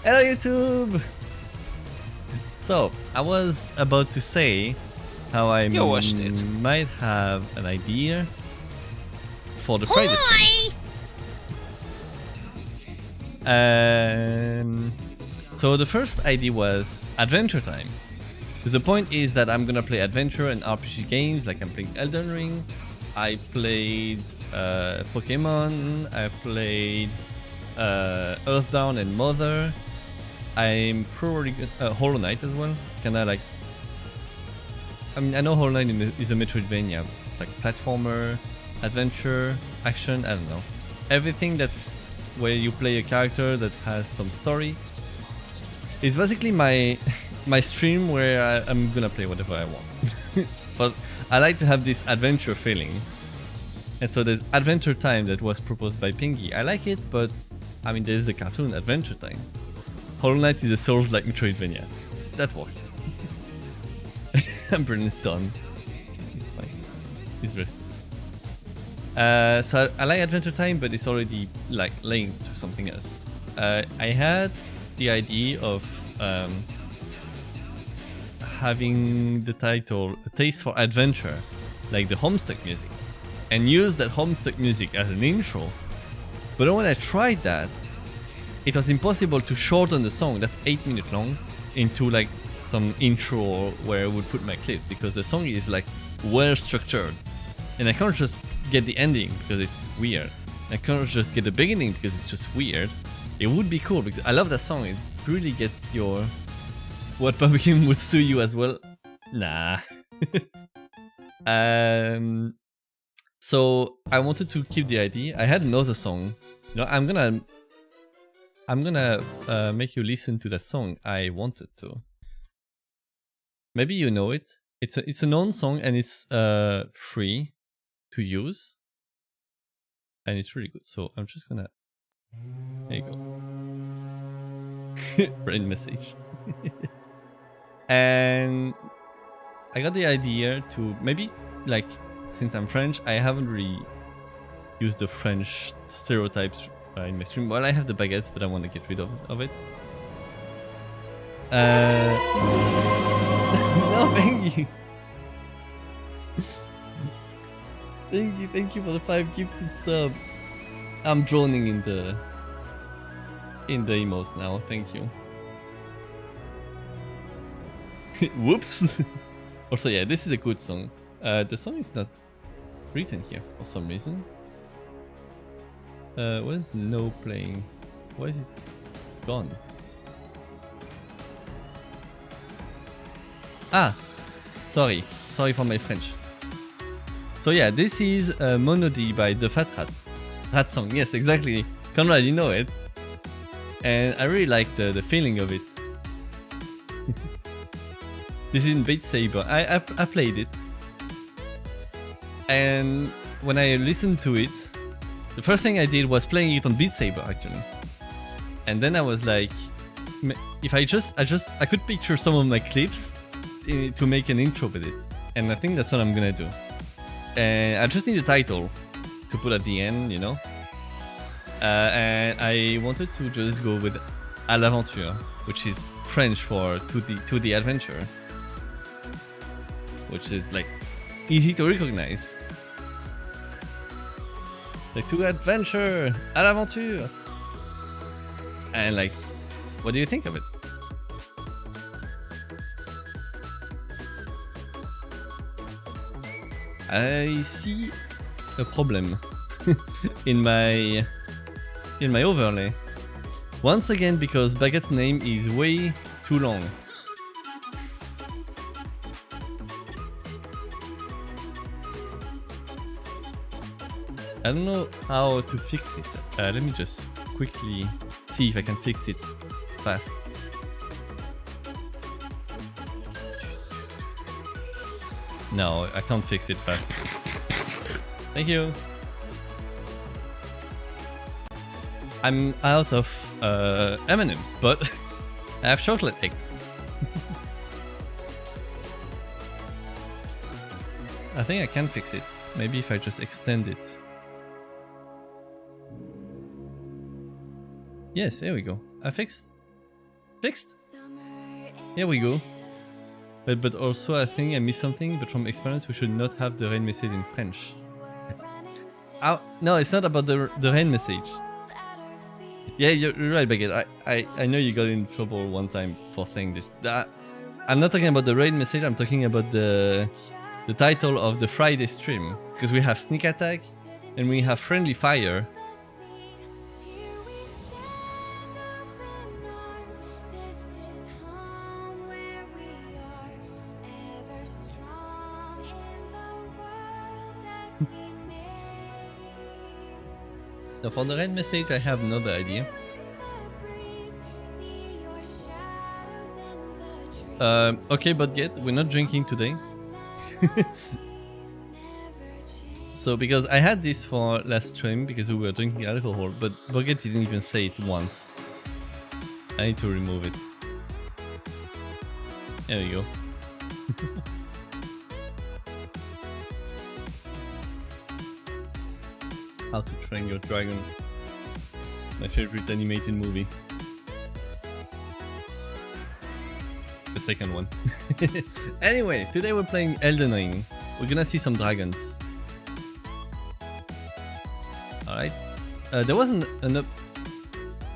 Hello YouTube! So, I was about to say how I You watched it. might have an idea for the Friday stream. So the first idea was adventure time. Because the point is that I'm gonna play adventure and RPG games, like I'm playing Elden Ring. I played Pokemon, I played Earthbound and Mother. I'm probably Hollow Knight as well. Kinda like, I mean, I know Hollow Knight is a Metroidvania. It's like platformer, adventure, action, I don't know. Everything that's where you play a character that has some story. It's basically my stream where I'm gonna play whatever I want. But I like to have this adventure feeling. And so there's Adventure Time that was proposed by Pingy. I like it, but I mean, there's the cartoon Adventure Time. Hollow Knight is a Souls-like Metroidvania. That works. Brennan's done. He's fine. He's rested. So I like Adventure Time, but it's already like linked to something else. I had the idea of having the title A Taste for Adventure, like the Homestuck music, and use that Homestuck music as an intro. But then when I tried that, it was impossible to shorten the song, that's 8 minutes long, into like some intro where I would put my clips, because the song is like well structured. And I can't just get the ending because it's weird. I can't just get the beginning because it's just weird. It would be cool because I love that song, it really gets your... What pumpkin would sue you as well? Nah. So I wanted to keep the idea. I had another song. You know, I'm gonna make you listen to that song. I wanted to. Maybe you know it. It's a known song and it's free to use, and it's really good. So I'm just gonna. There you go. Brain message. And I got the idea to maybe, like, since I'm French, I haven't really used the French stereotypes in my stream. Well, I have the baguettes, but I want to get rid of it. No, thank you. Thank you for the 5 gifted sub. I'm droning in the emos now. Thank you. Whoops. Also, yeah, this is a good song. The song is not written here for some reason. What is no playing? Why is it gone? Ah, sorry for my French. So yeah, this is Monody by The Fat Rat. Rat song, yes, exactly. Conrad, you know it. And I really like the feeling of it. This is in Beat Saber. I played it. And when I listened to it, the first thing I did was playing it on Beat Saber actually. And then I was like, if I could picture some of my clips to make an intro with it. And I think that's what I'm gonna do. And I just need a title to put at the end, you know. And I wanted to just go with À l'aventure, which is French for to the adventure, which is like easy to recognize. Like, to adventure, à l'aventure. And like, what do you think of it? I see a problem in my overlay. Once again, because Baguette's name is way too long. I don't know how to fix it. Let me just quickly see if I can fix it fast. No, I can't fix it fast. Thank you. I'm out of M&Ms, but I have chocolate eggs. I think I can fix it. Maybe if I just extend it. Yes, there we go. I fixed Fixed? Here we go. But also I think I missed something, but from experience we should not have the rain message in French. No, it's not about the rain message. Yeah, you're right, Baguette. I know you got in trouble one time for saying this. I'm not talking about the raid message, I'm talking about the title of the Friday stream. Because we have Sneak Attack and we have Friendly Fire. Now for the raid message I have another idea. Okay, but we're not drinking today. So because I had this for last stream because we were drinking alcohol, but Boget didn't even say it once. I need to remove it. There we go. How to Train Your Dragon. My favorite animated movie. The second one. Anyway, today we're playing Elden Ring. We're gonna see some dragons. Alright. There wasn't enough...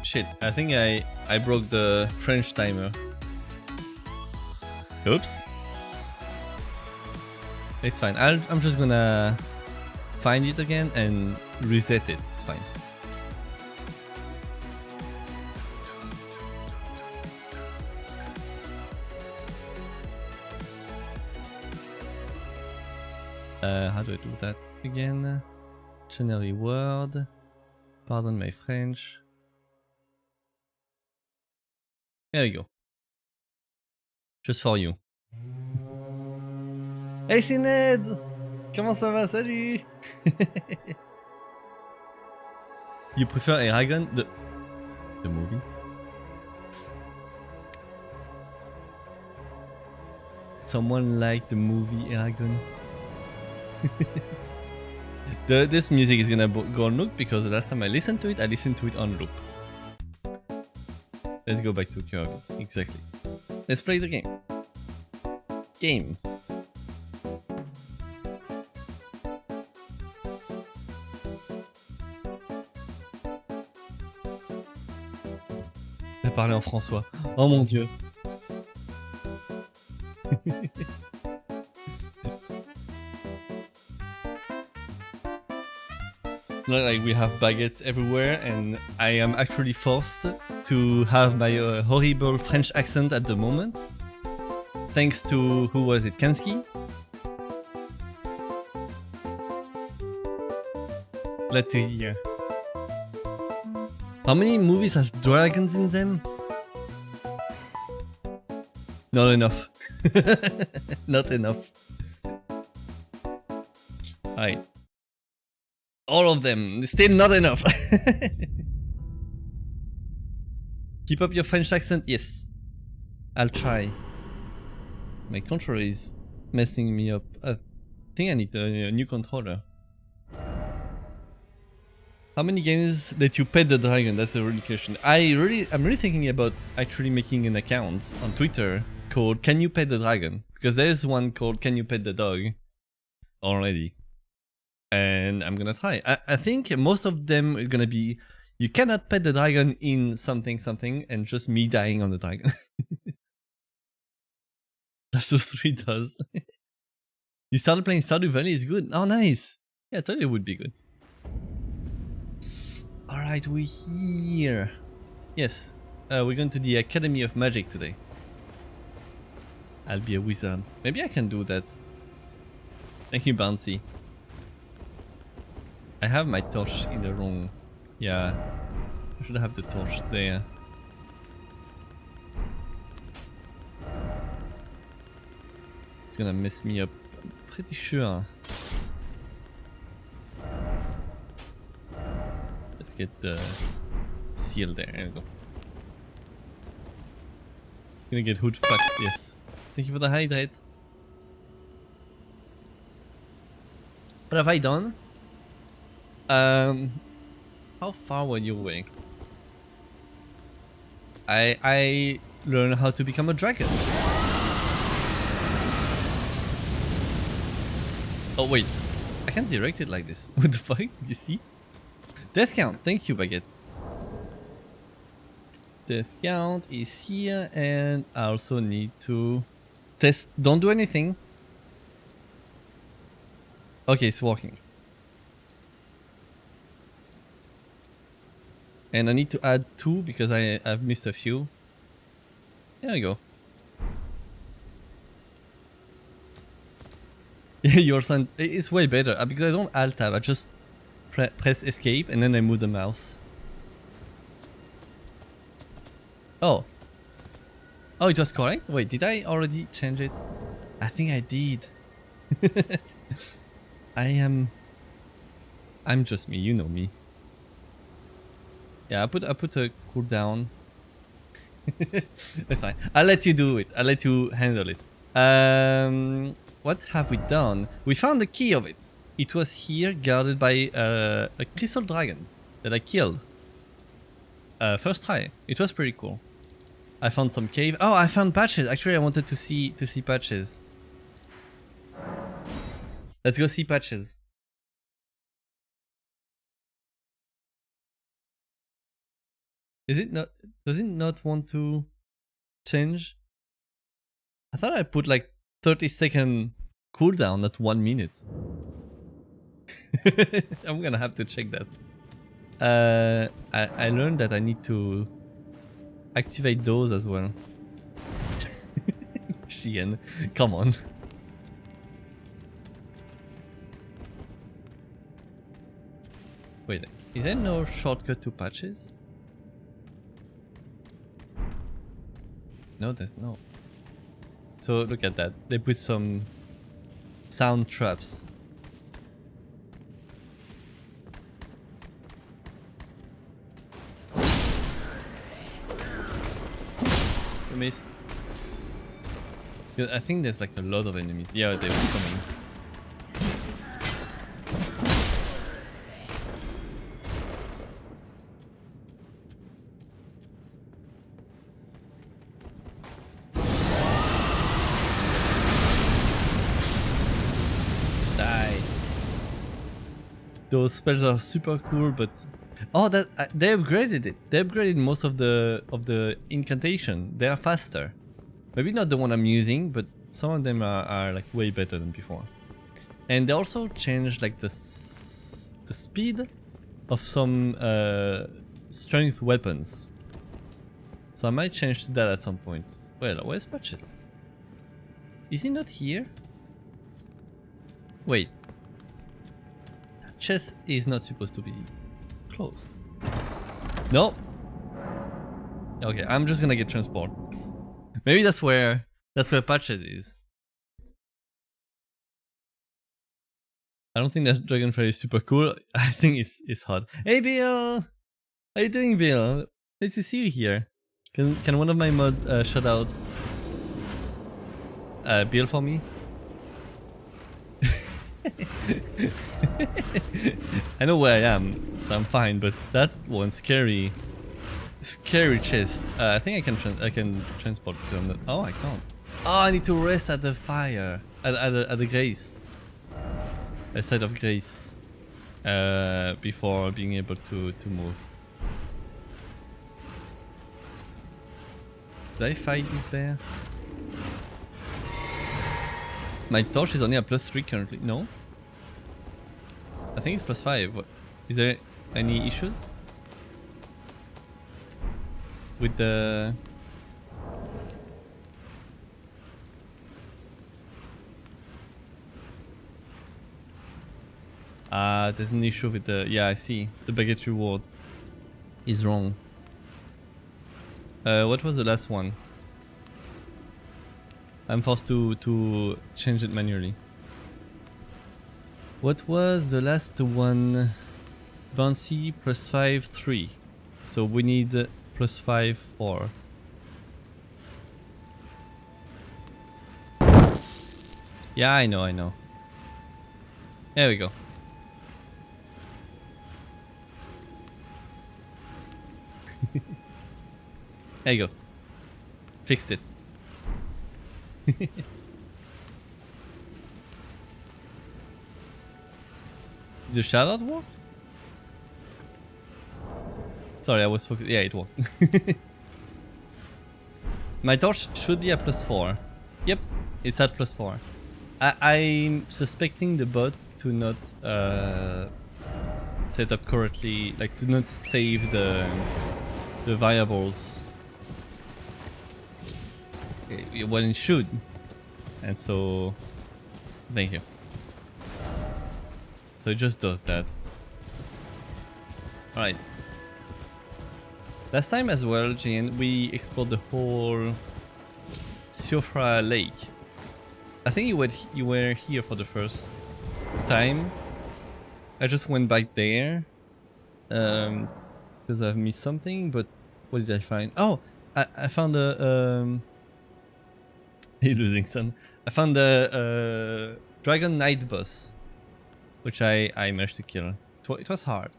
Shit, I think I broke the French timer. Oops. It's fine. I'm just gonna find it again and reset it. It's fine. How do I do that again? Dictionary word. Pardon my French. There we go. Just for you. Hey, c'est Ned! Comment ça va? Salut! You prefer Eragon? The movie? Someone liked the movie Eragon? This music is gonna go on loop because the last time I listened to it on loop. Let's go back to Kyoto. Exactly. Let's play the game. Game. Elle a parlé en François. Oh mon dieu. Like we have baguettes everywhere and I am actually forced to have my horrible French accent at the moment. Thanks to, who was it, Kansky? Glad to hear. How many movies have dragons in them? Not enough. Not enough. Alright. All of them. Still not enough. Keep up your French accent? Yes. I'll try. My controller is messing me up. I think I need a new controller. How many games let you pet the dragon? That's a really question. I'm really thinking about actually making an account on Twitter called Can You Pet the Dragon? Because there's one called Can You Pet the Dog already. And I'm gonna try. I think most of them are gonna be you cannot pet the dragon in something something and just me dying on the dragon. That's what 3 does. You started playing Stardew Valley, is good. Oh nice. Yeah, I thought it would be good. Alright, we're here. Yes. We're going to the Academy of Magic today. I'll be a wizard. Maybe I can do that. Thank you, Bouncy. I have my torch in the wrong... Yeah, I should have the torch there. It's gonna mess me up, I'm pretty sure. Let's get the seal there, there we go. Gonna get hood fucked, yes. Thank you for the hydrate. What have I done? How far were you away? I learn how to become a dragon. Oh wait, I can't direct it like this. What the fuck? Did you see? Death count. Thank you, Baguette. Death count is here, and I also need to test. Don't do anything. Okay, it's working. And I need to add 2 because I've missed a few. There we go. Your son, it's way better because I don't alt tab. I just press escape and then I move the mouse. Oh. Oh, it was correct? Wait, did I already change it? I think I did. I'm just me, you know me. Yeah, I put a cooldown. That's fine. I'll let you do it. I'll let you handle it. What have we done? We found the key of it. It was here, guarded by a crystal dragon that I killed. First try. It was pretty cool. I found some cave. Oh, I found patches. Actually, I wanted to see patches. Let's go see patches. Is it not? Does it not want to change? I thought I put like 30-second cooldown, not 1 minute. I'm gonna have to check that. I learned that I need to activate those as well. Chien, come on. Wait, is there no shortcut to patches? No, there's no. So look at that. They put some sound traps. I missed. I think there's like a lot of enemies. Yeah, they were coming. Die. Those spells are super cool, but oh, that they upgraded it. They upgraded most of the incantation. They are faster. Maybe not the one I'm using, but some of them are like way better than before. And they also changed like the speed of some strength weapons. So I might change to that at some point. Well, where's patches? Is he not here? Wait. That chest is not supposed to be closed. No. Okay, I'm just gonna get transport. Maybe that's where patches is. I don't think that dragonfly is super cool. I think it's hot. Hey Bill, how you doing, Bill? Nice to see you here. Can one of my mod shout out Bill for me? I know where I am, so I'm fine. But that's one scary chest. I think I can transport to them. Oh, I can't. Oh, I need to rest at the fire at the grace. A side of grace before being able to move. Did I fight this bear? My torch is only at +3 currently. No? I think it's +5. What? Is there any issues with the... there's an issue with the... Yeah, I see. The baguette reward is wrong. What was the last one? I'm forced to change it manually. What was the last one? Bouncy +5, 3. So we need +5, 4. Yeah, I know. There we go. There you go. Fixed it. The shoutout work? Sorry, I was focused. Yeah, it worked. My torch should be at +4. Yep, it's at +4. I'm suspecting the bot to not set up correctly, like to not save the variables when it should, and so thank you. So it just does that. All right. Last time as well, Jane, we explored the whole Siofra Lake. I think you were here for the first time. I just went back there because I've missed something. But what did I find? Oh, I found a you're losing son. I found the Dragon Knight boss, which I managed to kill. It was hard.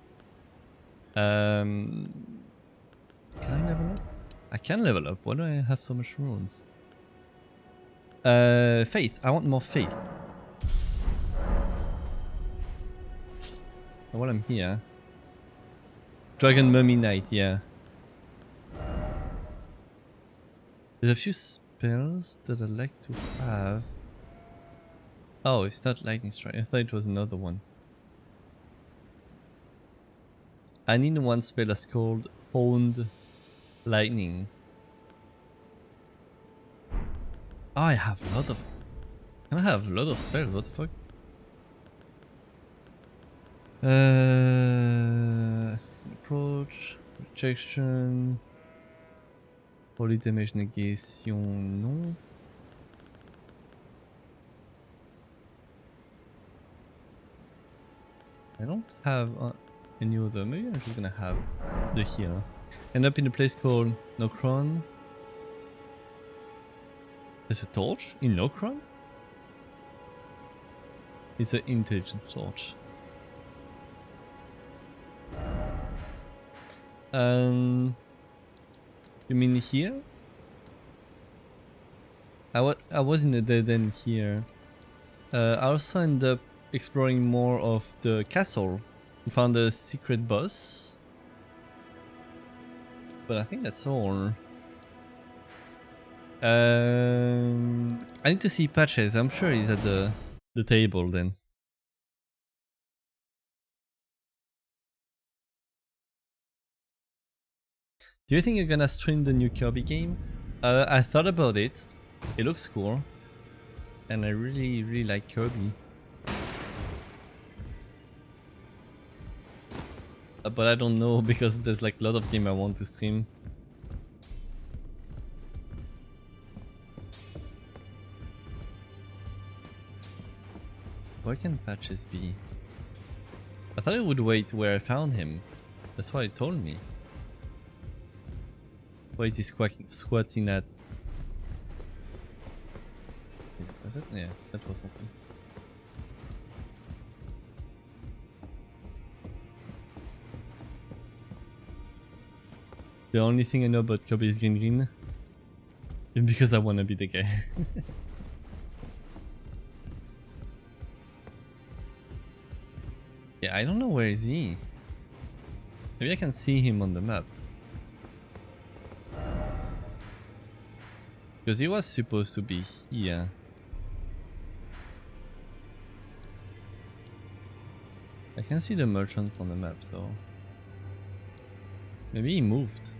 Can I level up? I can level up. Why do I have so much runes? Faith. I want more faith. While I'm here. Dragon Mummy Knight, yeah. There's a few spells that I like to have. Oh, it's not Lightning Strike. I thought it was another one. I need one spell that's called Honed Lightning. Oh, I have a lot of... Can I have a lot of spells? What the fuck? Assassin Approach, Rejection, Holy Damage Negation, non. I don't have any other. Maybe I'm just gonna have the healer. End up in a place called Nokron. There's a torch in Nokron? It's an intelligent torch. You mean here? I was in a dead end here. I also ended up exploring more of the castle. We found a secret boss. But I think that's all. I need to see Patches. I'm sure he's at the table then. Do you think you're gonna stream the new Kirby game? I thought about it. It looks cool. And I really like Kirby. But I don't know because there's like a lot of game I want to stream. Where can Patches be? I thought it would wait where I found him. That's why it told me. Why is he squatting at? Was it? Yeah, that was open. The only thing I know about Kirby is green. Because I wanna be the guy. Yeah, I don't know where is he. Maybe I can see him on the map. Because he was supposed to be here. I can see the merchants on the map, so maybe he moved.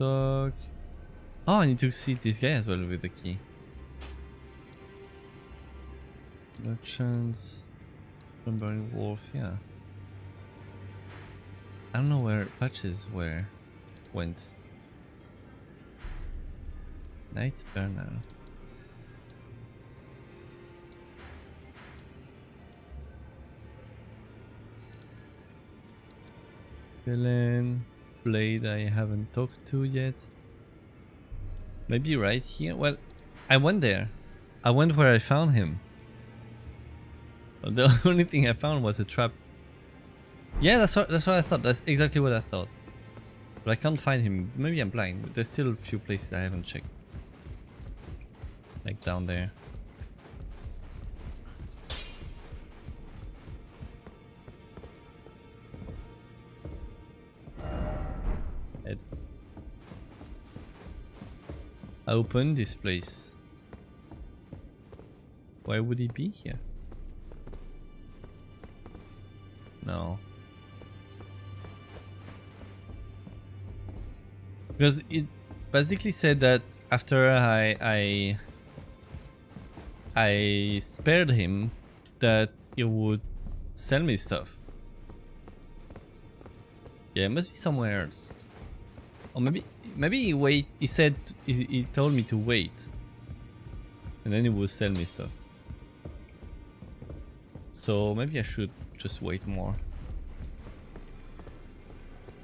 Talk. Oh, I need to see this guy as well with the key. Merchants. Slumbering Wolf, yeah. I don't know where Patches went. Night Burner. Villain. Blade I haven't talked to yet. Maybe right here? Well, I went there. I went where I found him. The only thing I found was a trap. Yeah, that's what I thought. That's exactly what I thought. But I can't find him. Maybe I'm blind. There's still a few places I haven't checked. Like down there. Head. I opened this place. Why would he be here? No. Because it basically said that after I spared him, that it would sell me stuff. Yeah, it must be somewhere else. Or maybe he said he told me to wait. And then he would sell me stuff. So maybe I should just wait more.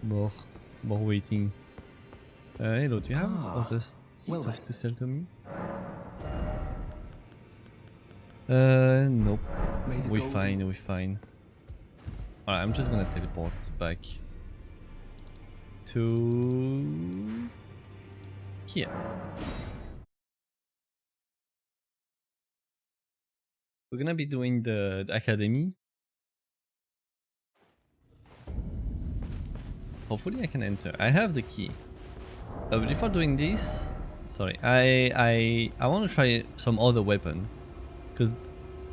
More waiting. Hello, do you have other stuff to sell to me? Nope. We're fine, we're fine. Alright, I'm just gonna teleport back to here. We're gonna be doing the academy. Hopefully I can enter. I have the key. But before doing this, sorry, I want to try some other weapon. Because,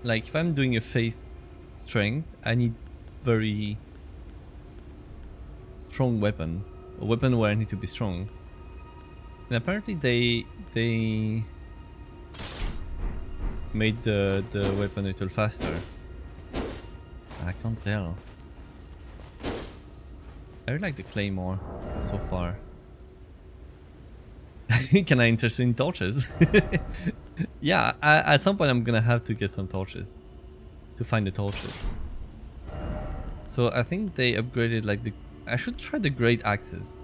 like, if I'm doing a faith strength, I need very strong weapon. A weapon where I need to be strong. And apparently they made the weapon a little faster. I can't tell. I really like the claymore so far. Can I interest in torches? Yeah, at some point I'm gonna have to get some torches to find the torches. So I think they upgraded like the. I should try the great axes.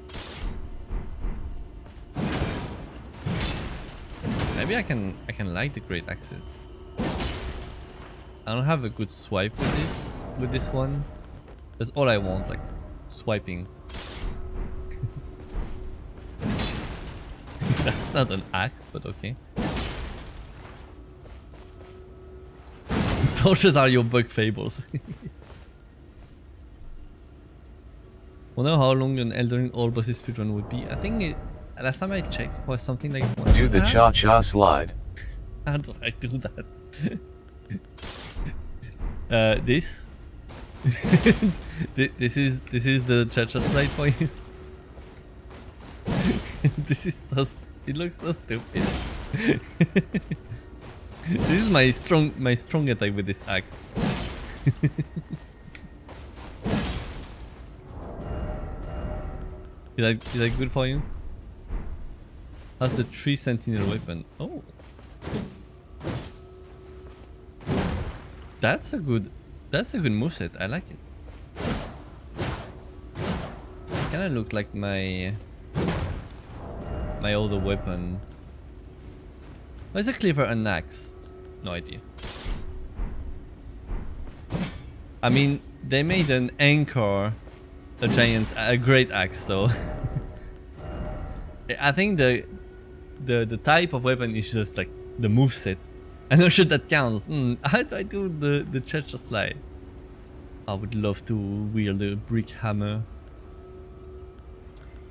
Maybe I can like the great axes. I don't have a good swipe with this one. That's all I want, like swiping. That's not an axe, but okay. Torches are your bug fables. Wonder how long an Elden all bosses speedrun would be. I think last time I checked it was something like. Do the cha-cha slide. How do I do that? This. This is the cha-cha slide for you. This is so. It looks so stupid. This is my strong attack with this axe. Is that good for you? How's the 3 sentinel weapon? Oh, that's a good moveset. I like it. Kinda look like my other weapon. Why is a cleaver an axe? No idea. I mean, they made an anchor a great axe, so I think the type of weapon is just like the moveset. I'm not sure that counts. How do I do the cha-cha slide? I would love to wield a brick hammer.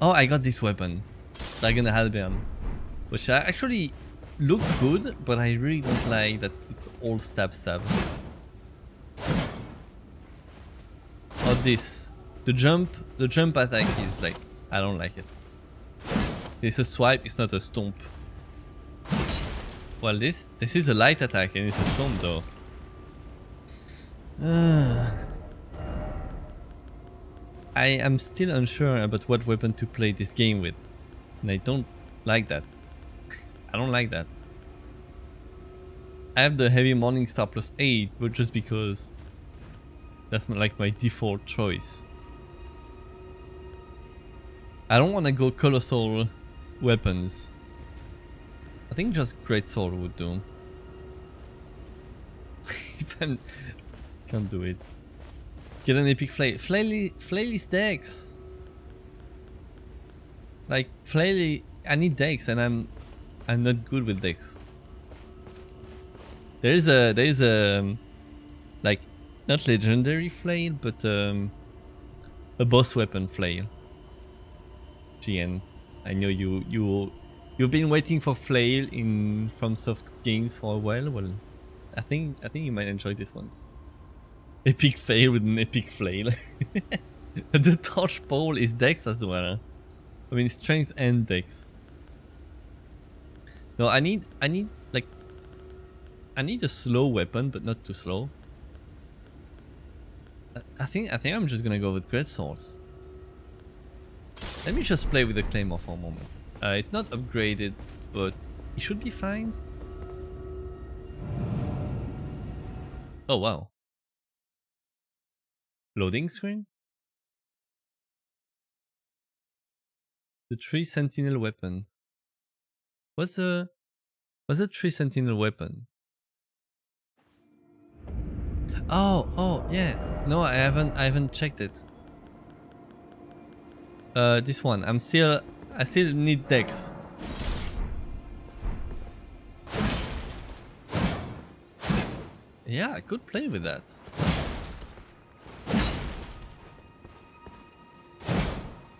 Oh, I got this weapon. Dragon Halberd, which actually look good, but I really don't like that it's all stab. Or this. The jump attack is like, I don't like it. It's a swipe, it's not a stomp. Well, this is a light attack and it's a stomp though. I am still unsure about what weapon to play this game with. And I don't like that. I don't like that. I have the heavy Morningstar +8, but just because that's like my default choice. I don't want to go colossal weapons. I think just Great Sword would do. Can't do it. Get an epic flail. Flail is dex. Like flail, I need dex, and I'm not good with dex. There is a like not legendary flail, but a boss weapon flail. GN, I know you've been waiting for flail in FromSoft games for a while. Well, I think you might enjoy this one. Epic fail with an epic flail. The torch pole is dex as well. I mean strength and dex. No, I need like I need a slow weapon, but not too slow. I think I'm just gonna go with great swords. Let me just play with the claymore for a moment. It's not upgraded, but it should be fine. Oh wow. Loading screen? The 3 sentinel weapon. What's a 3 sentinel weapon? Oh yeah. No, I haven't checked it. This one. I still need dex. Yeah, I could play with that.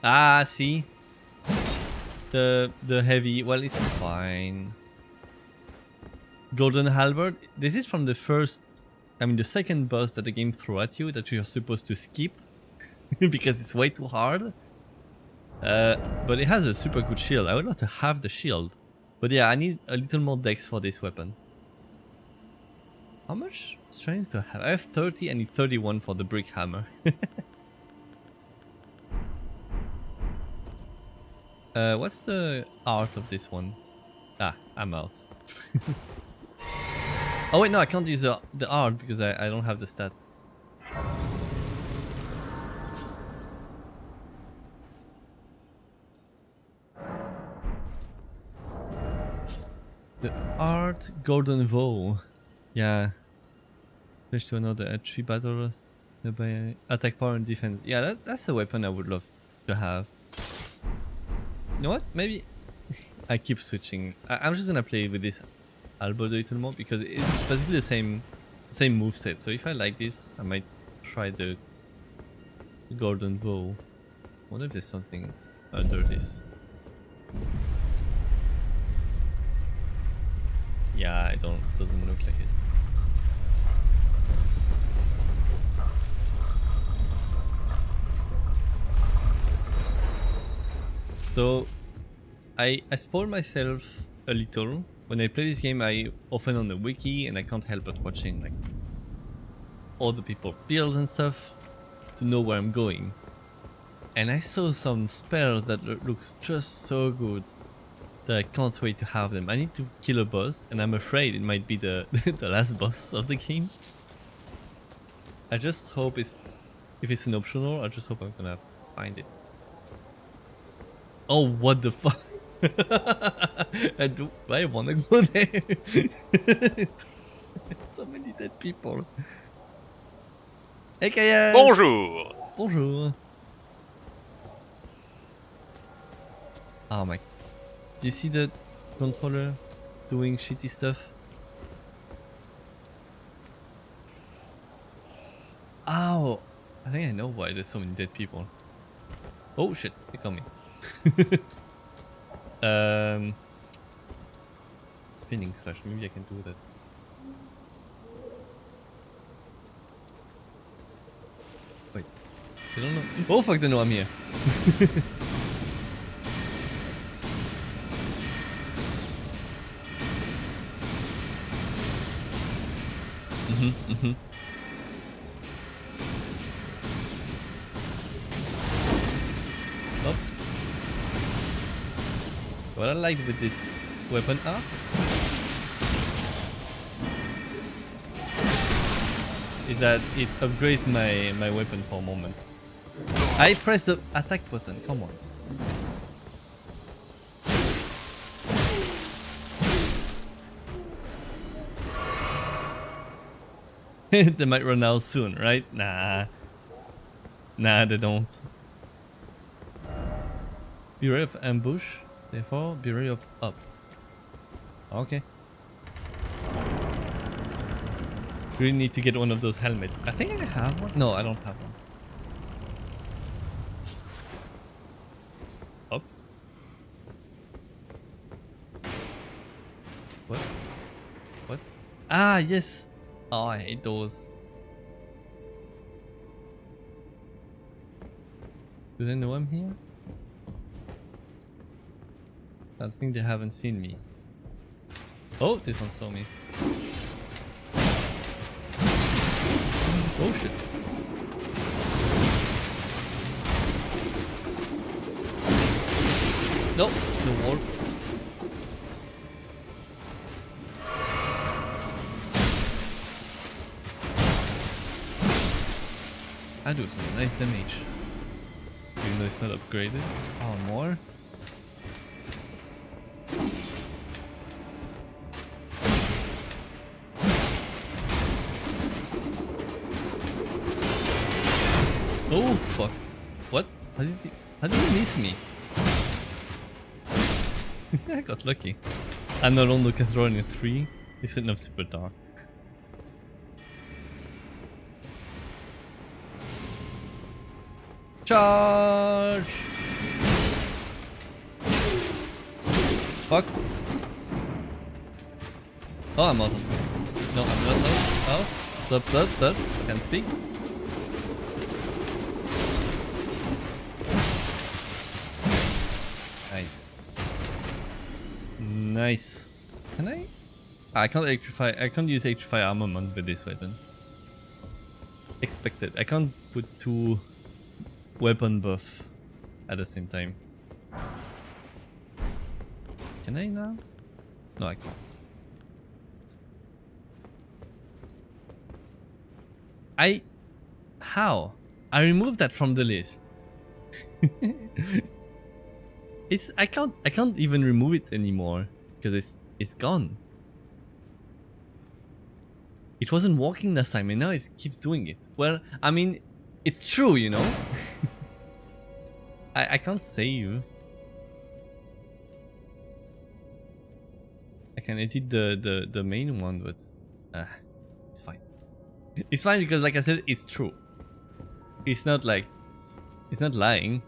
Ah, see? The heavy, well, it's fine. Golden Halberd. This is from the the second boss that the game threw at you that you're supposed to skip because it's way too hard. But it has a super good shield. I would love to have the shield. But yeah, I need a little more dex for this weapon. How much strength do I have? I have 30 and 31 for the brick hammer. What's the art of this one? Ah, I'm out. Oh wait, no, I can't use the art because I don't have the stat. The art golden vow. Yeah. Switch to another 3 battles. Attack power and defense. Yeah, that's a weapon I would love to have. You know what? Maybe I keep switching. I'm just gonna play with this halberd a little more because it's basically the same moveset. So if I like this, I might try the golden vow. What if there's something under this? Yeah, doesn't look like it. So I spoil myself a little. When I play this game, I often on the wiki and I can't help but watching like all the people's builds and stuff to know where I'm going. And I saw some spells that looks just so good that I can't wait to have them. I need to kill a boss and I'm afraid it might be the the last boss of the game. I just hope if it's an optional, I just hope I'm gonna find it. Oh, what the fuck? Do I wanna go there? So many dead people. Hey Kaya! Bonjour! Bonjour! Oh my... Do you see the controller doing shitty stuff? Ow! I think I know why there's so many dead people. Oh shit, they're coming. Spinning slash, maybe I can do that. Wait, they don't know. Oh fuck, they know I'm here. Oh. What I like with this weapon art is that it upgrades my weapon for a moment. I pressed the attack button, come on. They might run out soon, right? Nah. Nah, they don't. Beware of ambush. Therefore, beware of up. Okay. Really need to get one of those helmets. I think I have one. No, I don't have one. Up. What? What? Ah, yes. Oh, I hate those. Do they know I'm here? I think they haven't seen me. Oh, this one saw me. Oh shit. Nope, no warp. I do some nice damage. Even though it's not upgraded. Oh, more? Oh fuck. What? How did you miss me? I got lucky. I'm no longer controlling a 3. It's enough super dark. Charge! Fuck. Oh, I'm out of. No, I'm not out. Oh, blood. Can't speak. Nice. Nice. Can I? I can't electrify. I can't use electrify armament with this weapon. Expected. I can't put 2 weapon buff at the same time. Can I now? No, I can't. How? I removed that from the list. I can't even remove it anymore because it's gone. It wasn't working last time and now it keeps doing it. Well, I mean, it's true, you know. I can't save. I can edit the main one, but it's fine. It's fine because, like I said, it's true. It's not like it's not lying.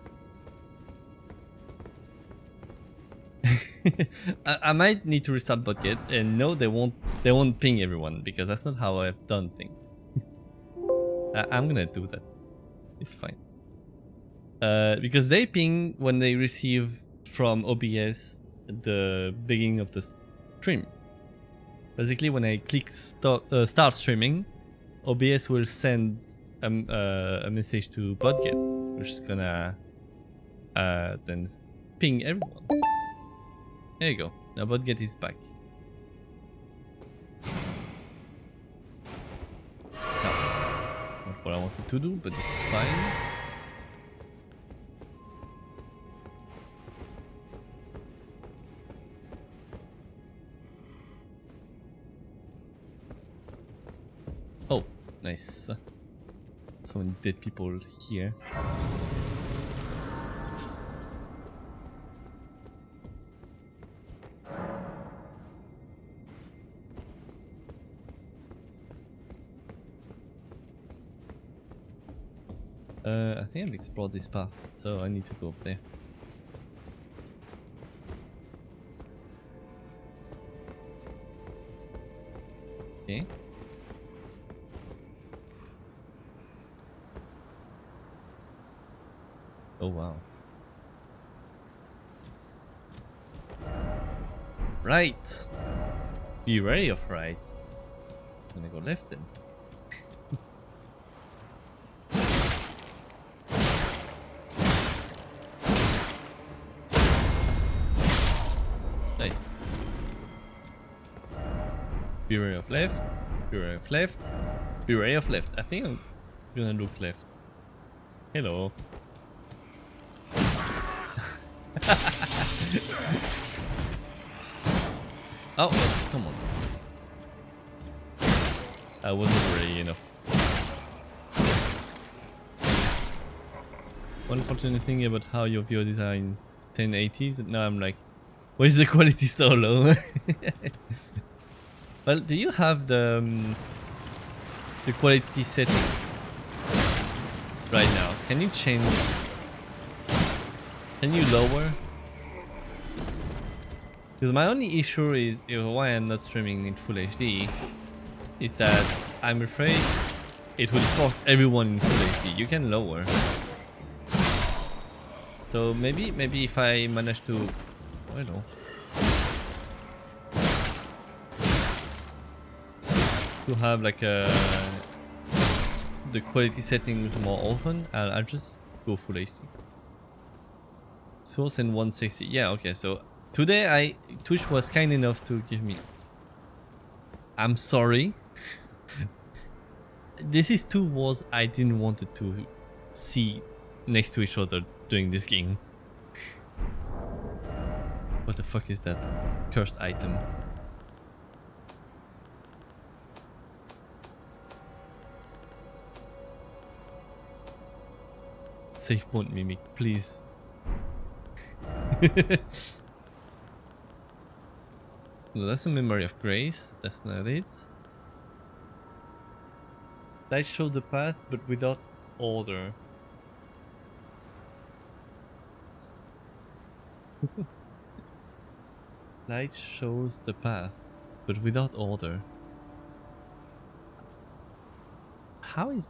I might need to restart Bucket, and no, they won't ping everyone because that's not how I've done things. I'm gonna do that. It's fine. Because they ping when they receive from OBS the beginning of the stream. Basically, when I click start streaming, OBS will send a message to Bucket, which is gonna then ping everyone. There you go. Now Bucket is back. No, not what I wanted to do, but it's fine. Oh, nice. So many dead people here. I think I've explored this path, so I need to go up there. Okay. Oh wow. Right. Be wary of right. I'm gonna go left then. Nice. Be wary of left. Be wary of left. Be wary of left. I think I'm gonna look left. Hello. Oh, come on. I wasn't ready enough. One unfortunate thing about how your VODs are in 1080s, now I'm like, why is the quality so low? Well, do you have the quality settings right now? Can you change? Can you lower? Because my only issue is why I'm not streaming in full HD is that I'm afraid it will force everyone in full HD. You can lower. So maybe if I manage to, I don't know, to have like the quality settings more often, I'll just go full HD. Source and 160. Yeah, okay. So today Twitch was kind enough to give me. I'm sorry. This is two wars I didn't want to see next to each other during this game. What the fuck is that cursed item? Save point mimic, please. No, that's a memory of grace. That's not it. Light show the path, but without order. Light shows the path, but without order. How is...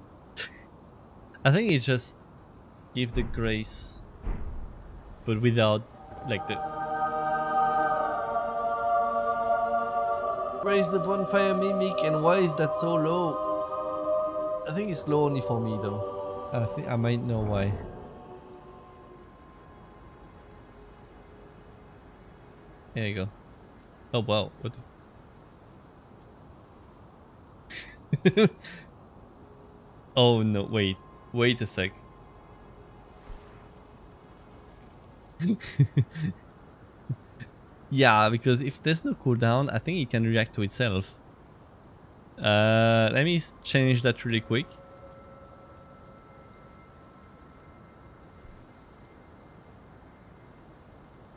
I think it just gives the grace, but without like the... Where is the bonfire mimic and why is that so low? I think it's low only for me though. I think I might know why. There you go. Oh wow, what the... Oh no, wait a sec. Yeah, because if there's no cooldown, I think it can react to itself. Let me change that really quick.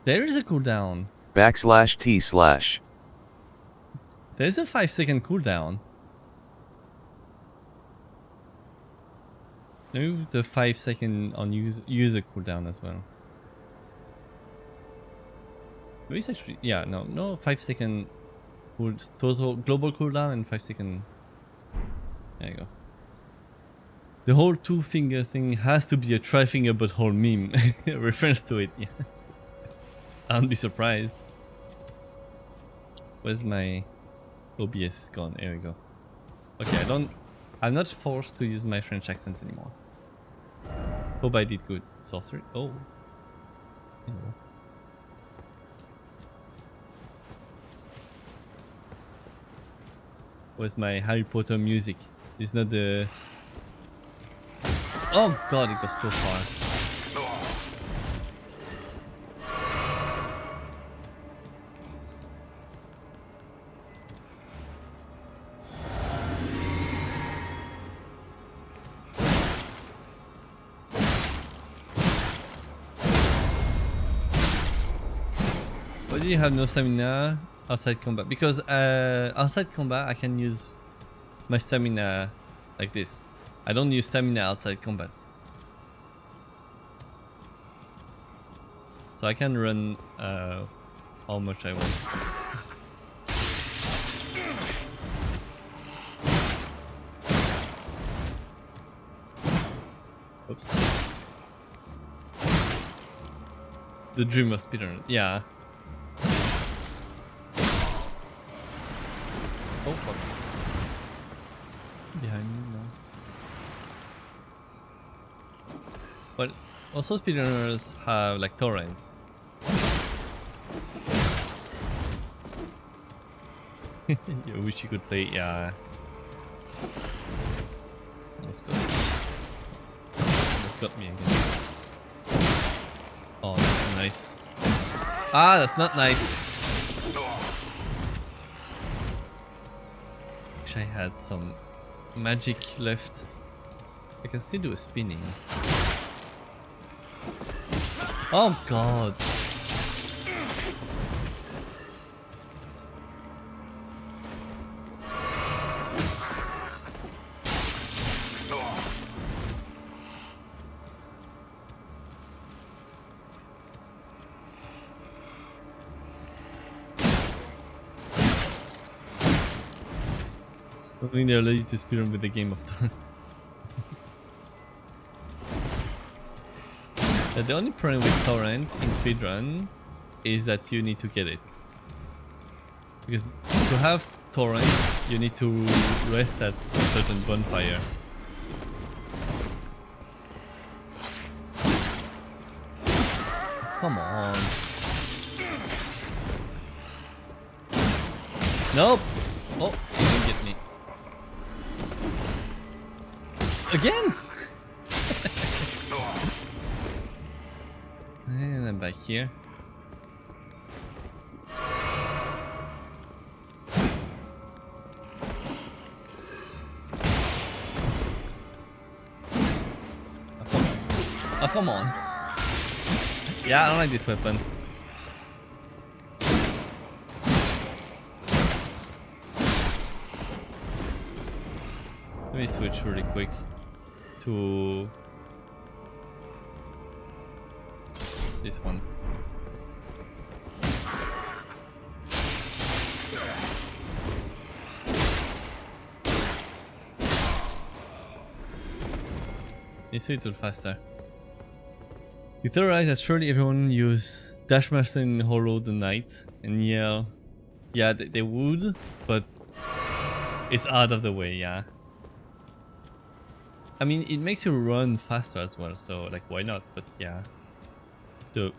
There is a cooldown. \T/. There's a 5-second cooldown. No, the 5-second on user cooldown as well. Maybe it's actually, yeah, no 5-second total global cooldown and 5-second. There you go. The whole 2-finger thing has to be a tri-finger butthole meme. Reference to it, yeah. I'll be surprised. Where's my OBS gone? There we go. Okay, I'm not forced to use my French accent anymore. Hope I did good. Sorcery. Oh. Ew. Where's my Harry Potter music? It's not the... Oh god, it goes too far. Why do you have no stamina outside combat? Because outside combat I can use my stamina like this. I don't use stamina outside combat. So I can run how much I want. Oops. The dream of speedrun. Yeah. Oh fuck. Behind me now. But also speedrunners have like torrents. You wish you could play, yeah. Let's go. That's got me again. Oh, that's nice. Ah, that's not nice. I had some magic left. I can still do a spinning. Oh god. I think they're ready to speedrun with the game of turn. The only problem with torrent in speedrun is that you need to get it. Because to have torrent, you need to rest at a certain bonfire. Come on. Nope. Oh, you didn't get me. Again? And I'm back here. Oh, come on. Yeah, I don't like this weapon. Let me switch really quick to this one. It's a little faster. You theorize that surely everyone use Dash Master in Hollow the Knight, and yeah, they would, but it's out of the way, yeah. I mean, it makes you run faster as well, so like why not? But yeah, the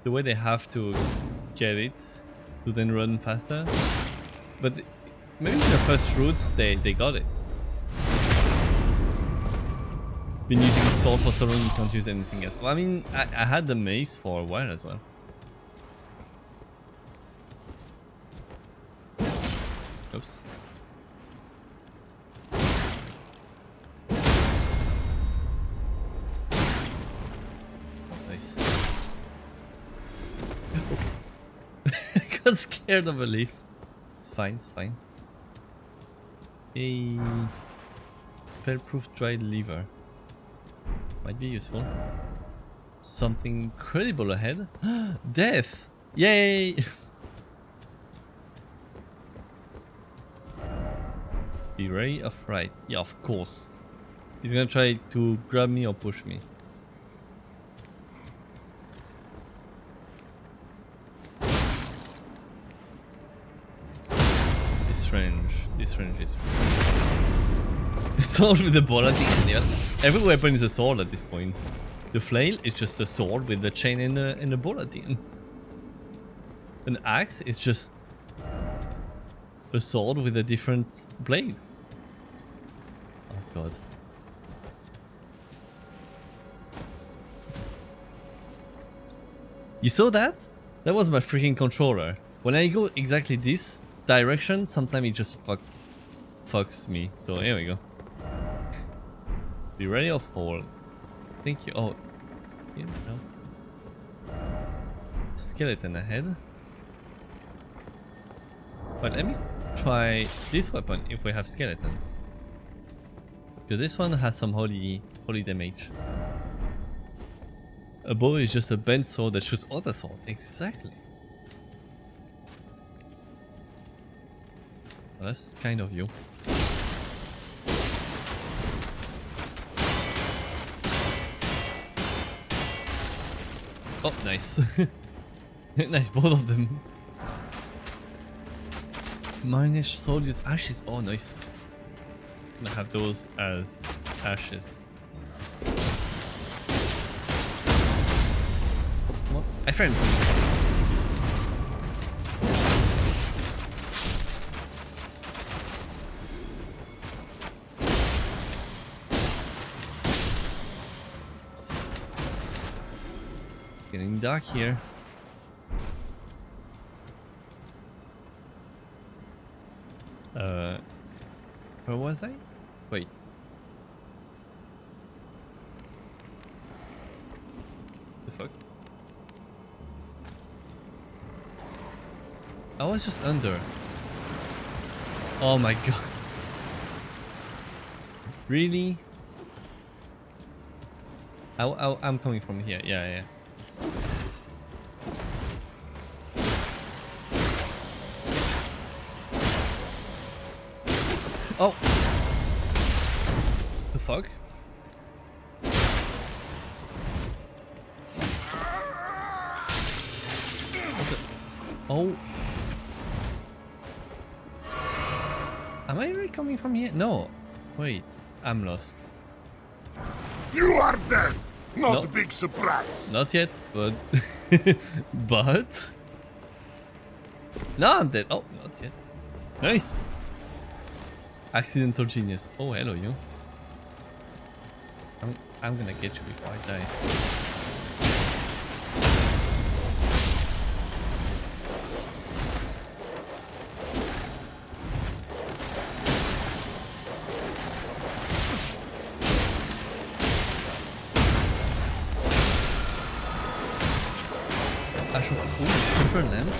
way they have to get it to then run faster, but maybe in the first route they got it. Been using the sword for so long you can't use anything else. Well, I mean, I had the mace for a while as well. Oops. Nice. I got scared of a leaf. It's fine, it's fine. A spell-proof dried lever. Might be useful. Something incredible ahead. Death! Yay! Be ready of right. Yeah, of course. He's gonna try to grab me or push me. This range is sword with the ball at the end. Yeah. Every weapon is a sword at this point. The flail is just a sword with the chain and the ball at the end. An axe is just a sword with a different blade. Oh god. You saw that? That was my freaking controller. When I go exactly this direction, sometimes it just fucks me. So here we go. Be ready of all. Thank you. Oh, you know. Skeleton ahead. But let me try this weapon if we have skeletons. Because this one has some holy damage. A bow is just a bent sword that shoots other sword. Exactly. Well, that's kind of you. Oh, nice. Nice, both of them. Minish soldiers ashes. Oh, nice. I'm gonna have those as ashes. What? I framed. Getting dark here. Where was I? Wait. The fuck? I was just under. Oh my god. Really? I'm coming from here. Yeah. Oh. The fuck? What the? Oh. Am I really coming from here? No. Wait. I'm lost. You are dead! Not No. a big surprise. Not yet, but... but... No, I'm dead. Oh, not yet. Nice. Accidental genius. Oh, hello, you. I'm gonna get you before I die. I should... Ooh, super lens?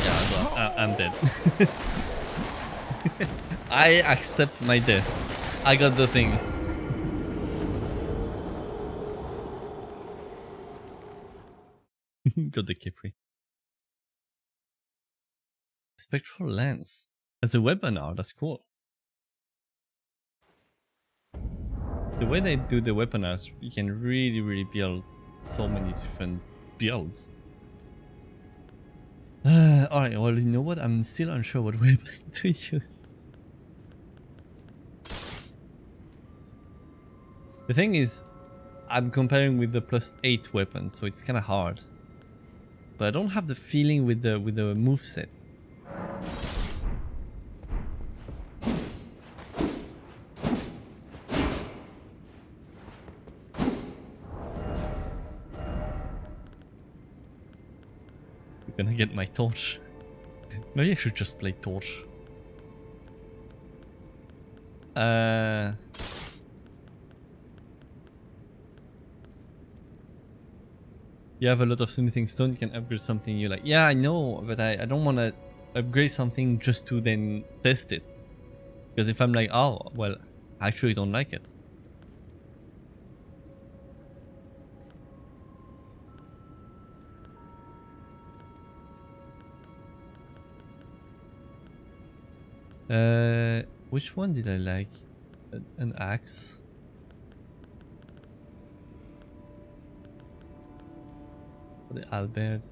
Yeah, so I'm dead. I accept my death. I got the thing. Got the Kipri. Spectral lens. As a weapon now, that's cool. The way they do the weapon arts, you can really build so many different builds. Alright, well, you know what? I'm still unsure what weapon to use. The thing is, I'm comparing with the +8 weapon, so it's kind of hard. But I don't have the feeling with the moveset. I'm gonna get my torch. Maybe I should just play torch. You have a lot of smithing stone, you can upgrade something you like. Yeah, I know, but I don't want to upgrade something just to then test it. Because if I'm like, oh, well, I actually don't like it. Which one did I like? An axe. The Albert.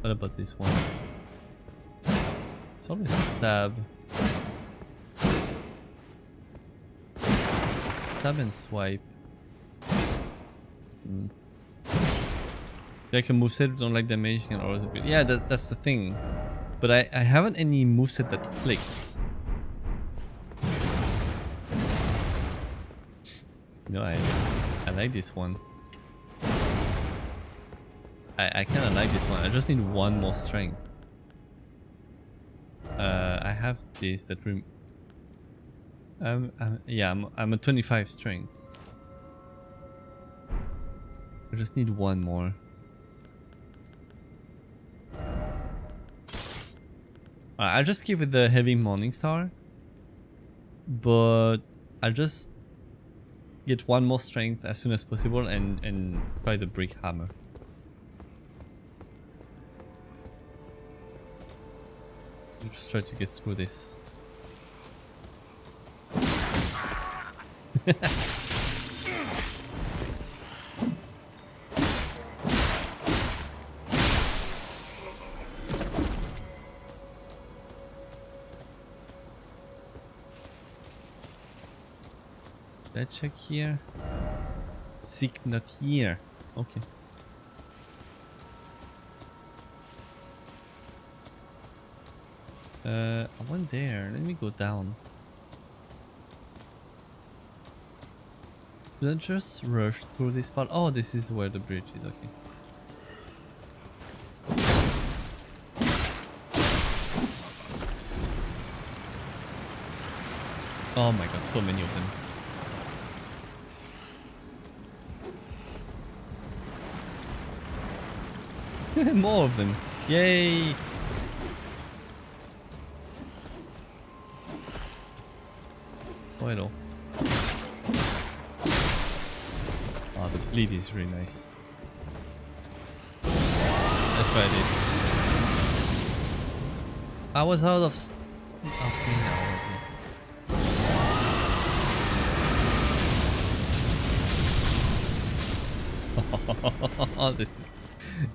What about this one? It's only stab. Stab and swipe. Like a moveset, we don't like damage, you can always upgrade. Yeah, that's the thing. But I haven't any moveset that clicked. No, I like this one. I kind of like this one. I just need one more strength. I have this that yeah, I'm a 25 strength. I just need one more. I'll just give it the heavy morning star, but I'll just get one more strength as soon as possible and try the brick hammer. Just try to get through this. Let's check here. Seek not here. Okay. I went there. Let me go down. Should I just rush through this part? Oh, this is where the bridge is. Okay. Oh my god, so many of them. More of them. Yay! Bueno. Oh, the bleed is really nice. Let's try this. I was out of... Okay, now.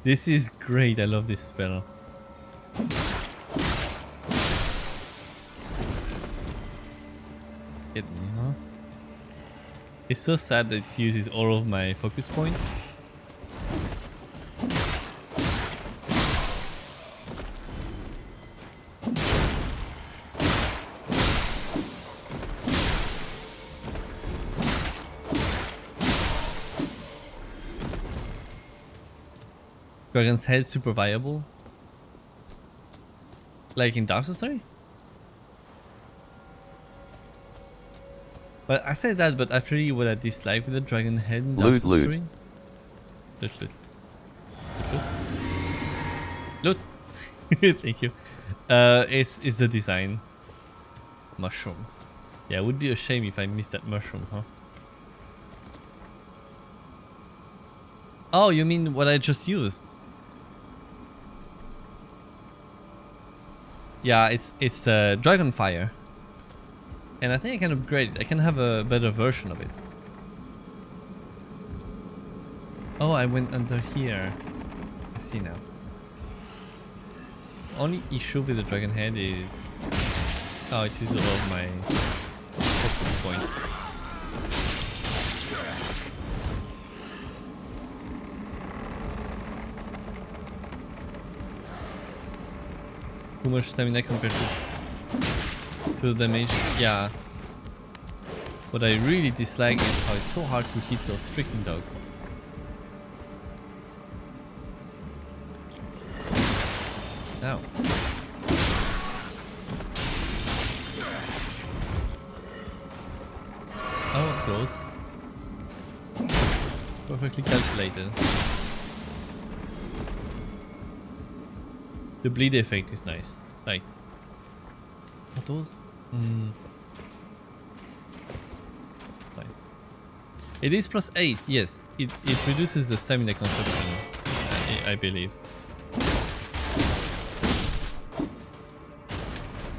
This is great. I love this spell. Get me, huh? It's so sad that it uses all of my focus points. Dragon's Head super viable. Like in Dark Souls 3? Well, I said that, but actually what I dislike with the Dragon Head in Dark Souls 3... Loot. Loot. Thank you. It's the design. Mushroom. Yeah, it would be a shame if I missed that mushroom, huh? Oh, you mean what I just used? Yeah, it's the Dragon Fire. And I think I can upgrade it. I can have a better version of it. Oh, I went under here. I see now. Only issue with the Dragon Head is... Oh, it uses all of my focus points. Too much stamina compared to the damage. Yeah. What I really dislike is how it's so hard to hit those freaking dogs. Ow. That was close. Perfectly calculated. The bleed effect is nice. Like, what those? It's fine. It is +8. Yes, it reduces the stamina consumption. I believe.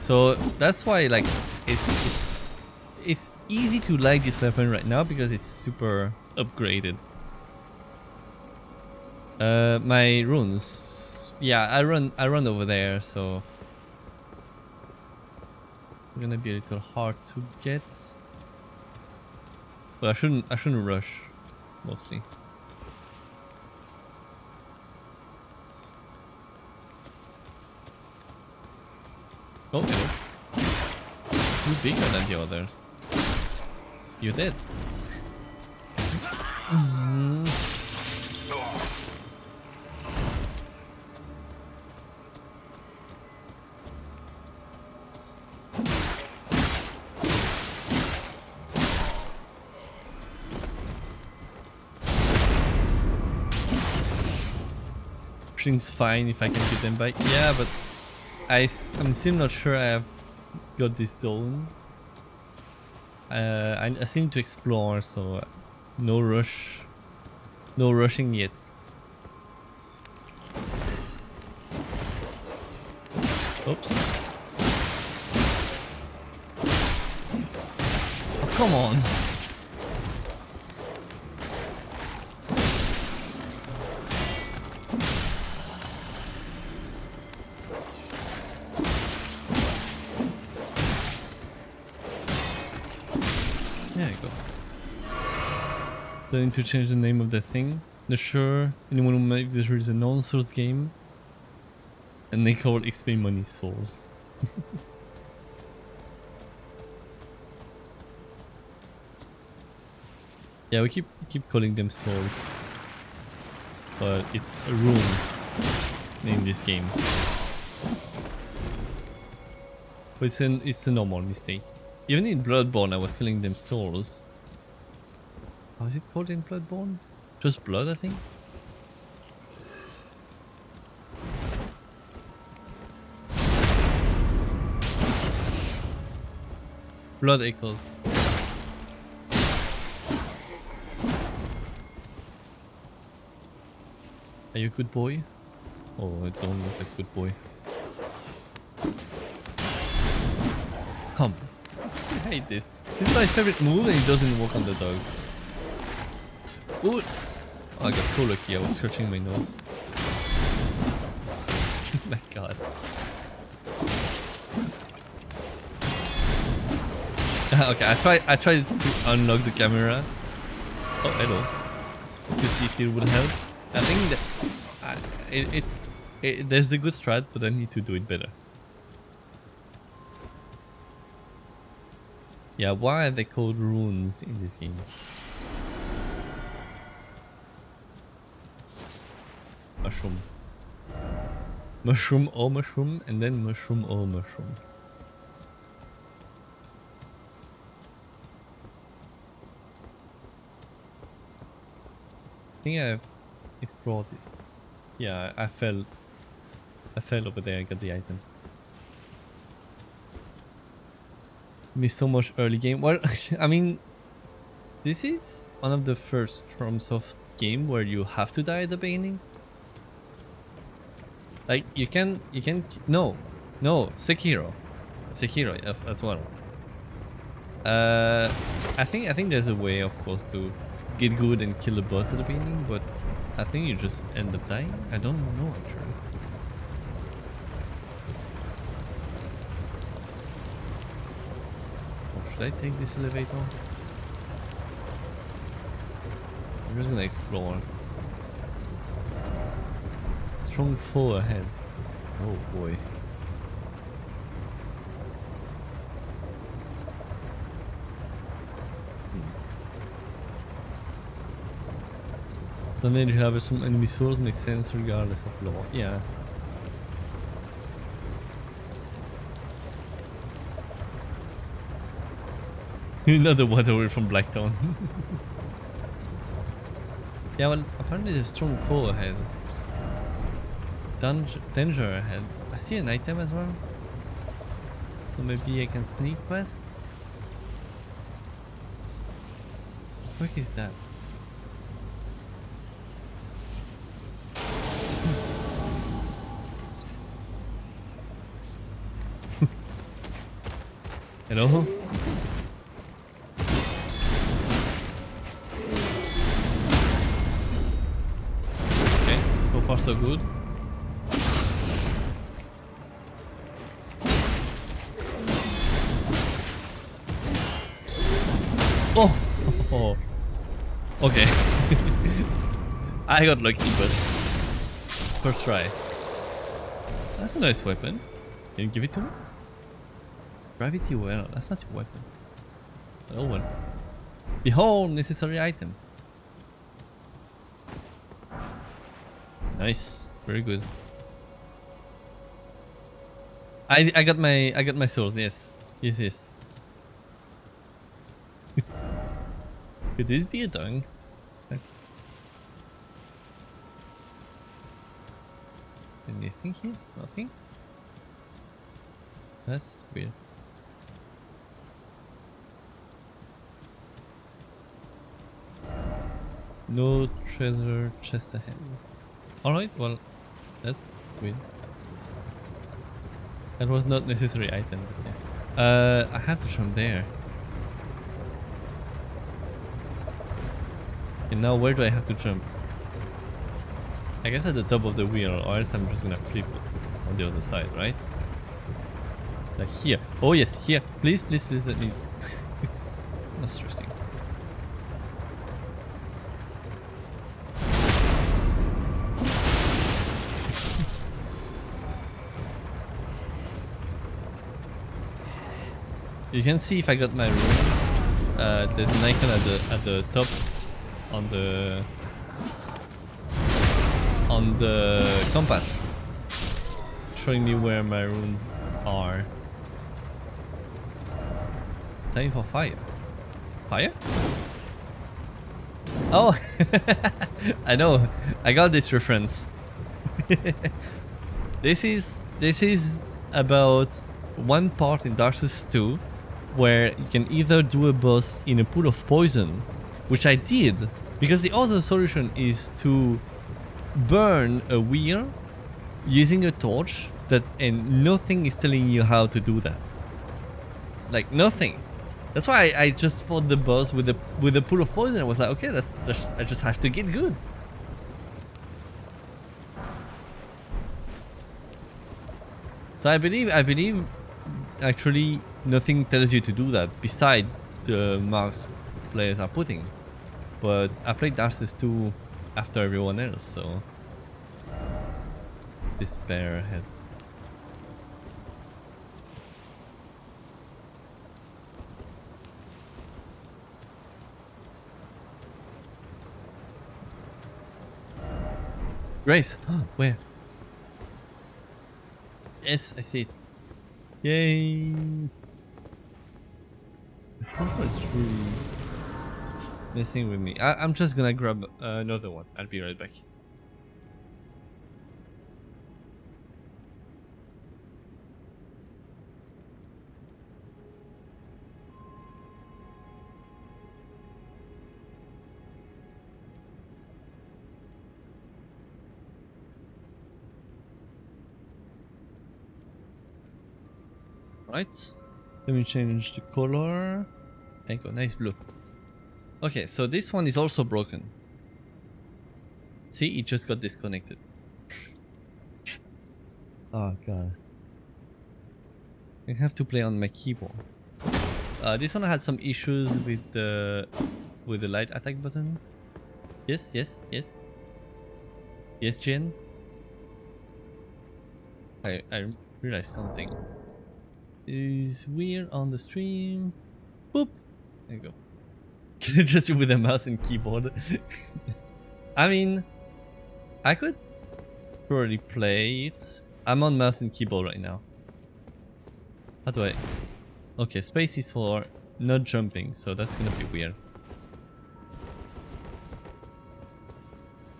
So that's why, like, it's easy to like this weapon right now because it's super upgraded. My runes. Yeah, I run over there, so it's gonna be a little hard to get. But I shouldn't rush, mostly. Oh, hello. You're bigger than the others. You're dead. Everything's fine if I can get them back. Yeah, but I'm still not sure I have got this zone. I still need to explore, so no rush. No rushing yet. Oops. Oh, come on. There you go. Planning to change the name of the thing. Not sure anyone will make there is a non-source game. And they call XP money Souls. Yeah, we keep calling them Souls. But it's runes in this game. But it's a normal mistake. Even in Bloodborne, I was killing them souls. How is it called in Bloodborne? Just blood, I think. Blood echoes. Are you a good boy? Oh, I don't look like a good boy. Come. I hate this. This is my favorite move and it doesn't work on the dogs. Ooh. Oh, I got so lucky. I was scratching my nose. My god. Okay, I tried to unlock the camera. Oh, hello. To see if it would help. I think that there's a good strat, but I need to do it better. Yeah, why are they called runes in this game? Mushroom. Mushroom or mushroom, and then mushroom or mushroom. I think I've explored this. Yeah, I fell over there. I got the item. Missed so much early game. Well, I mean, this is one of the first FromSoft game where you have to die at the beginning. Like you can no, Sekiro as well. I think there's a way, of course, to get good and kill the boss at the beginning, but I think you just end up dying. I don't know actually. Or should I take this elevator? I'm just gonna explore. Strong foe ahead. Oh boy. The need to have some enemy souls makes sense regardless of law. Yeah. Another water away from Blacktown. Yeah, well, apparently there's strong foe ahead. Danger ahead. I see an item as well. So maybe I can sneak past. What is that? Hello? Okay, so far so good. Oh! Okay. I got lucky, but first try. That's a nice weapon. Can you give it to me? Gravity well, that's not your weapon. Oh well. Behold, necessary item. Nice, very good. I got my sword. Yes, yes. Could this be a dung? Anything here? Nothing. That's weird. No treasure chest ahead. Alright, well, that's weird. That was not necessary item. But yeah. I have to jump there. And now where do I have to jump? I guess at the top of the wheel, or else I'm just gonna flip on the other side, right? Like here. Oh yes, here. Please, please, please let me... Not stressing. You can see if I got my runes. There's an icon at the top on the compass, showing me where my runes are. time for fire. Fire? Oh, I know. I got this reference. This is about one part in Dark Souls 2 where you can either do a boss in a pool of poison, which I did, because the other solution is to burn a wheel using a torch, and nothing is telling you how to do that. Like nothing. That's why I just fought the boss with the pool of poison. I was like, okay, I just have to get good. So I believe actually nothing tells you to do that beside the marks players are putting. But I played Dark Souls 2 after everyone else, so despair had. Grace! Where? Yes, I see it. Yay! It's really messing with me. I'm just gonna grab another one. I'll be right back. Right, let me change the color. There you go, nice blue. Okay, so this one is also broken. See, it just got disconnected. Oh god. I have to play on my keyboard. This one had some issues with the light attack button. Yes, yes, yes. Yes, Jen. I realized something is weird on the stream. Boop. There you go. Just with a mouse and keyboard. I mean, I could probably play it. I'm on mouse and keyboard right now. How do I? Okay, space is for not jumping, so that's gonna be weird.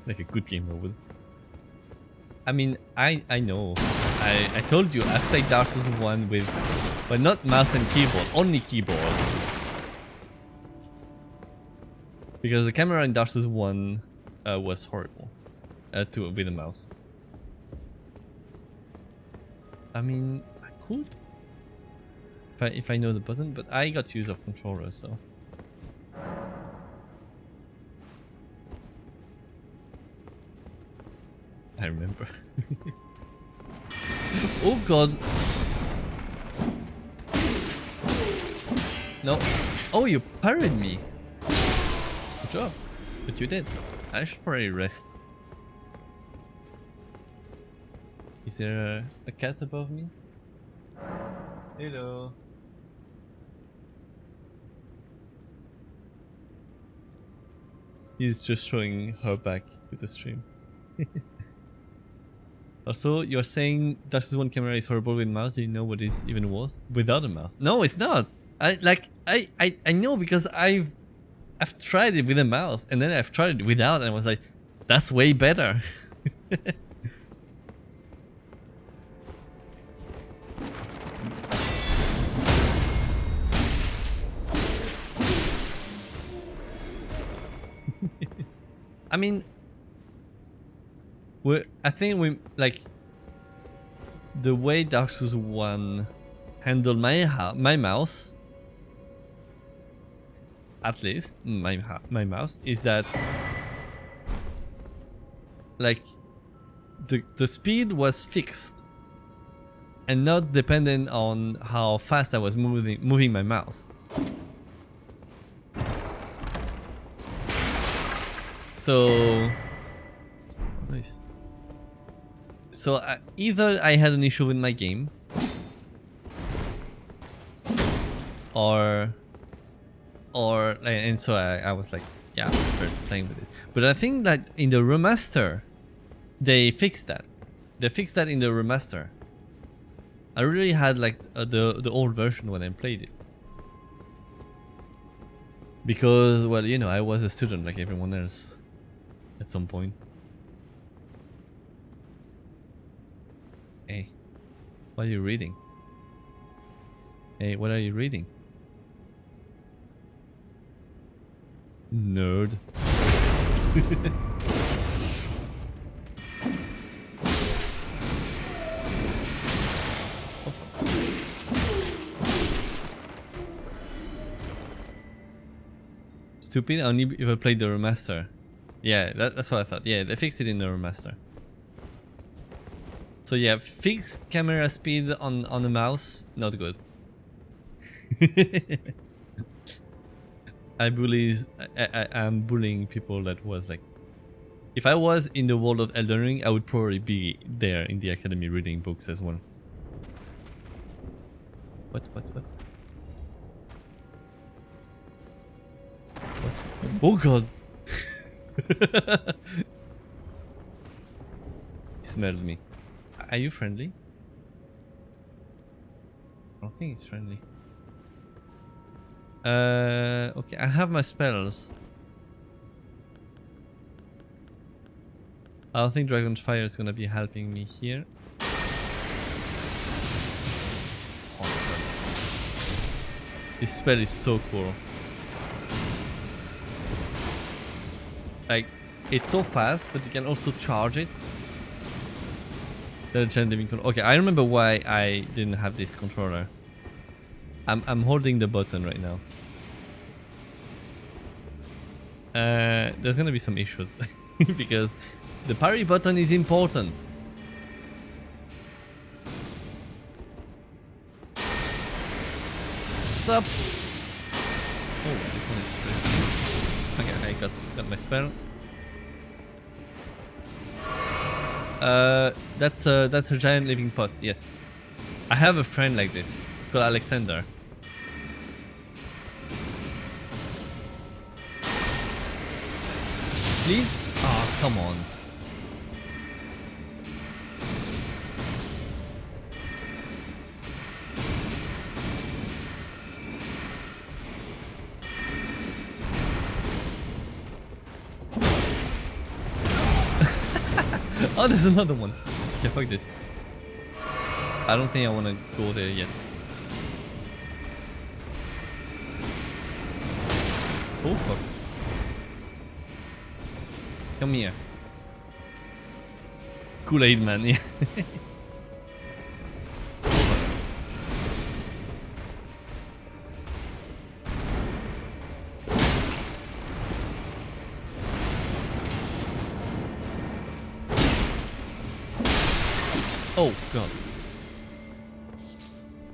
Like a good gamer would. I mean, I know. I told you I've played Dark Souls 1 with, but not mouse and keyboard, only keyboard. Because the camera in Dark Souls 1 was horrible with a mouse. I mean, I could if I know the button, but I got use of controllers, so. I remember. Oh god. No. Oh, you parried me. Good job. But you did. I should probably rest. Is there a cat above me? Hello. He's just showing her back with the stream. Also, you're saying Dark Souls 1 camera is horrible with mouse. Do you know what is even worse without a mouse? No, it's not. I know because I've tried it with a mouse and then I've tried it without and I was like, that's way better. I mean, I think we like the way Dark Souls 1 handled my mouse. At least my mouse is that like the speed was fixed and not dependent on how fast I was moving my mouse. So nice. So either I had an issue with my game, or and so I was like, yeah, I prefer playing with it. But I think that in the remaster, they fixed that. They fixed that in the remaster. I really had like the old version when I played it. Because, well, you know, I was a student like everyone else at some point. Hey, what are you reading? Hey, what are you reading? Nerd. Stupid, I only ever played the remaster. Yeah, that's what I thought. Yeah, they fixed it in the remaster. So yeah, fixed camera speed on the mouse, not good. I'm bullying people that was like, if I was in the world of Elden Ring, I would probably be there in the academy reading books as well. What? Oh god! He smelled me. Are you friendly? I don't think it's friendly. Okay, I have my spells. I don't think Dragon's Fire is gonna be helping me here. Oh my god. This spell is so cool. Like, it's so fast, but you can also charge it. Okay, I remember why I didn't have this controller. I'm holding the button right now. There's gonna be some issues because the parry button is important. Stop! Oh, this one is crazy. Okay, I got my spell. That's a giant living pot. Yes, I have a friend like this. It's called Alexander. Please? Oh, come on. Oh, there's another one. Okay, fuck this. I don't think I want to go there yet. Oh, fuck. Come here. Kool-Aid man, yeah. Oh god.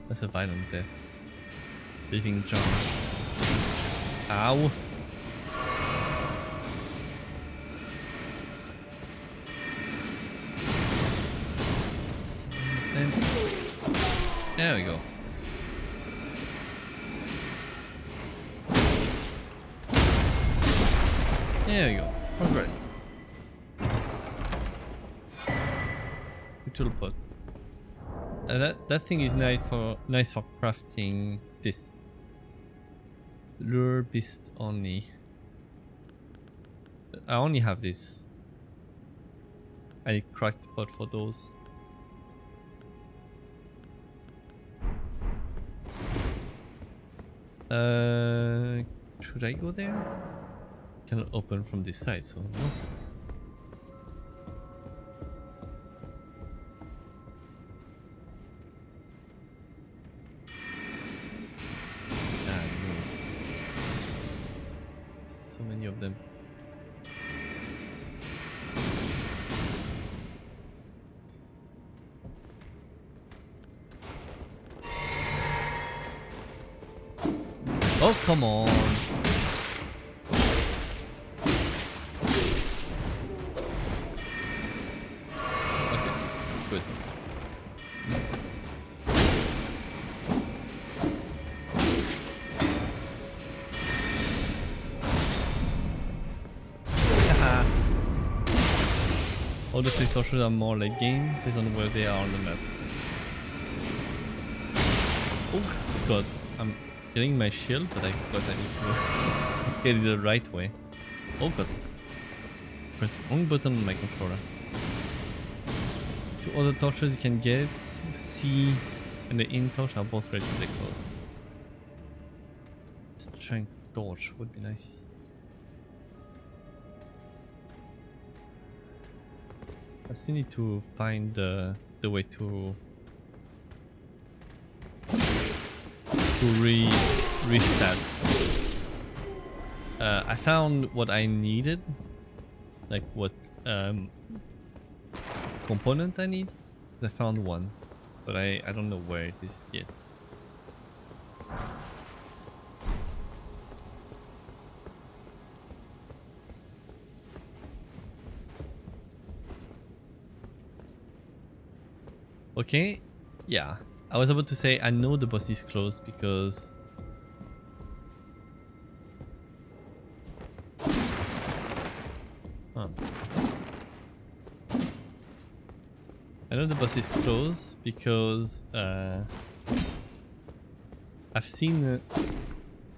That's a violent death. Living jar. Ow. There we go. There we go. Progress. Little pot. That thing is nice for crafting this. Lure beast only. I only have this. I cracked pot for those. Should I go there? Cannot open from this side, so no. So many of them. Oh, come on. Okay, good. All the resources are more late game based on where they are on the map. Oh god, killing my shield, but I forgot I need to get it the right way. Oh god. Press the wrong button on my controller. Two other torches you can get. C and the in torch are both ready to take close. Strength torch would be nice. I still need to find the way to restart. I found what I needed, like what component I need. I found one, but I don't know where it is yet. Okay, yeah. I was about to say I know the boss is close because I know the boss is close because I've seen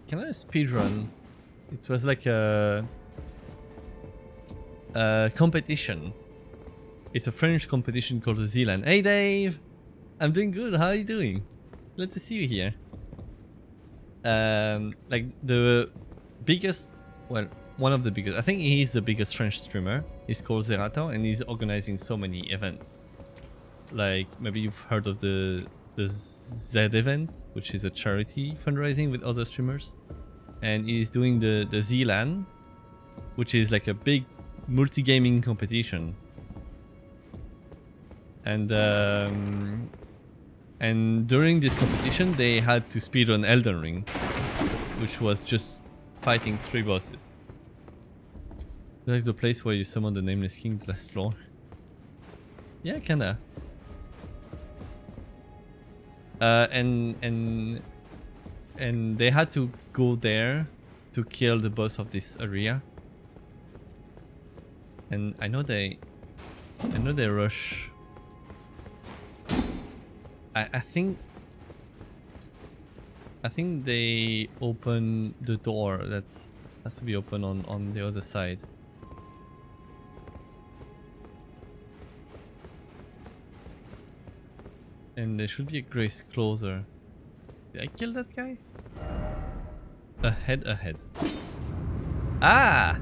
can I speedrun? It was like a competition. It's a French competition called Zealand. Hey Dave! I'm doing good, how are you doing? Glad to see you here. Like the biggest, well, one of the biggest, I think he's the biggest French streamer. He's called Zerator and he's organizing so many events. Like maybe you've heard of the Z event, which is a charity fundraising with other streamers. And he's doing the Zealand, which is like a big multi-gaming competition. And during this competition, they had to speedrun Elden Ring, which was just fighting 3 bosses. Like the place where you summon the Nameless King, the last floor. Yeah, kinda. And they had to go there to kill the boss of this area. And I know they rush. I think they open the door that has to be open on the other side. And there should be a grace closer. Did I kill that guy? Ahead. Ah!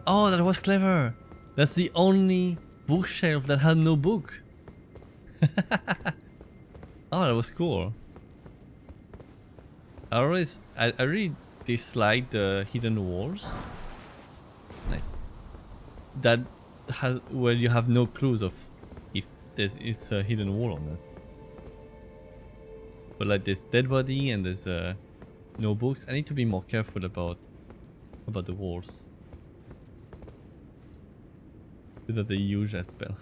Oh, that was clever. That's the only bookshelf that had no book. Oh, that was cool. I really dislike the hidden walls. It's nice. That has where you have no clues of if it's a hidden wall or not. But like there's dead body and there's no books. I need to be more careful about the walls. So that they use that spell.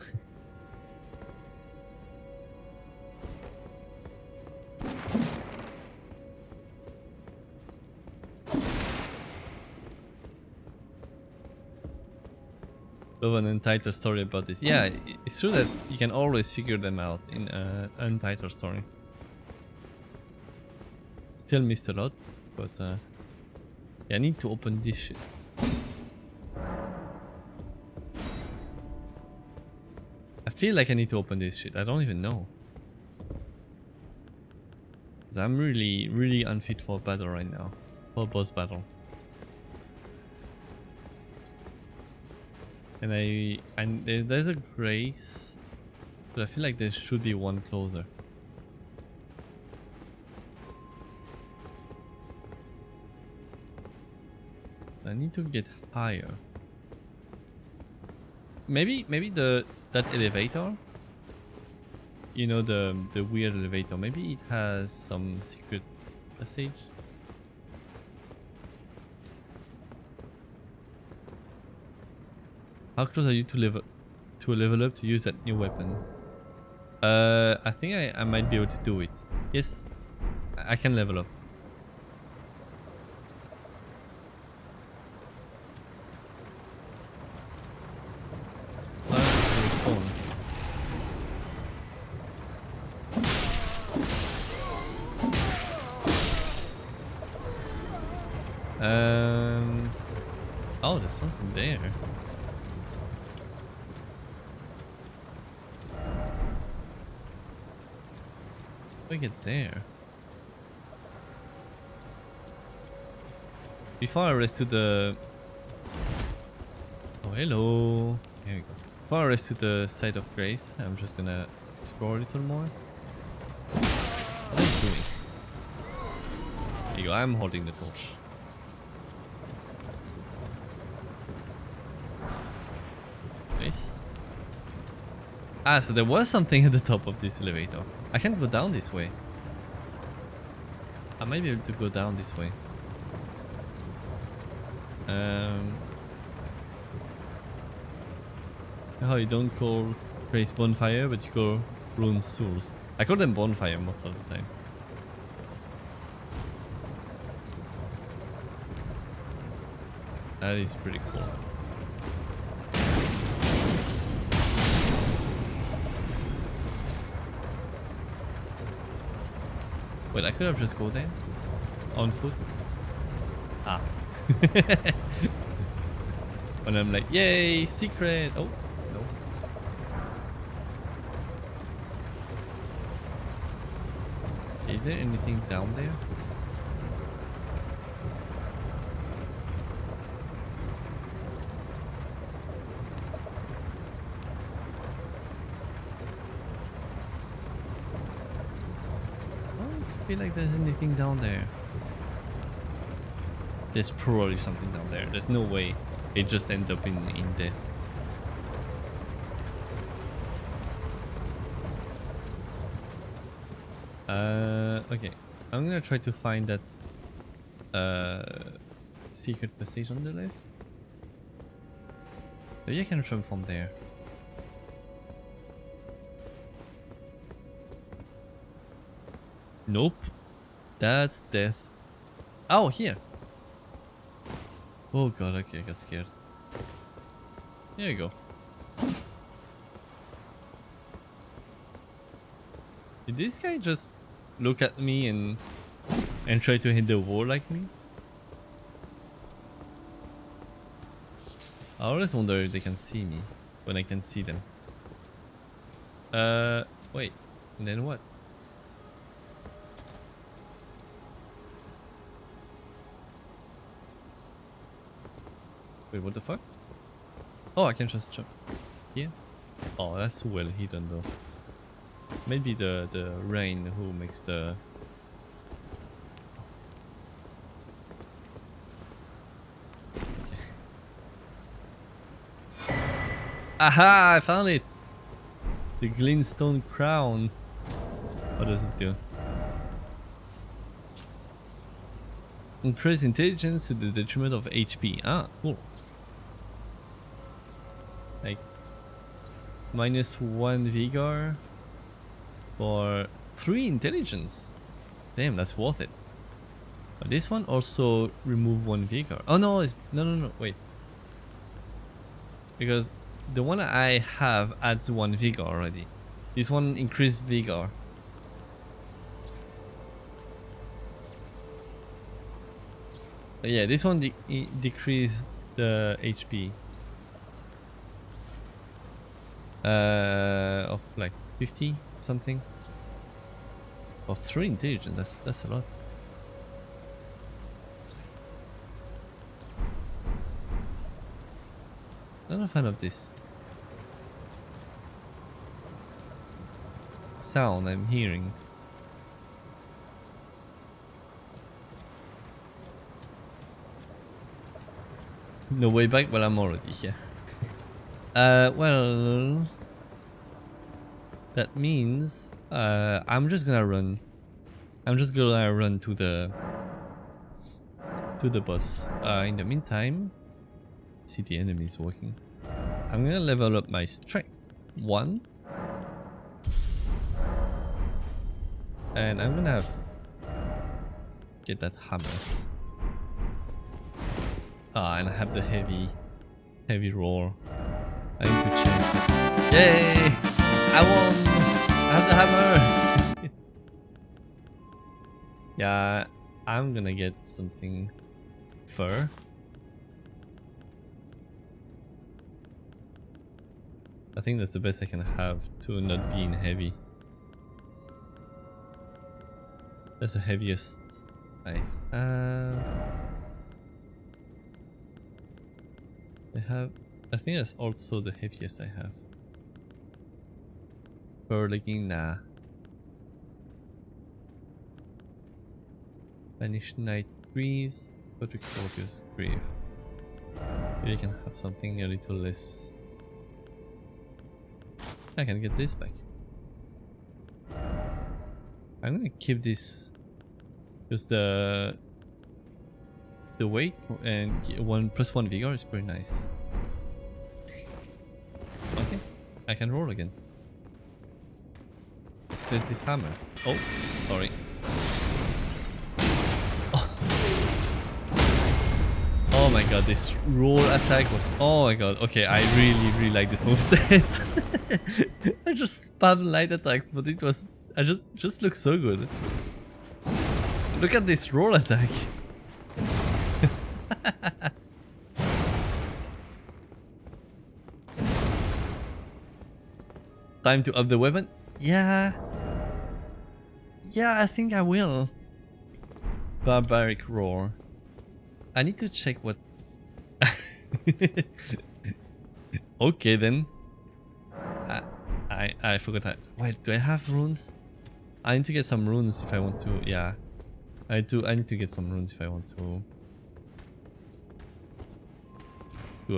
Love an untitled story about this. Yeah, it's true that you can always figure them out in an untitled story. Still missed a lot, but yeah, I need to open this shit. I feel like I need to open this shit. I don't even know. Cause I'm really unfit for battle right now. For boss battle. And there's a grace, but I feel like there should be one closer. I need to get higher. Maybe that elevator. You know, the weird elevator. Maybe it has some secret passage. How close are you to a level up to use that new weapon? I think I might be able to do it. Yes, I can level up. Oh, there's something there. We get there. Before I race to the... Oh, hello. Here we go. Before I race to the site of grace, I'm just gonna explore a little more. What is it doing? There you go, I'm holding the torch. Nice. Ah, so there was something at the top of this elevator. I can't go down this way. I might be able to go down this way. How you don't call Grace bonfire, but you call runes souls. I call them bonfire most of the time. That is pretty cool. Wait, I could have just go there on foot. Ah. When I'm like, yay, secret. Oh, no. Is there anything down there? I don't feel like there's anything down there. There's probably something down there. There's no way it just ended up in death. Okay. I'm gonna try to find that secret passage on the left. Maybe I can jump from there. Nope. That's death. Oh, here. Oh god, okay, I got scared. Here you go. Did this guy just look at me and try to hit the wall like me? I always wonder if they can see me when I can see them. Wait, and then what? Wait, what the fuck? Oh, I can just jump here? Oh, that's well hidden though. Maybe the rain who makes the... Aha! I found it! The glintstone crown. What does it do? Increase intelligence to the detriment of HP. Ah, cool. Like -1 vigor for 3 intelligence. Damn, that's worth it. But this one also remove 1 vigor. Oh no, it's no, wait. Because the one I have adds 1 vigor already. This one increased vigor. But yeah, this one decreased the HP. Of like 50 something. Of 3 intelligence, that's a lot. Not a fan of this sound I'm hearing. No way back, but I'm already here. Well, that means I'm just gonna run. I'm just gonna run to the boss. In the meantime, see the enemies working. I'm gonna level up my strength 1, and I'm gonna get that hammer. Ah, and I have the heavy roar. I need to change. Yay! I won! I have the hammer! Yeah, I'm gonna get something fur. I think that's the best I can have to not be in heavy. That's the heaviest I have. I think that's also the heaviest I have. Fur legging, nah. Vanish Night Breeze, Patrick Soldier's Grave. Maybe I can have something a little less. I can get this back. I'm gonna keep this because the weight and +1 vigor is pretty nice. Okay, I can roll again. Let's test this hammer. Oh, sorry. Oh my god, this roll attack was... Oh my god, okay, I really like this moveset. I just spam light attacks, but it was... I just looks so good. Look at this roll attack. Time to up the weapon? Yeah. Yeah, I think I will. Barbaric Roar. I need to check what... Okay then. I forgot that. Wait, do I have runes? I need to get some runes if I want to... Yeah. I need to get some runes if I want to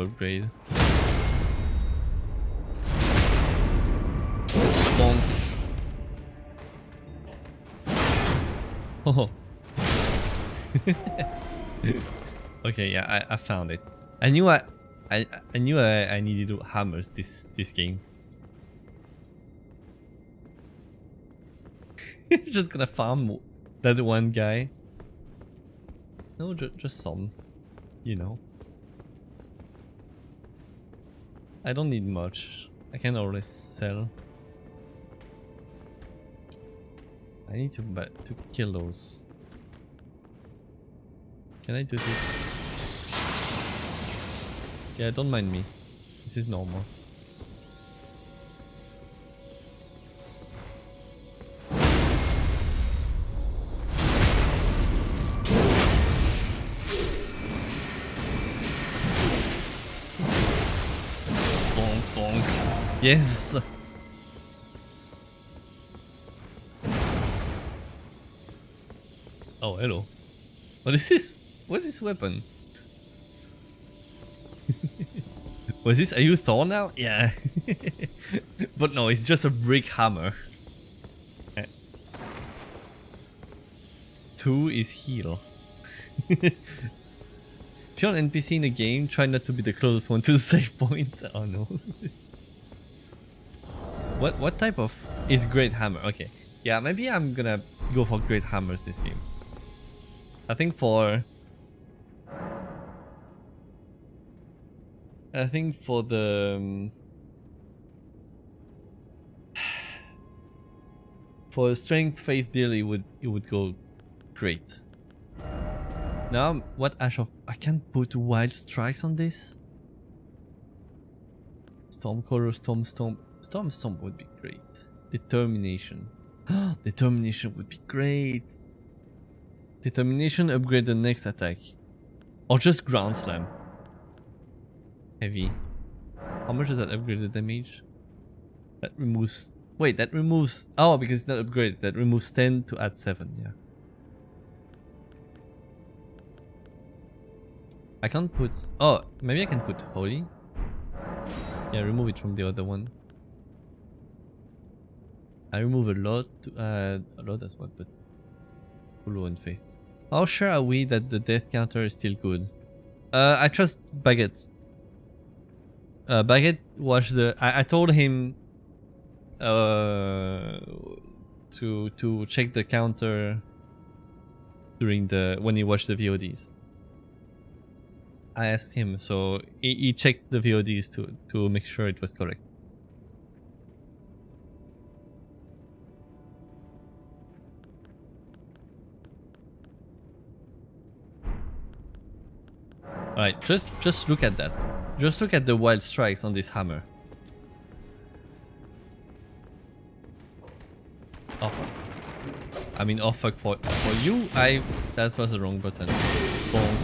upgrade. Bonk. Oh. Okay, yeah, I found it. I knew I needed to hammers this game. Just gonna farm that one guy. No, just some, you know. I don't need much. I can always sell. I need to kill those. Can I do this? Yeah, don't mind me. This is normal. Bonk, bonk. Yes! Oh, hello. What is this? What is this weapon? Was this? Are you Thor now? Yeah. But no, it's just a brick hammer. 2 is heal. If you're an NPC in a game, try not to be the closest one to the save point. Oh no. What type of is great hammer? Okay. Yeah, maybe I'm gonna go for great hammers this game. I think for the for strength faith build it would go great. Now what Ash of... I can't put wild strikes on this. Stormcaller, Storm would be great. Determination. Determination would be great. Determination upgrade the next attack. Or just ground slam. Heavy. How much does that upgrade the damage? That removes... Wait, that removes... Oh, because it's not upgraded. That removes 10 to add 7, yeah. I can't put... Oh, maybe I can put Holy. Yeah, remove it from the other one. I remove a lot to add... A lot as well, but... Follow and Faith. How sure are we that the death counter is still good? I trust Baguette. Baguette watched the... I told him... to check the counter... During the... When he watched the VODs. I asked him, so he checked the VODs to make sure it was correct. Alright, just look at that. Just look at the wild strikes on this hammer. Oh fuck. I mean, oh fuck for you. That was the wrong button. Boom.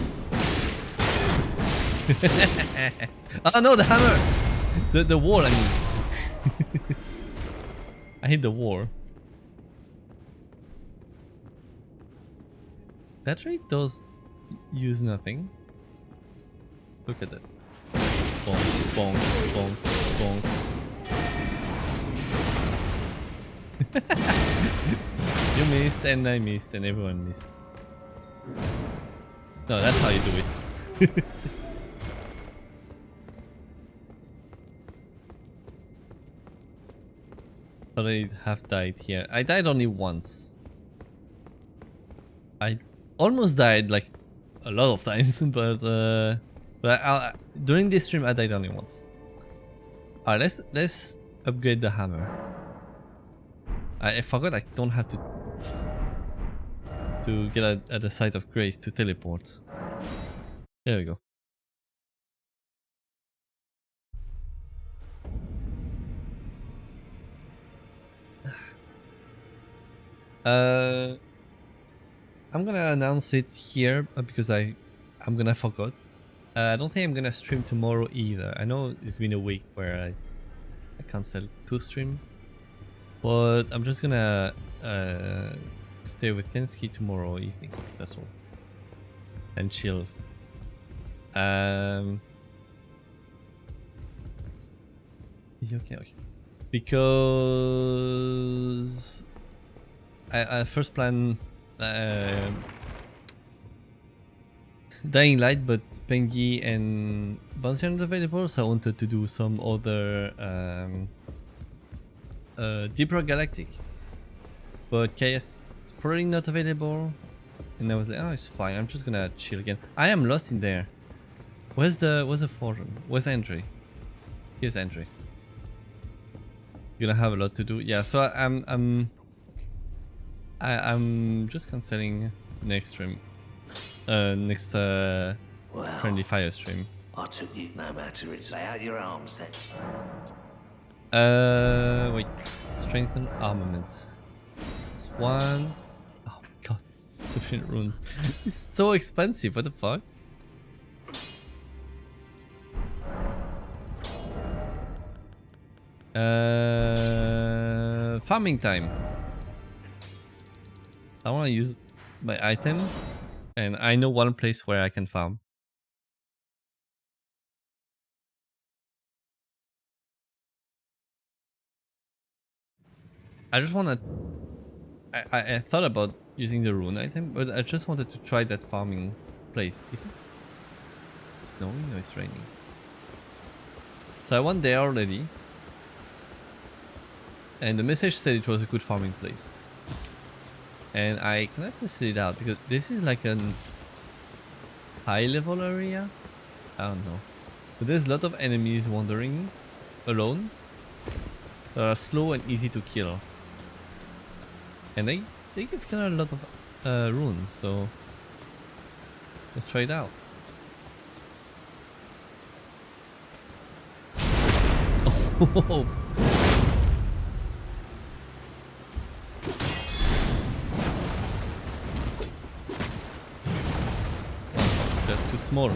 Oh no, the hammer! The wall, I mean. I hit the wall. That rate does use nothing. Look at that. Bonk, bonk, bonk, bonk. You missed and I missed and everyone missed. No, that's how you do it. But I have died here. I died only once. I almost died like a lot of times, but during this stream I died only once. Alright, let's upgrade the hammer. I forgot I don't have to get at the site of grace to teleport. There we go. I'm gonna announce it here because I'm gonna forget. I don't think I'm gonna stream tomorrow either. I know it's been a week where I canceled to stream, but I'm just gonna stay with Kenski tomorrow evening. That's all, and chill. Okay. Because I first plan Dying Light, but Pengi and Bouncy are not available, so I wanted to do some other Deep Rock Galactic, but KS is probably not available, and I was like, oh, it's fine, I'm just gonna chill again. I am lost in there. Where's the fortune? Where's the entry? Here's the entry. Gonna have a lot to do. Yeah, so I'm just cancelling next stream. Next Friendly Fire stream. I took it no matter it's lay out your arms then. Wait. Strengthen armaments. It's one. Oh my god. Sufficient runes. It's so expensive. What the fuck? Farming time. I want to use my item, and I know one place where I can farm. I just want to... I thought about using the rune item, but I just wanted to try that farming place. Is it snowing or it's raining? So I went there already, and the message said it was a good farming place. And I cannot test it out because this is like a high level area. I don't know. But there's a lot of enemies wandering alone that are slow and easy to kill. And they give kind of a lot of runes, so let's try it out. Oh. They're too small.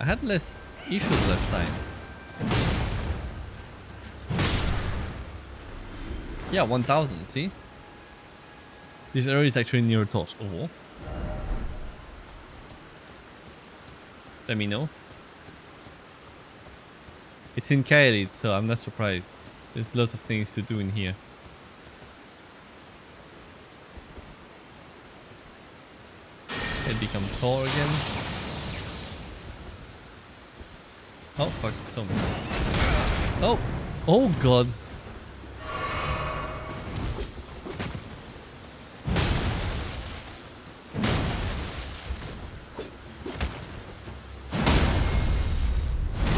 I had less issues last time. Yeah, 1000, see? This area is actually near a torch. Oh. Let me know. It's in Kaelid, so I'm not surprised. There's a lot of things to do in here. It becomes tall again. Oh fuck, something. Oh! Oh god!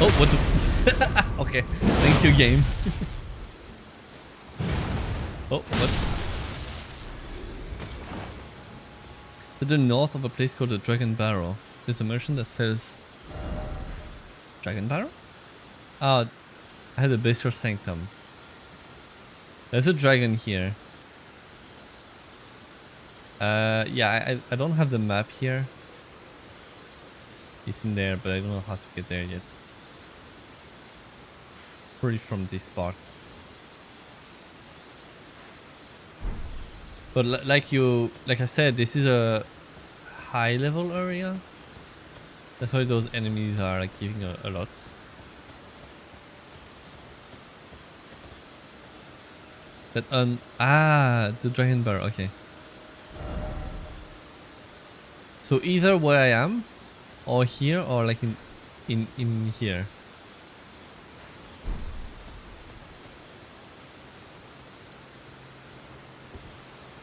Oh, what the... Okay, thank you, game. Oh, what? To the north of a place called the Dragon Barrow. There's a merchant that sells Dragon Barrow? Oh, I had a Bestial Sanctum. There's a dragon here. Yeah, I don't have the map here. It's in there, but I don't know how to get there yet. Probably from this part. But like I said, this is a high level area. That's why those enemies are like giving a lot. But the dragon bar, okay. So either where I am, or here, or like in here.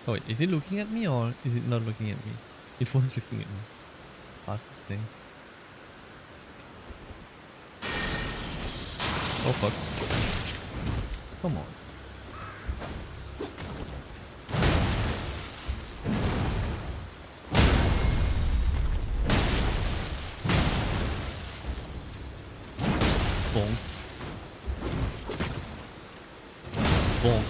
Oh wait, is it looking at me or is it not looking at me? It was looking at me. Hard to say. Oh fuck. Come on. Bonk. Bonk.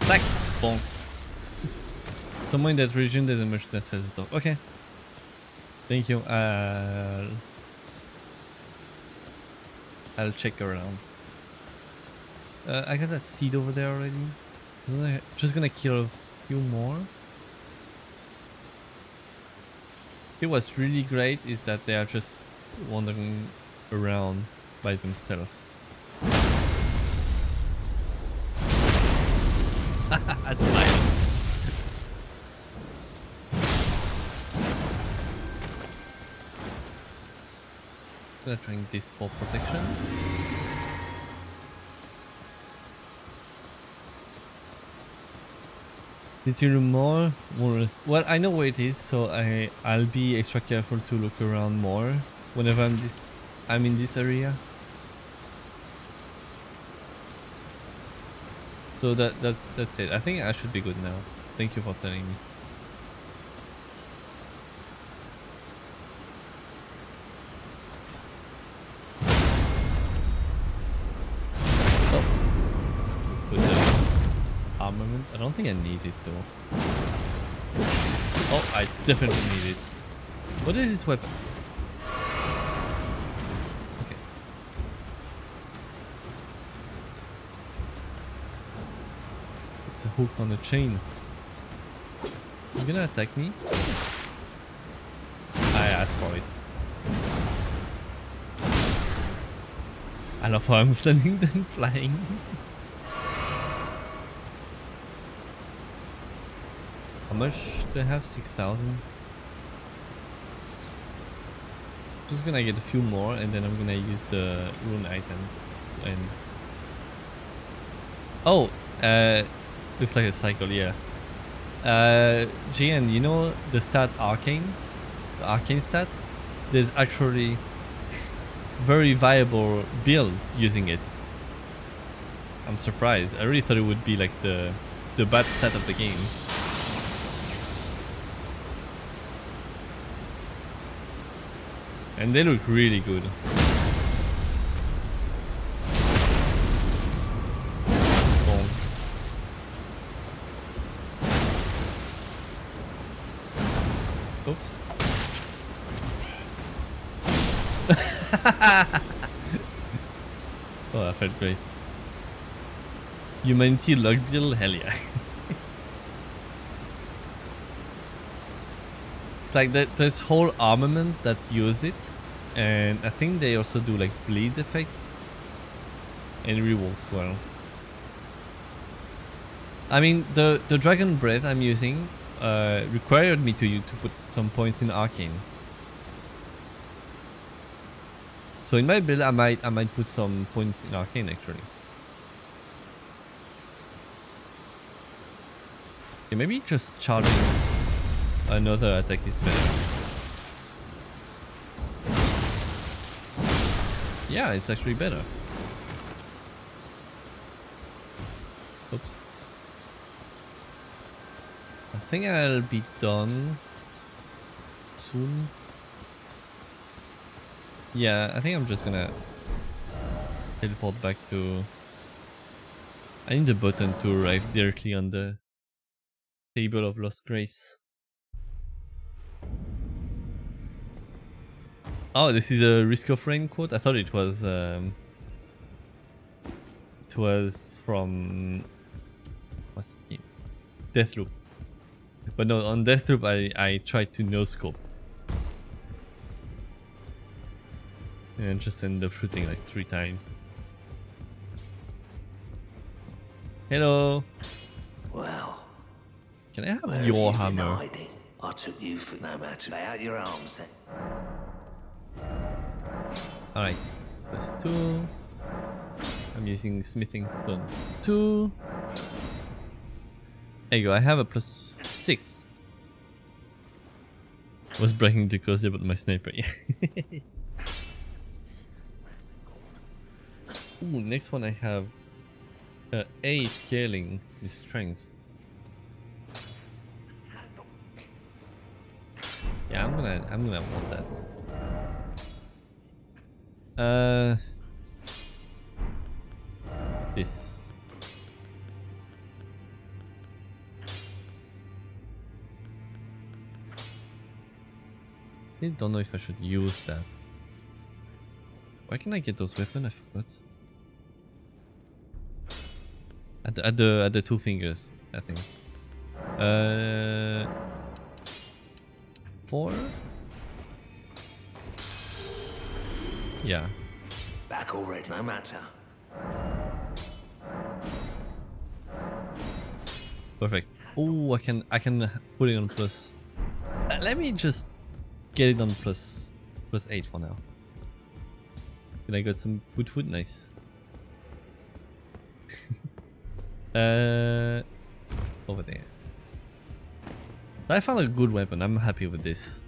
Back. Bonk. Somewhere in that region there's a merchant that sells stuff. Okay. Thank you. I'll check around. I got that seed over there already. I'm just gonna kill a few more. Okay, what's really great is that they are just wandering around by themselves. Advice. I'm gonna drink this for protection. Did you do more? Well, I know where it is, so I'll be extra careful to look around more whenever I'm in this area. So that's it. I think I should be good now. Thank you for telling me. Armament. I don't think I need it though. Oh, I definitely need it. What is this weapon? Okay. It's a hook on a chain. You gonna attack me? I asked for it. I love how I'm sending them flying. How much do I have? 6,000. Just gonna get a few more and then I'm gonna use the rune item. And oh, looks like a cycle, yeah. JN, you know the stat arcane? The arcane stat? There's actually very viable builds using it. I'm surprised. I really thought it would be like the bad stat of the game. And they look really good. Boom. Oops. Oh, that felt great. Humanity luck build? Hell yeah. It's like this whole armament that use it, and I think they also do like bleed effects, and it really works well. I mean, the dragon breath I'm using required me to put some points in arcane. So in my build, I might put some points in arcane actually. Okay, maybe just charging another attack is better. Yeah, it's actually better. Oops. think I'll be done soon. Yeah, I think I'm just gonna teleport back to... I need the button to arrive directly on the table of Lost Grace. Oh, this is a Risk of Rain quote? I thought it was from... what's the game? Deathloop. But no, on Deathloop I tried to no scope. And just ended up shooting like 3 times. Hello. Well, Can I have where your have you been hammer? hiding? I took you for no matter. Lay out your arms then. Alright. +2. I'm using smithing stones. 2. There you go, I have a +6. Was bragging to Cozy about my sniper. Ooh, next one I have A scaling with strength. Yeah, I'm gonna want that. This. I don't know if I should use that. Why can I get those weapons? I forgot. At the 2 fingers, I think. 4? Yeah. Back already, no matter. Perfect. Oh, I can put it on plus. Let me just get it on +8 for now. And I got some food. Nice. Over there. I found a good weapon. I'm happy with this.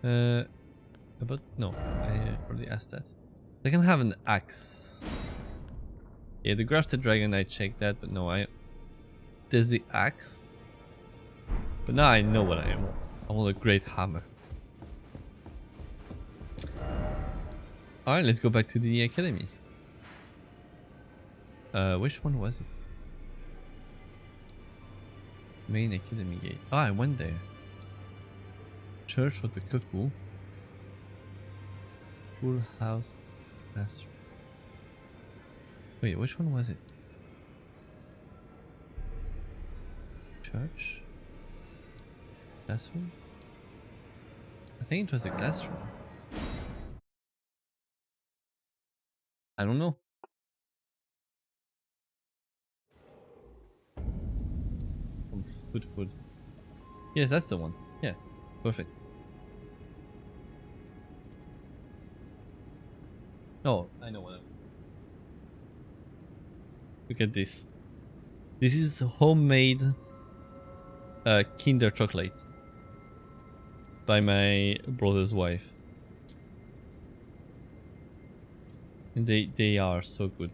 But no, I already asked that. I can have an axe. Yeah, the grafted dragon, I checked that, but no, there's the axe. But now I know what I want. I want a great hammer. Alright, let's go back to the academy. Which one was it? Main academy gate. Ah, I went there. Church of the Cuckoo. Full house. Classroom. Wait, which one was it? Church? Classroom? I think it was a classroom. I don't know. Good food. Yes, that's the one. Yeah, perfect. Oh, I know what I'm... Look at this. This is homemade Kinder chocolate by my brother's wife. And they are so good.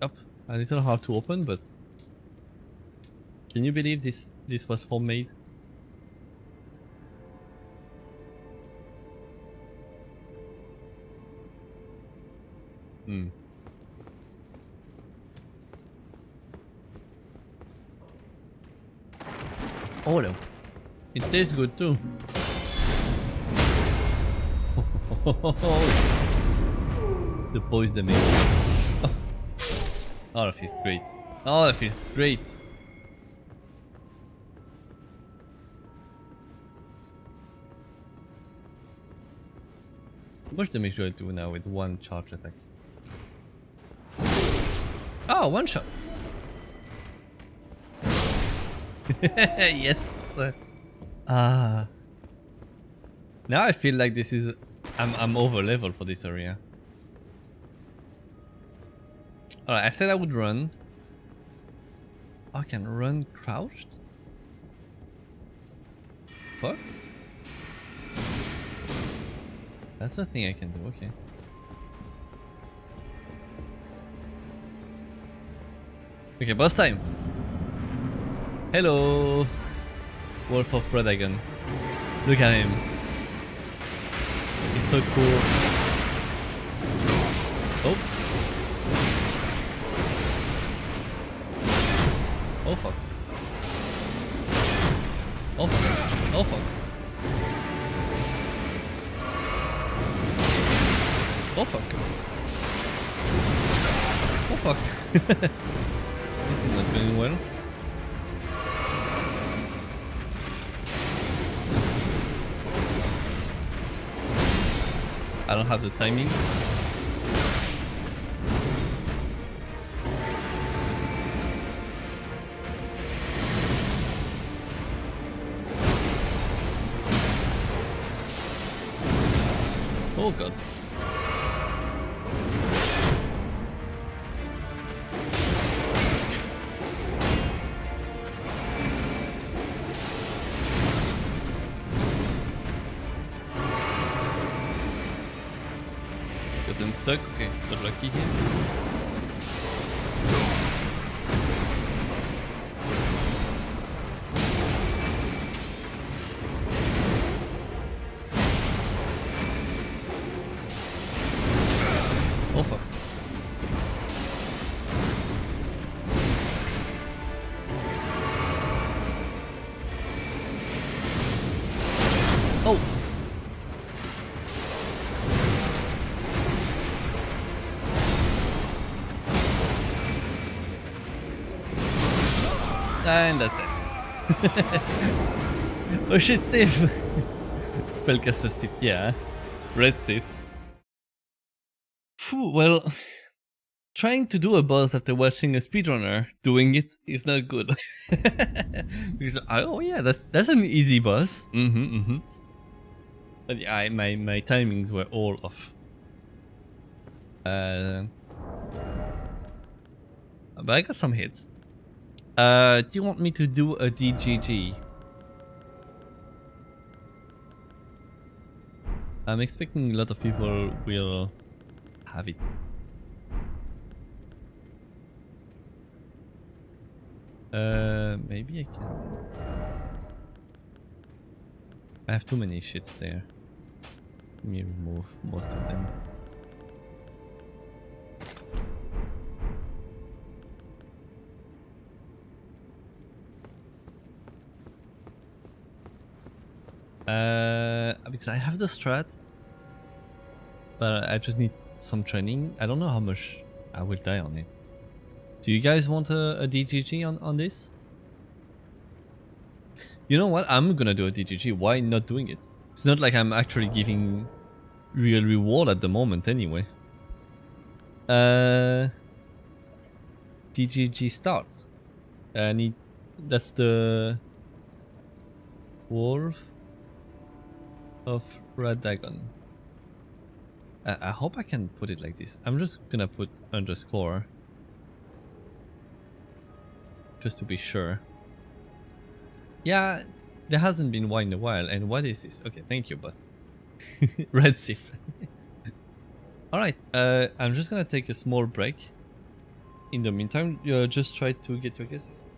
Yep, a little hard to open, but can you believe this was homemade? Hmm. Oh no. It tastes good too. The boys the make. Oh, that feels great. Oh, that feels great. How much damage do I do now with one charge attack? Oh, one shot. Yes. Ah. Now I feel like this is I'm over level for this area. Alright, I said I would run. I can run crouched? Fuck. That's the thing I can do, okay. Okay, boss time. Hello, Wolf of Radagon. Look at him. He's so cool. Oh. Oh fuck. Oh fuck. Oh fuck. Oh fuck. Oh fuck. This is not going well. I don't have the timing. Oh god. Got them stuck. Okay, got lucky here. Oh fuck. Oh! And that's it. Oh shit, safe! Spellcaster safe, yeah. Red safe. Phew, well, trying to do a boss after watching a speedrunner doing it is not good. Because oh yeah, that's an easy boss. But yeah, my timings were all off. But I got some hits. Do you want me to do a DGG? I'm expecting a lot of people will have it. Maybe I can. I have too many shits there. Let me remove most of them. Because I have the strat, but I just need some training. I don't know how much I will die on it. Do you guys want a DGG on this? You know what? I'm gonna do a DGG. Why not doing it? It's not like I'm actually giving real reward at the moment anyway. DGG starts. I need... That's the... Wolf of Radagon. I hope I can put it like this. I'm just gonna put underscore. Just to be sure. Yeah, there hasn't been one in a while. And what is this? Okay, thank you, but Red Sif. Alright, I'm just gonna take a small break. In the meantime, just try to get your guesses.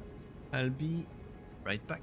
I'll be right back.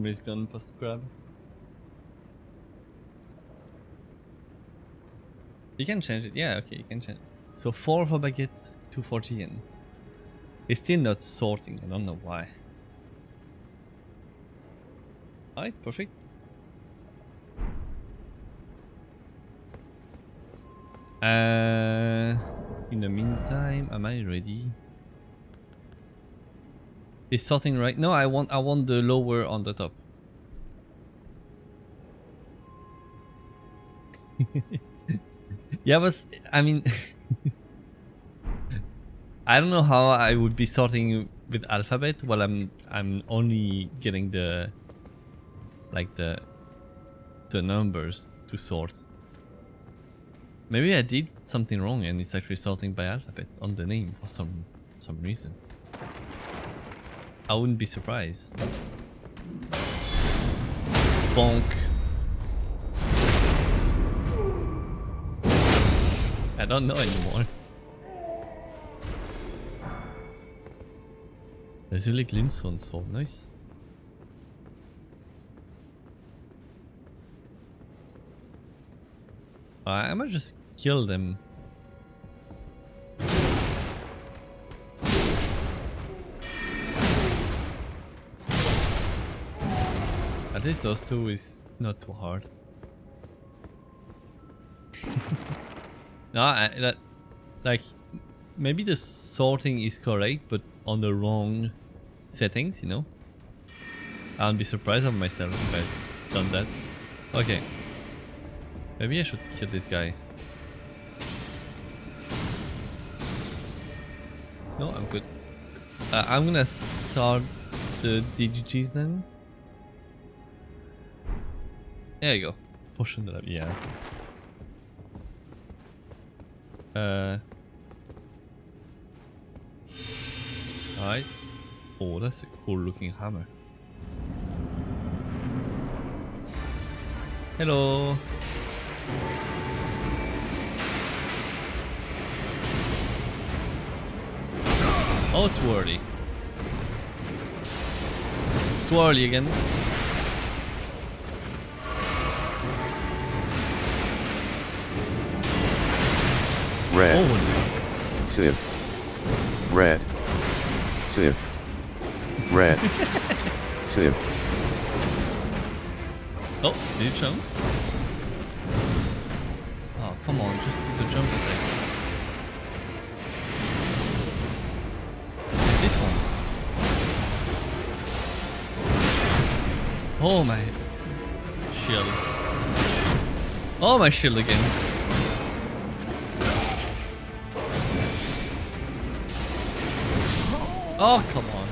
Somebody's gone post grab. You can change it. Yeah, okay, you can change it. So 4 for baguette, 2 for chicken. It's still not sorting. I don't know why. Alright, perfect. In the meantime, am I ready? It's sorting right. No, I want the lower on the top. Yeah, but I mean, I don't know how I would be sorting with alphabet while I'm only getting the numbers to sort. Maybe I did something wrong and it's actually sorting by alphabet on the name for some reason. I wouldn't be surprised. Bonk. I don't know anymore. There's really glints on sword, nice. I might just kill them. At least those two is not too hard. No, like maybe the sorting is correct, but on the wrong settings, you know. I'll be surprised of myself if I've done that. Okay. Maybe I should kill this guy. No, I'm good. I'm gonna start the DGGs then. There you go. Portion that up, yeah. Alright. Oh, that's a cool looking hammer. Hello. Oh, too early. Too early again. Red. Oh, Civ. Red. Civ. Red. Civ. oh, did it jump? Oh, come on, just do the jump attack. This one. Oh, my shield. Oh, my shield again. Oh, come on.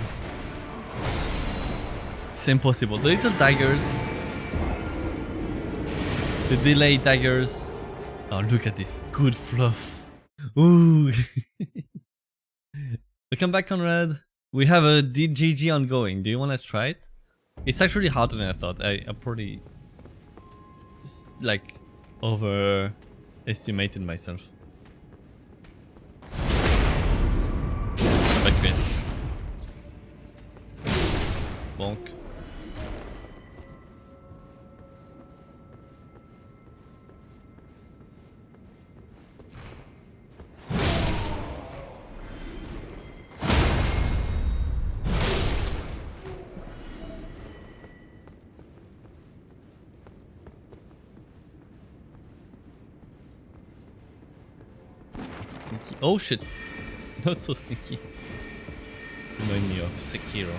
It's impossible. The little daggers. The delay daggers. Oh, look at this good fluff. Ooh. Welcome back, Conrad. We have a DGG ongoing. Do you want to try it? It's actually harder than I thought. I probably like overestimated myself. But great. Bonk. Sneaky. Oh shit! Not so sneaky. Remind me of Sekiro.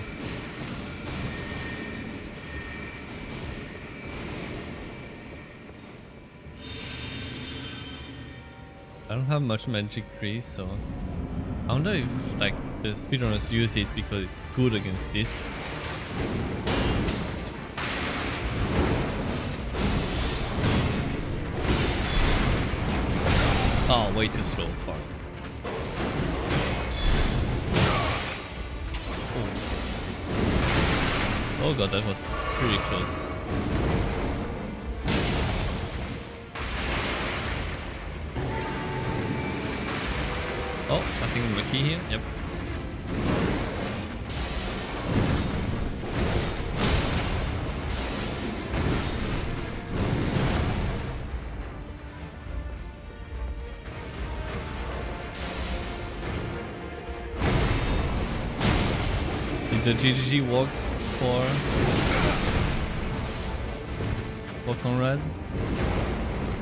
I don't have much magic trees, so I wonder if like the speedrunners use it because it's good against this. Oh, way too slow. Fuck. Oh god, that was pretty close. Oh, I think the key here. Yep. the GGG walk for Conrad.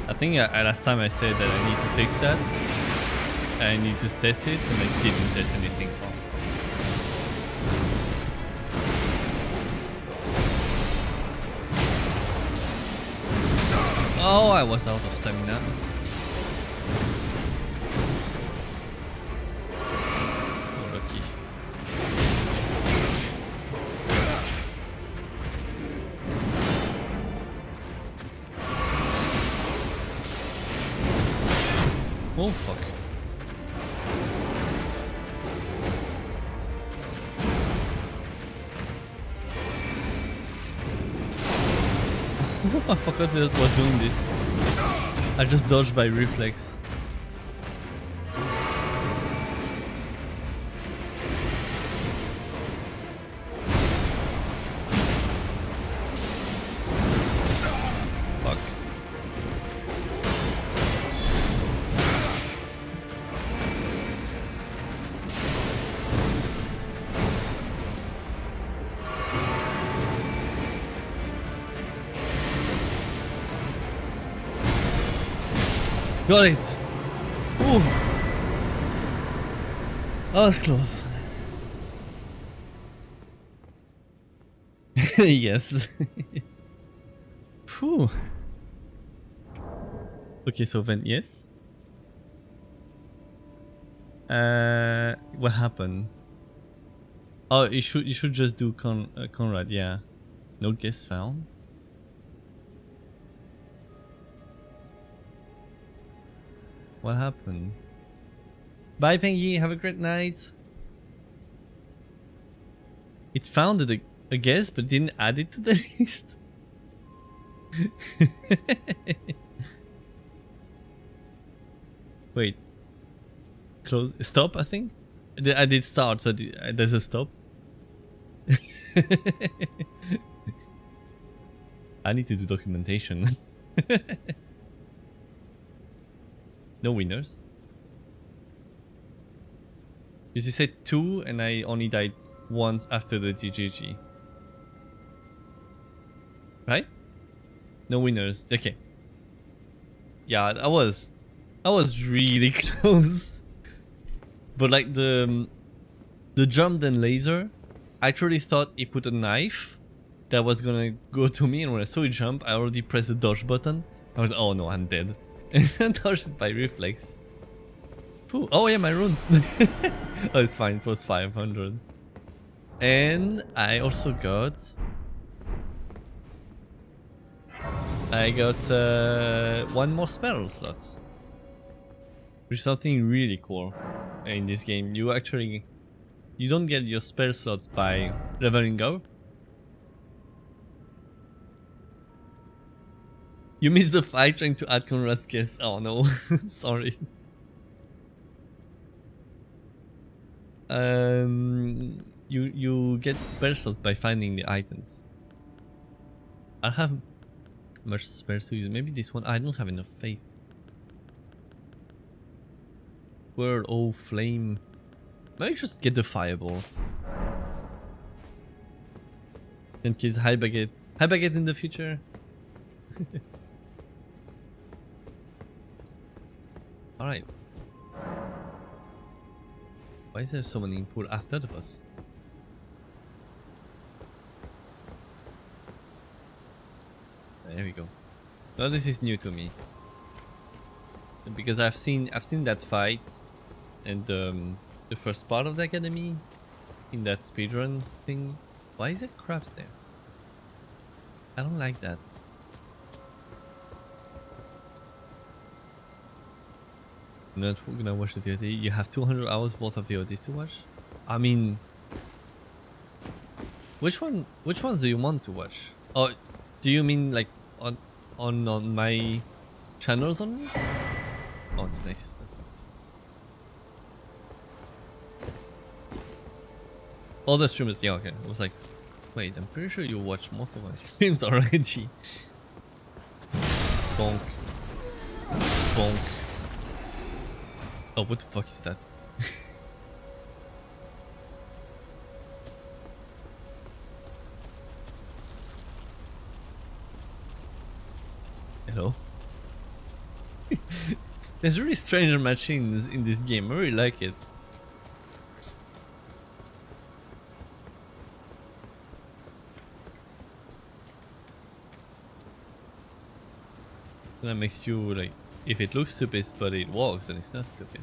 I think last time I said that I need to fix that. I need to test it, and I didn't test anything wrong. Oh, I was out of stamina. Oh, lucky. Oh, fuck. I forgot that I was doing this. I just dodged by reflex. Fuck. Got it! Ooh. That was close. Yes. Phew. Okay, so then yes. What happened? Oh, you should just do Conrad, yeah. No guess found. What happened? Bye, Pengy. Have a great night. It found it, I guess, but didn't add it to the list. Wait. Close. Stop, I think? I did start, so there's a stop. I need to do documentation. No winners. Because you said 2 and I only died once after the GGG. Right? No winners. Okay. Yeah, I was really close. But like the jump and laser, I actually thought he put a knife that was gonna go to me, and when I saw it jump, I already pressed the dodge button. I was, oh no, I'm dead. And dodged it by reflex. Ooh, oh yeah, my runes. Oh, it's fine. It was 500. And I also got... one more spell slots. Which is something really cool in this game. You don't get your spell slots by leveling up. You missed the fight trying to add Conrad's guess. Oh no, sorry. You get spell slots by finding the items. I have much spells to use. Maybe this one. I don't have enough faith. Word, oh flame. Maybe just get the fireball. In case hi baguette. Hi baguette in the future. Alright. Why is there so many people after of us? There we go. Now this is new to me. Because I've seen that fight and the first part of the academy in that speedrun thing. Why is there crabs there? I don't like that. I'm not gonna watch the VOD. You have 200 hours worth of VODs to watch? I mean, which ones do you want to watch? Oh, do you mean like on my channels only? Oh, nice. That's nice. All the streamers, yeah, okay. I was like, wait, I'm pretty sure you watch most of my streams already. Bonk. Bonk. Oh, what the fuck is that? There's really strange machines in this game. I really like it. That makes you like, if it looks stupid but it works, then it's not stupid.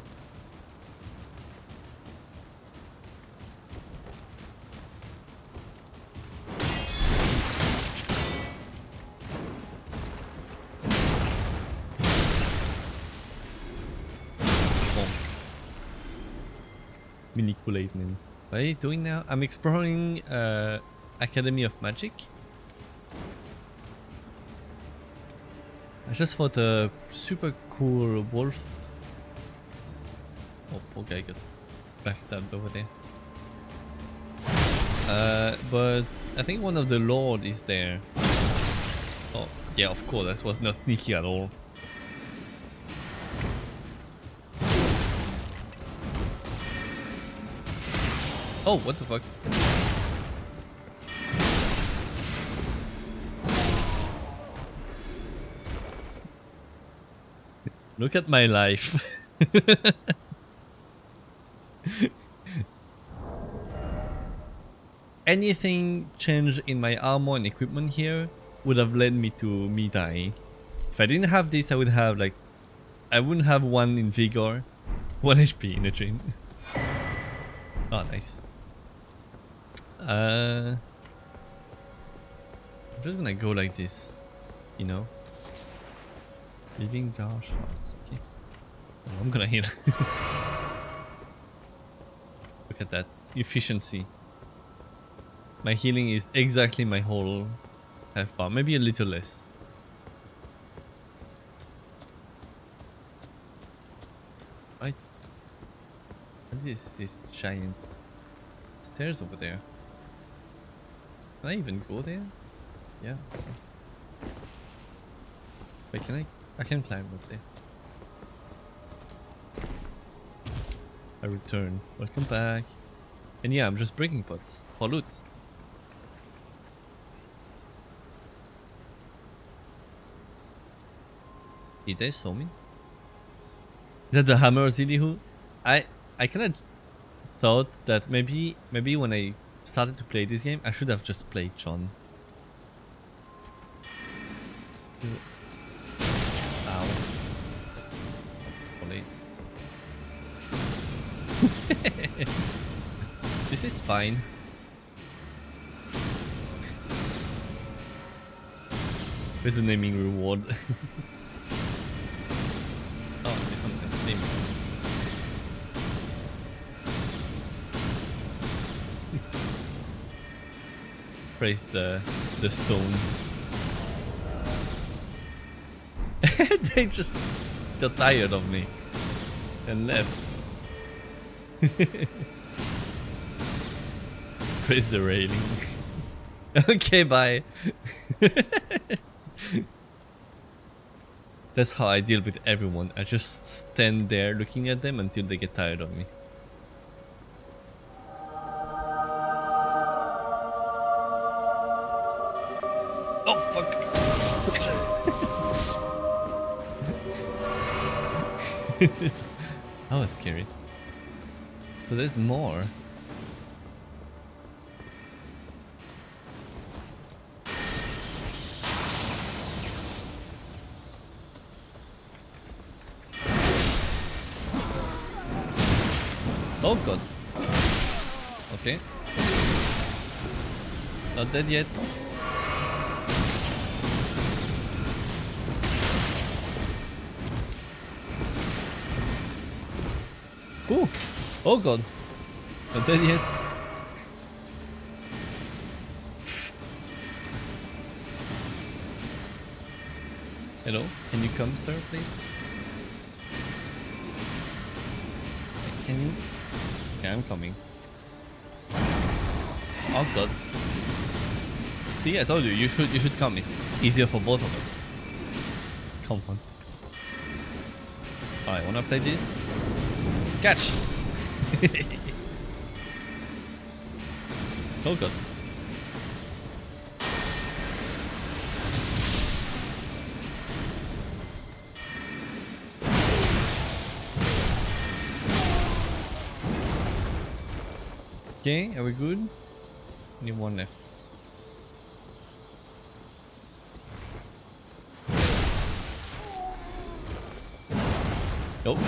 Manipulating. What are you doing now? I'm exploring Academy of Magic. I just fought a super cool wolf. Oh, poor guy got backstabbed over there. But I think one of the lord is there. Oh, yeah, of course, that was not sneaky at all. Oh, what the fuck? Look at my life. Anything changed in my armor and equipment here would have led me to me dying. If I didn't have this, I would have like, I wouldn't have 1 in vigor, 1 HP in a dream. Oh, nice. I'm just gonna go like this, you know. Living jar shots, okay. Oh, I'm gonna heal. Look at that efficiency. My healing is exactly my whole health bar, maybe a little less. Right. What is this giant stairs over there? Can I even go there? Yeah. Wait, can I can climb up there. I return. Welcome back. And yeah, I'm just breaking pots for loot. Did they saw me? Is that the hammer Zilihu? I kinda thought that maybe when I started to play this game, I should have just played John. Ow. Ollie. This is fine. There's a naming reward. Oh, this one can see me. Praise the stone. They just got tired of me and left. Praise the railing. Okay, bye. That's how I deal with everyone. I just stand there looking at them until they get tired of me. Oh fuck! That was scary. So there's more. Oh god. Okay. Not dead yet. Ooh. Oh god. Not dead yet. Hello? Can you come, sir, please? Can you? Okay, I'm coming. Oh god. See, I told you, you should come. It's easier for both of us. Come on. Alright, wanna play this? Catch! Oh god. Okay, are we good? Need one left. Nope.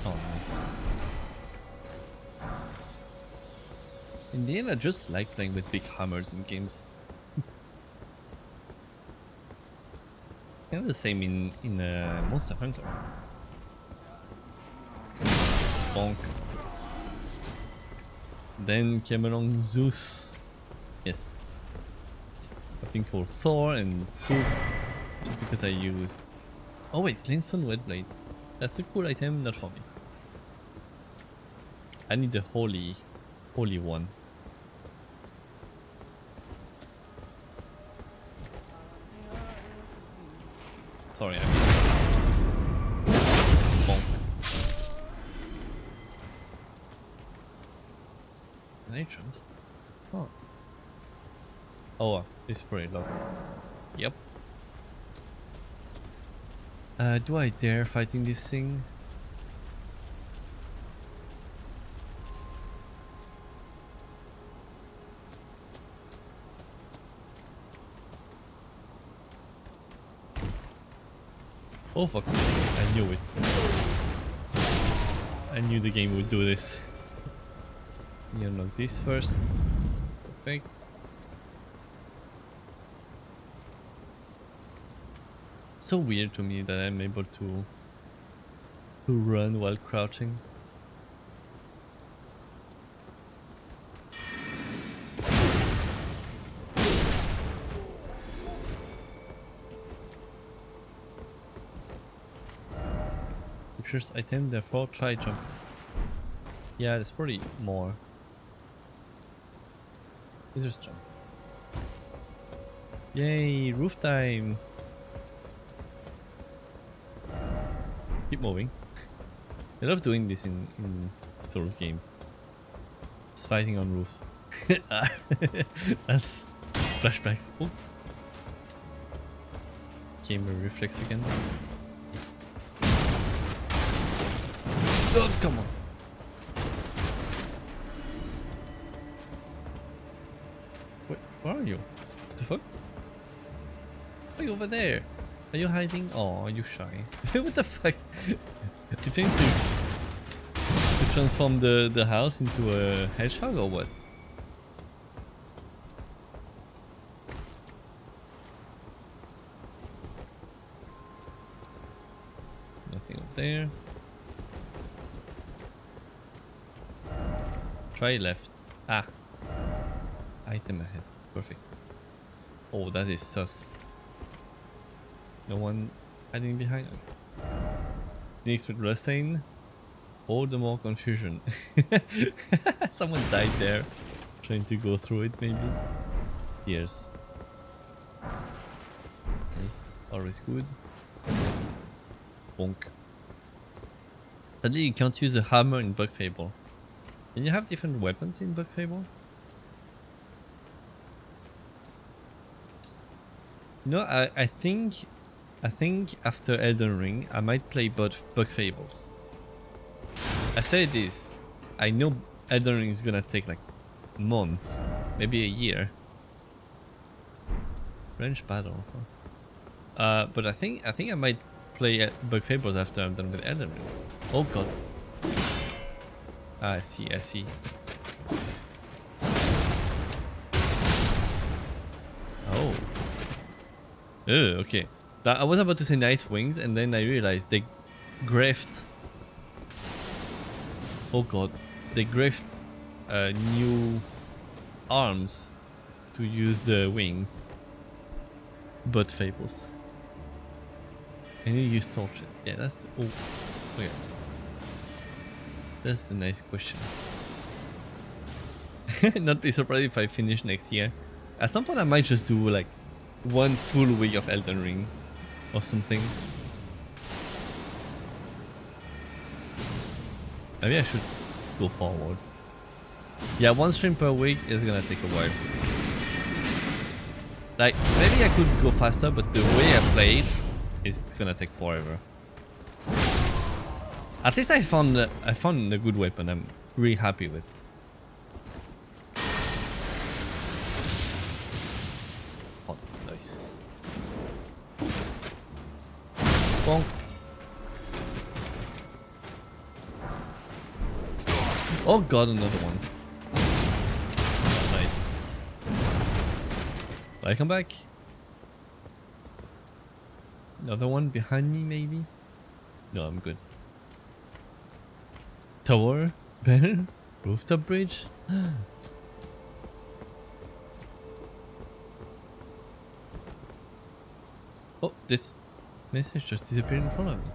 Oh, nice. In the end, I just like playing with big hammers in games. Kind of the same in Monster Hunter. Bonk. Then came along Zeus. Yes. I think called Thor and Zeus. Just because I use... Oh wait, Glintstone Wetblade. That's a cool item, not for me. I need the holy one. Sorry, I missed it. Bonk. Can I jump? Oh. Oh, this is pretty low. Yep. Do I dare fighting this thing? Oh fuck, I knew it. I knew the game would do this. You unlock this first. Perfect. So weird to me that I'm able to run while crouching. Pictures item, therefore try jump. Yeah, there's probably more. Let's just jump. Yay, roof time! Keep moving. I love doing this in Souls game. Just fighting on roof. That's flashbacks. Oh. Gamer reflex again. Oh, come on. Wait, where are you? What the fuck? Are you over there? Are you hiding? Oh, are you shy? What the fuck? You trying to transform the house into a hedgehog or what? Nothing up there. Try left. Ah. Item ahead. Perfect. Oh, that is sus. No one hiding behind. The expert Rassane. All the more confusion. Someone died there. Trying to go through it maybe. Yes. Nice. Always good. Bonk. Sadly you can't use a hammer in Bug Fable. Can you have different weapons in Bug Fable? No, I think after Elden Ring I might play both Bug Fables. I say this, I know Elden Ring is gonna take like a month, maybe a year. Range battle, huh? But I think I might play Bug Fables after I'm done with Elden Ring. Oh god. Ah, I see. Oh. Okay. I was about to say nice wings, and then I realized they greft. Oh god, they greft new arms to use the wings. But fables. Can you use torches? Yeah, that's. Oh, okay. That's the nice question. Not be surprised if I finish next year. At some point, I might just do like one full week of Elden Ring or something. Maybe I should go forward. Yeah, one stream per week is gonna take a while. Like, maybe I could go faster, but the way I play it is gonna take forever. At least I found a good weapon. I'm really happy with. Oh, nice. Bonk. Oh god, another one. Nice. Will I come back? Another one behind me, maybe? No, I'm good. Tower? Better? Rooftop bridge? Oh, this message just disappeared in front of me.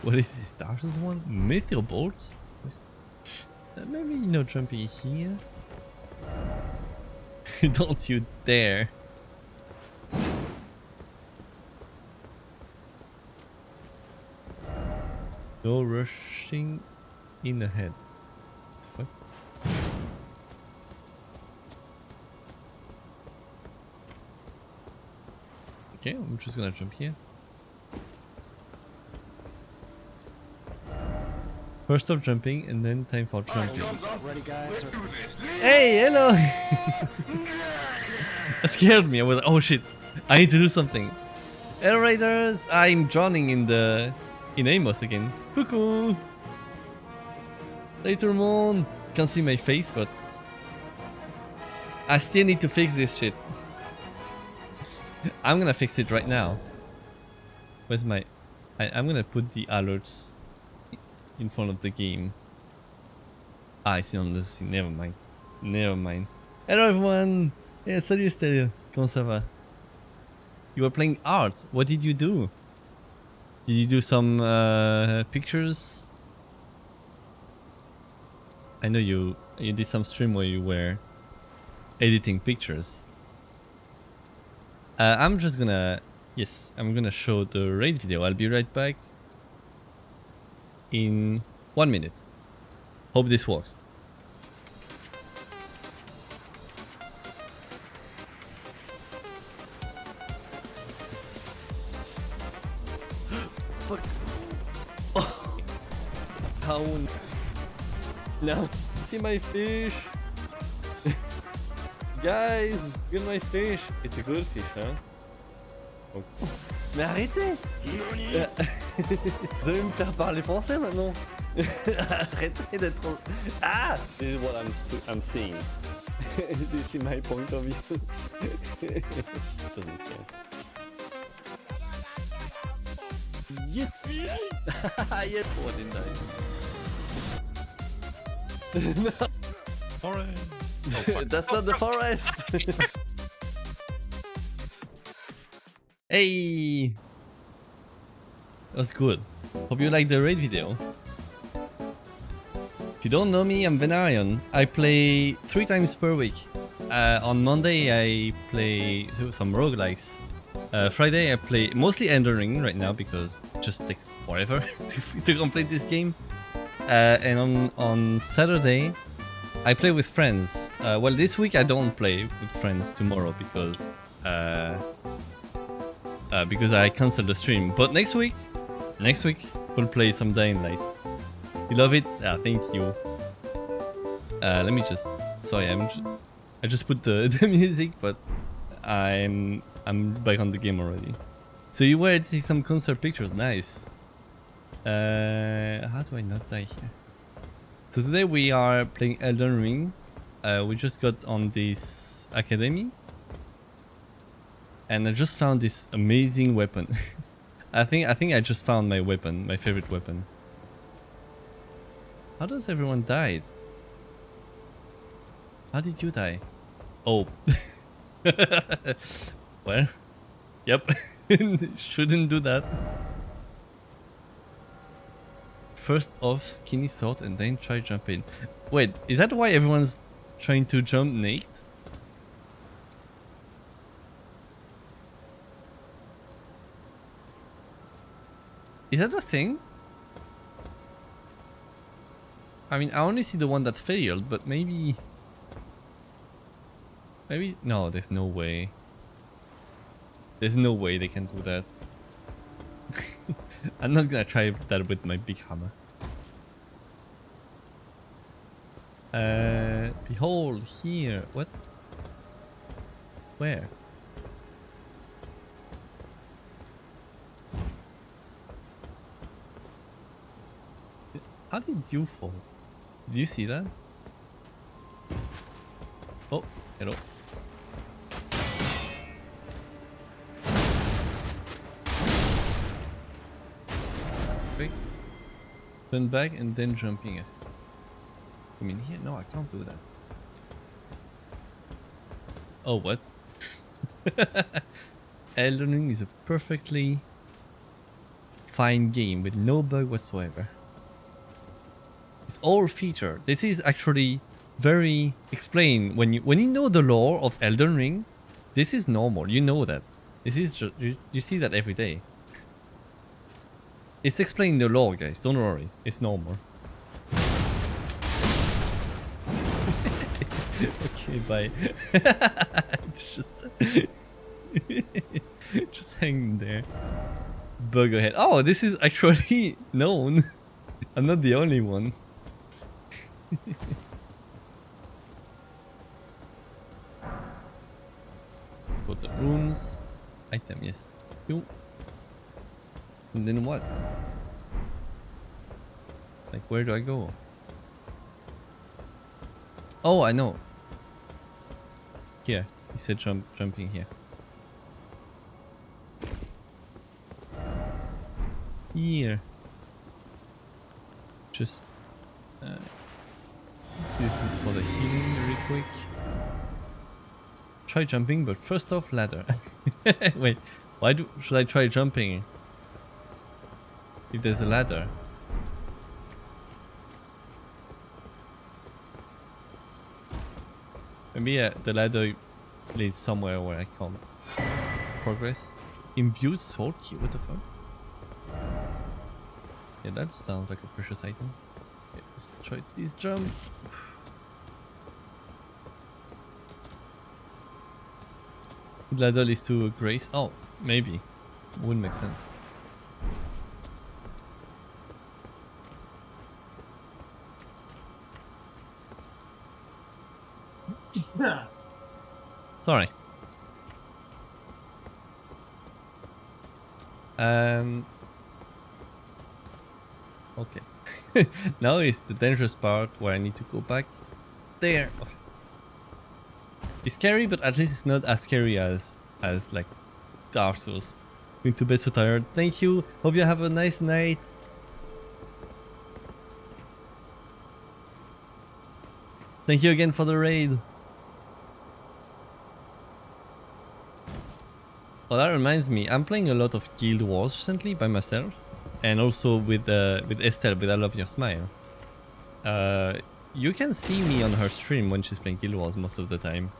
What is this? Darkness one? Meteor bolt? Maybe no jumping here. Don't you dare. No rushing in ahead. What the fuck? Okay, I'm just gonna jump here. First stop jumping and then time for jumping. Hey, hello! That scared me. I was oh shit, I need to do something. Hello Raiders! I'm drowning in Amos again. Cuckoo! Later Moon! Can't see my face, but I still need to fix this shit. I'm gonna fix it right now. Where's my... I'm gonna put the alerts in front of the game. Ah, I see on the scene. Never mind. Never mind. Hello everyone! Yeah, salut Stereo. Comment ça va? You were playing art. What did you do? Did you do some pictures? I know you did some stream where you were editing pictures. I'm just gonna... Yes, I'm gonna show the raid video. I'll be right back in 1 minute. Hope this works. Fuck. Oh. Down. No. See my fish. Guys, look at my fish. It's a good fish, hein? Oh. Mais arrêtez! Vous allez me faire parler français maintenant? Arrêtez d'être... Ah! This is what I'm seeing. This is my point of view. Doesn't care. Yet! Yet! Oh, I didn't die. Forest! Oh, that's not the forest! Hey! That was good. Hope you liked the raid video. If you don't know me, I'm Venarion. I play 3 times per week. On Monday I play some roguelikes. Friday I play mostly Elden Ring right now because it just takes forever to complete this game. And on Saturday I play with friends. Well, this week I don't play with friends tomorrow because I canceled the stream. But next week we'll play some Dying Light. You love it? Ah, thank you. Let me just... Sorry, I just put the music, but I'm back on the game already. So you were taking some concert pictures, nice. How do I not die here? So today we are playing Elden Ring. We just got on this academy. And I just found this amazing weapon. I think I just found my weapon, my favorite weapon. How does everyone die? How did you die? Oh. Well, yep. Shouldn't do that. First off skinny sword and then try jump in. Wait, is that why everyone's trying to jump naked? Is that a thing? I mean, I only see the one that failed, but maybe... Maybe... No, there's no way. There's no way they can do that. I'm not gonna try that with my big hammer. Behold here. What? Where? How did you fall? Did you see that? Oh, hello. Wait. Turn back and then jumping it. Come in here? No, I can't do that. Oh, what? Elden Ring is a perfectly fine game with no bug whatsoever. It's all feature. This is actually very explained when you know the lore of Elden Ring. This is normal. You know that. This is just you see that every day. It's explaining the lore, guys. Don't worry. It's normal. Okay, bye. Just hanging there. Burger head. Oh, this is actually known. I'm not the only one. Got the runes. Item, yes. You. And then what? Like, where do I go? Oh, I know. Here. He said jumping here. Here. Just use this for the healing really quick. Try jumping, but first off, ladder. Wait, should I try jumping if there's a ladder? Maybe the ladder leads somewhere where I can't progress. Imbued soul key, what the fuck? Yeah, that sounds like a precious item. Okay, let's try this jump. Ladder leads to a grace. Oh, maybe. Wouldn't make sense. Sorry. Okay. Now is the dangerous part where I need to go back there. Okay. It's scary, but at least it's not as scary as like Dark Souls. Going to bed so tired. Thank you. Hope you have a nice night. Thank you again for the raid. Oh, that reminds me. I'm playing a lot of Guild Wars recently by myself, and also with Estelle with I Love Your Smile. You can see me on her stream when she's playing Guild Wars most of the time.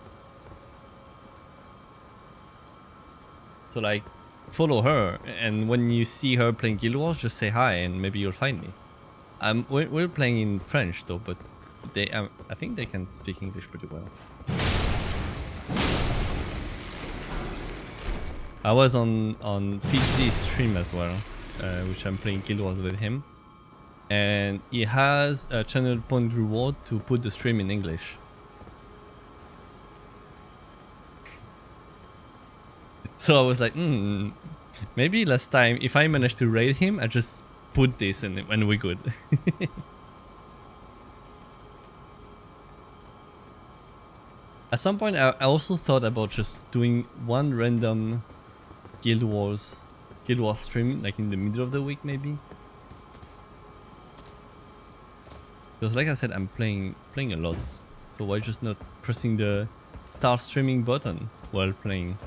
So like, follow her, and when you see her playing Guild Wars, just say hi, and maybe you'll find me. We're playing in French though, but I think they can speak English pretty well. I was on PG's stream as well, which I'm playing Guild Wars with him, and he has a channel point reward to put the stream in English. So I was like, maybe last time, if I manage to raid him, I just put this in and we're good. At some point, I also thought about just doing one random Guild Wars stream, like in the middle of the week, maybe. Because, like I said, I'm playing a lot, so why just not pressing the start streaming button while playing?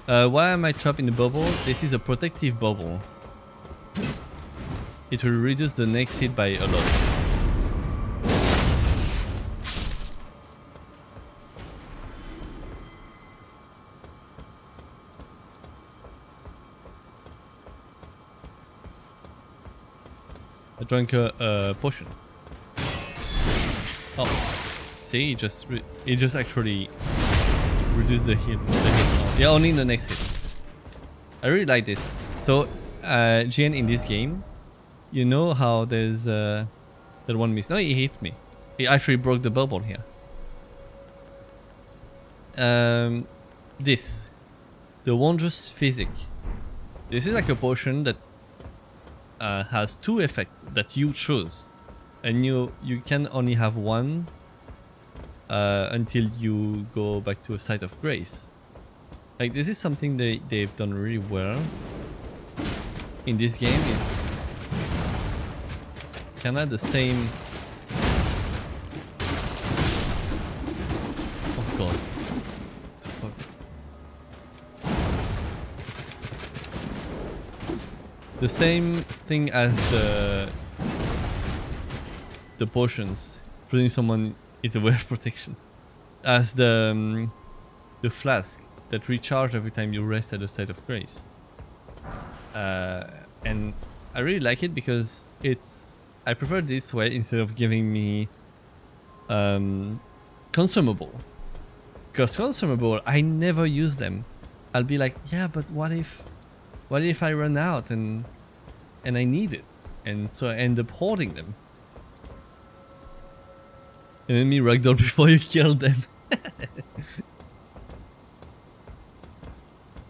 Why am I trapped in the bubble? This is a protective bubble. It will reduce the next hit by a lot. I drank a potion. Oh, see, it just actually reduced the hit. Yeah, only in the next hit. I really like this. So GN, in this game, you know how there's that one miss. No, he hit me. He actually broke the bubble here. This, the Wondrous Physic. This is like a potion that has two effects that you choose, and you can only have one until you go back to a site of grace. Like, this is something they've done really well in this game. Is kind of the same. Oh god. What the fuck? The same thing as the potions, putting someone is aware of protection, as the flask that recharge every time you rest at a site of grace. And I really like it because I prefer this way instead of giving me consumable. Because consumable, I never use them. I'll be like, yeah, but what if I run out and I need it, and so I end up hoarding them. Enemy ragdoll before you kill them.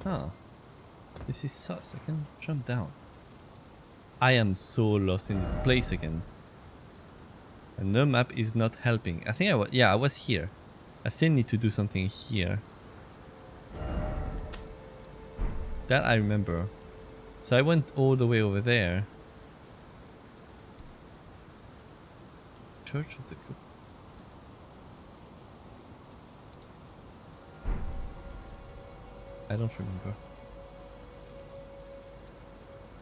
Huh. This is sus. I can jump down. I am so lost in this place again. And the map is not helping. I think I was here. I still need to do something here. That I remember. So I went all the way over there. Church of the Cook. I don't remember.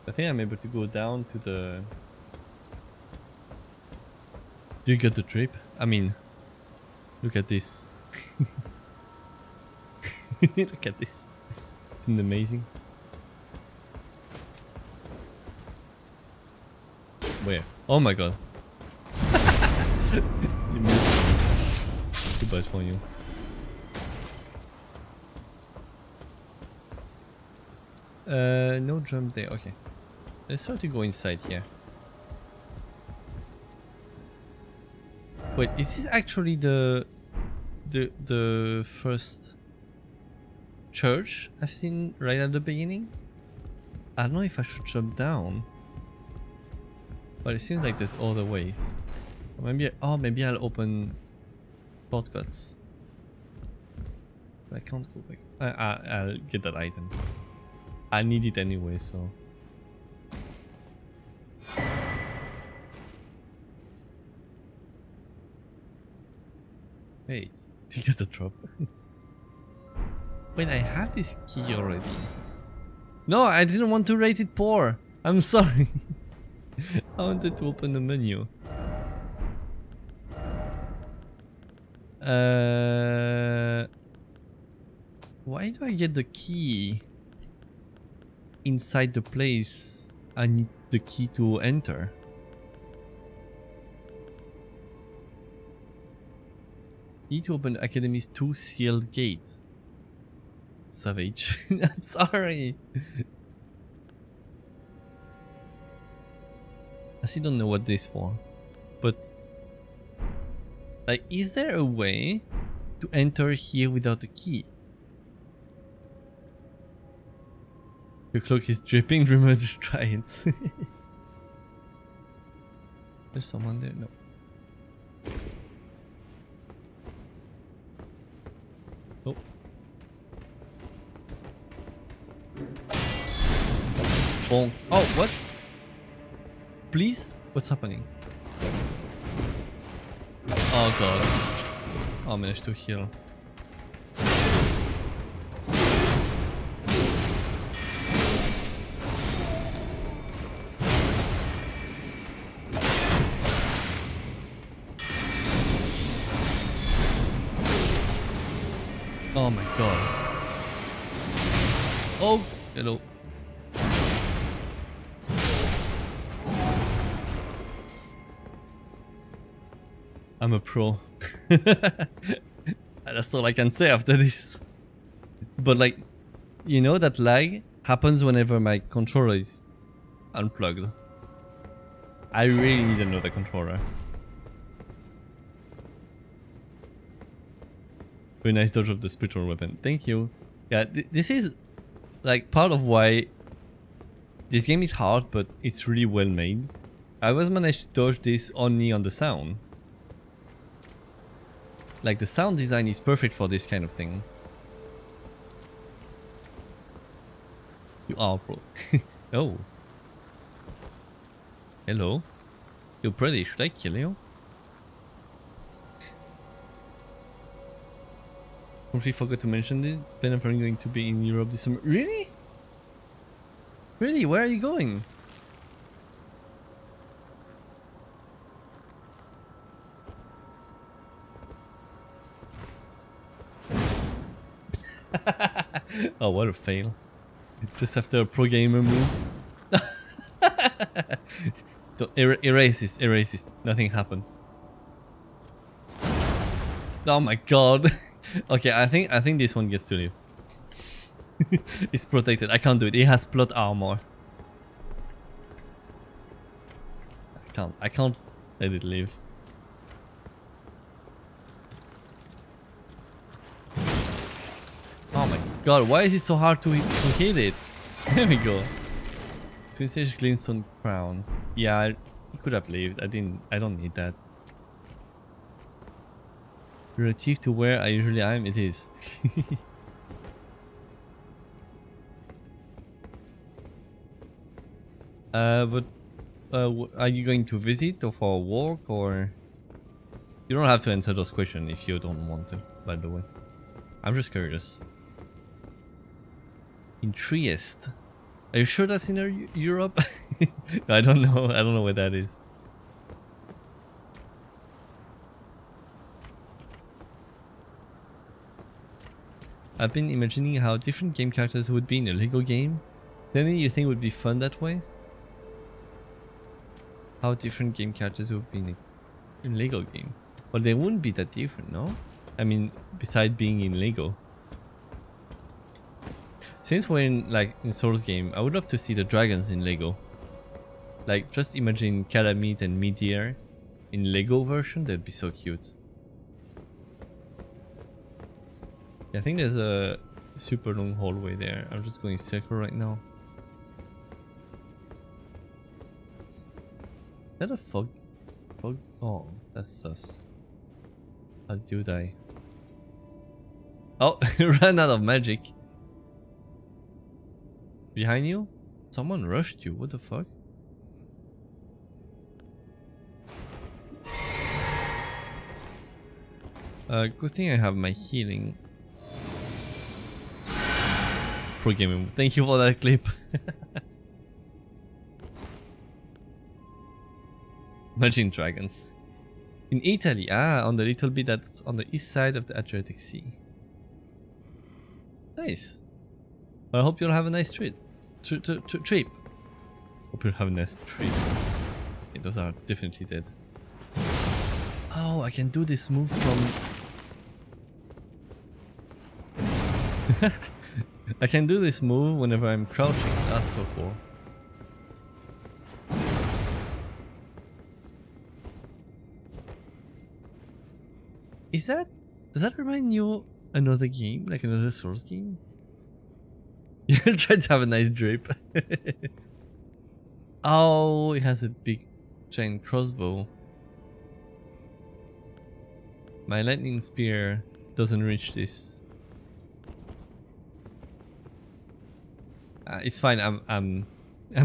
I think I'm able to go down to the... Do you get the trip? I mean, look at this. Look at this. Isn't it amazing? Where? Oh my god. You missed. Too bad for you. No jump there. Okay. Let's try to go inside here. Wait, is this actually the first church I've seen right at the beginning? I don't know if I should jump down, but it seems like there's other ways. Maybe maybe I'll open shortcuts. But I can't go back. I'll get that item. I need it anyway, so. Wait, did you get the drop? Wait, I have this key already. No, I didn't want to rate it poor. I'm sorry. I wanted to open the menu. Why do I get the key inside the place I need the key to enter? Key to open Academy's 2 sealed gates. Savage. I'm sorry. I still don't know what this is for. But like, is there a way to enter here without a key? Your cloak is dripping, remember to try it. There's someone there? No. Oh. Bonk. Oh, what? Please? What's happening? Oh god. I managed to heal. Oh my god. Oh, hello. I'm a pro. That's all I can say after this. But like, you know that lag happens whenever my controller is unplugged. I really need another controller. Very nice dodge of the spiritual weapon. Thank you. Yeah, this is like part of why this game is hard, but it's really well made. I was managed to dodge this only on the sound. Like the sound design is perfect for this kind of thing. You are pro. Oh. Hello. You're pretty. Should I kill you? Completely forgot to mention this. Ben, I'm probably going to be in Europe this summer. Really? Really? Where are you going? Oh, what a fail. Just after a pro gamer move. Don't erase this. Nothing happened. Oh my god. Okay, I think this one gets to live. It's protected. I can't do it. It has plot armor. I can't let it live. Oh my god, why is it so hard to hit it? There we go. Twin Stage Glintstone Crown. Yeah, it could have lived. I don't need that. Relative to where I usually am, it is. But are you going to visit or for a walk, or you don't have to answer those questions if you don't want to, by the way. I'm just curious. In Trieste. Are you sure that's in Europe? I don't know. I don't know where that is. I've been imagining how different game characters would be in a Lego game. Then you think would be fun that way? How different game characters would be in a Lego game? Well, they wouldn't be that different, no? I mean, besides being in Lego. Since we're in Souls game, I would love to see the dragons in Lego. Like, just imagine Calamite and Midir in Lego version, that'd be so cute. Yeah, I think there's a super long hallway there. I'm just going circle right now. Is that a fog? Fog? Oh, that's sus. How did you die? Oh, ran out of magic. Behind you? Someone rushed you. What the fuck? Good thing I have my healing. Pro gaming. Thank you for that clip. Imagine dragons. In Italy, on the little bit that's on the east side of the Adriatic Sea. Nice. Well, I hope you'll have a nice trip. Hope you'll have a nice trip. Okay, those are definitely dead. Oh, I can do this move from... I can do this move whenever I'm crouching. That's so cool. Is that... Does that remind you another game? Like another Souls game? You're trying to have a nice drip. Oh, it has a big giant crossbow. My lightning spear doesn't reach this. It's fine. I'm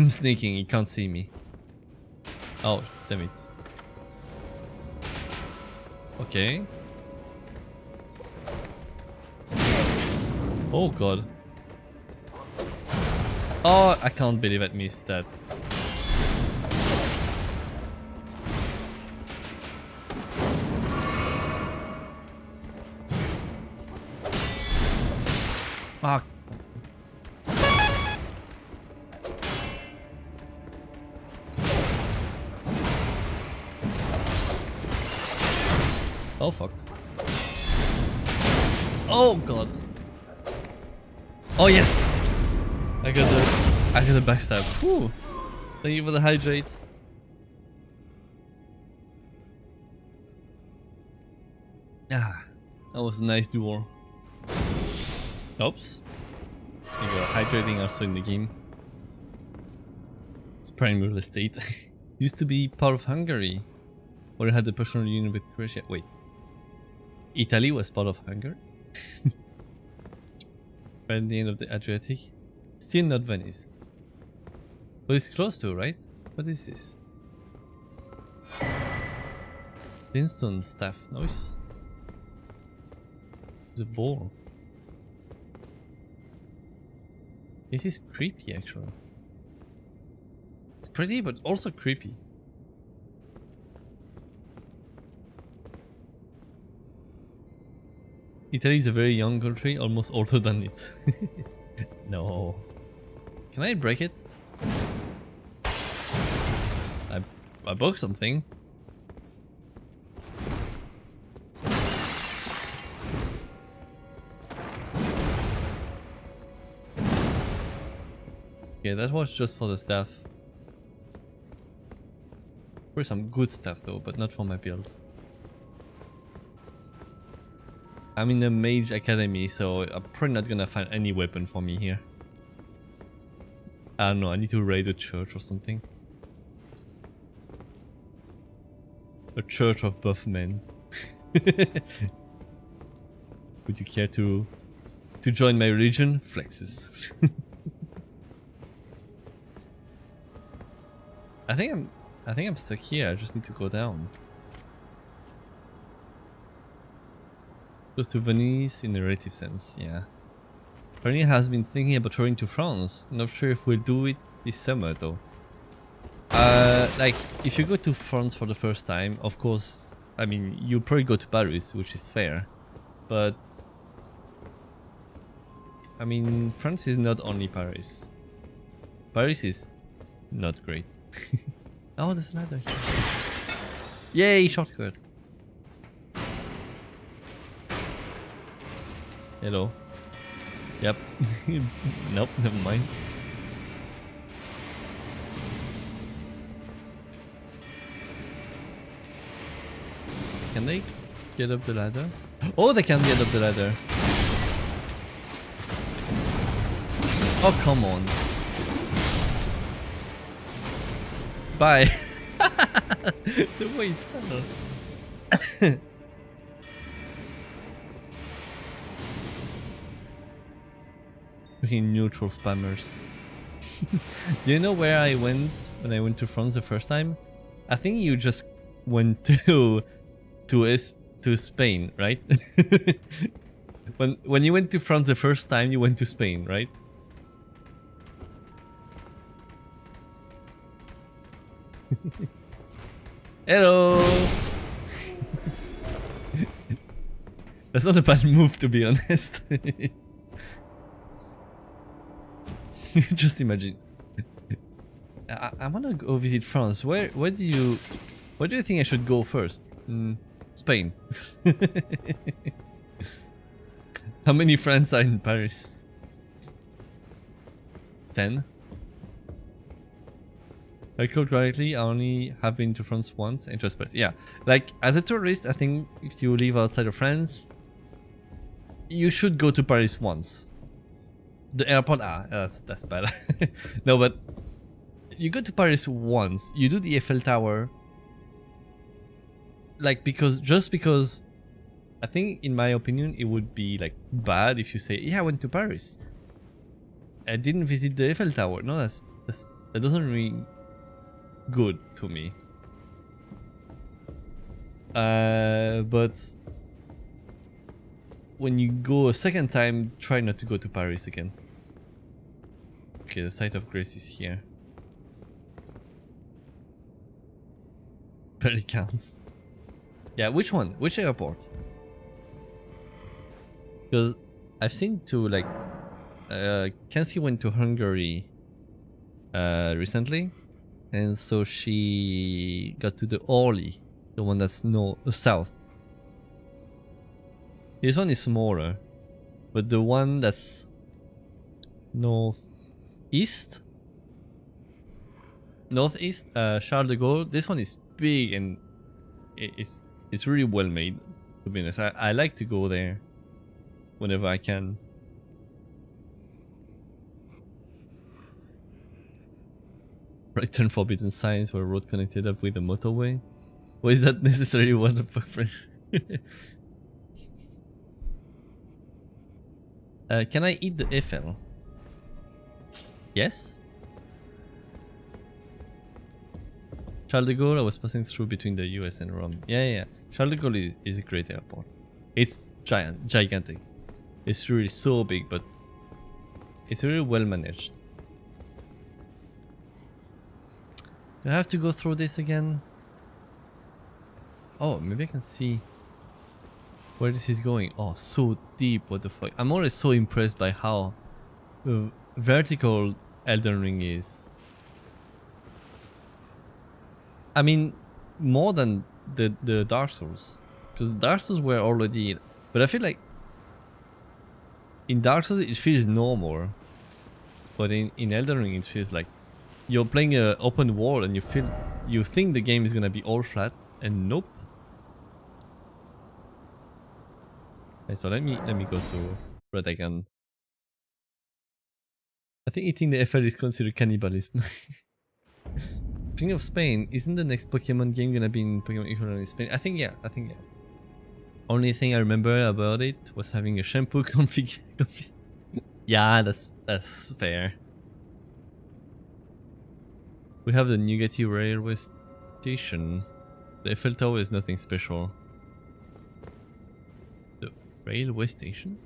sneaking. He can't see me. Oh, damn it. Okay. Oh god. Oh, I can't believe I missed that. Fuck. Oh fuck. Oh god. Oh yes. I got the backstab. Whew. Thank you for the hydrate. Ah, that was a nice duel. Oops. You go hydrating also in the game. It's prime real estate. Used to be part of Hungary, or it had a personal union with Croatia. Wait, Italy was part of Hungary. Right at the end of the Adriatic. Still not Venice. But it's close to, right? What is this? Flintstone staff. Nice. It's a ball. This is creepy, actually. It's pretty, but also creepy. Italy is a very young country, almost older than it. No. Can I break it? I broke something. Okay, that was just for the staff. For some good stuff though, but not for my build. I'm in a mage academy, so I'm probably not gonna find any weapon for me here. I don't know, I need to raid a church or something. A church of buff men. Would you care to join my religion? Flexes. I think I'm stuck here. I just need to go down. Close to Venice in a relative sense, yeah. Bernie has been thinking about touring to France. Not sure if we'll do it this summer though. Like, if you go to France for the first time, of course, I mean, you'll probably go to Paris, which is fair. But, I mean, France is not only Paris. Paris is not great. Oh, there's a ladder here. Yay, shortcut. Hello. Yep. Nope, never mind. Can they get up the ladder? Oh, they can get up the ladder. Oh, come on. Bye. The way it fell. Freaking neutral spammers. Do you know where I went when I went to France the first time? I think you just went to Spain, right? when you went to France the first time, you went to Spain, right? Hello. That's not a bad move, to be honest. Just imagine. I wanna go visit France. Where do you think I should go first? Spain. How many friends are in Paris? 10. If I recall correctly, I only have been to France once and just Paris. Yeah, like as a tourist, I think if you live outside of France, you should go to Paris once. The airport, that's bad. No, but you go to Paris once, you do the Eiffel Tower. Like, just because I think, in my opinion, it would be like bad if you say, yeah, I went to Paris. I didn't visit the Eiffel Tower. No, that doesn't ring good to me. But when you go a second time, try not to go to Paris again. Okay, the site of grace is here. Barely counts. Yeah, which one? Which airport? Because I've seen two, like, Kenzie went to Hungary recently, and so she got to the Orly, the one that's south. This one is smaller, but the one that's northeast Northeast, Charles de Gaulle. This one is big and it's really well made. To be honest, I like to go there whenever I can. Right turn forbidden signs were road connected up with the motorway. Why is that necessary? What the fuck, friend? Can I eat the Eiffel? Yes. Charles de Gaulle, I was passing through between the US and Rome. Yeah. Charles de Gaulle is a great airport. It's gigantic. It's really so big, but it's really well managed. Do I have to go through this again? Oh, maybe I can see where this is going. Oh, so deep, what the fuck. I'm always so impressed by how vertical Elden Ring is. I mean, more than the Dark Souls. Because Dark Souls were already... But I feel like in Dark Souls it feels normal. But in Elden Ring it feels like you're playing an open world and you think the game is gonna be all flat, and nope. Okay, so let me go to Red again. I think eating the FL is considered cannibalism. Speaking of Spain, isn't the next Pokemon game gonna be in Pokemon Evolution in Spain? I think yeah. Only thing I remember about it was having a shampoo config. Yeah, that's fair. We have the Nugatti railway station. The Eiffel Tower is nothing special. The railway station?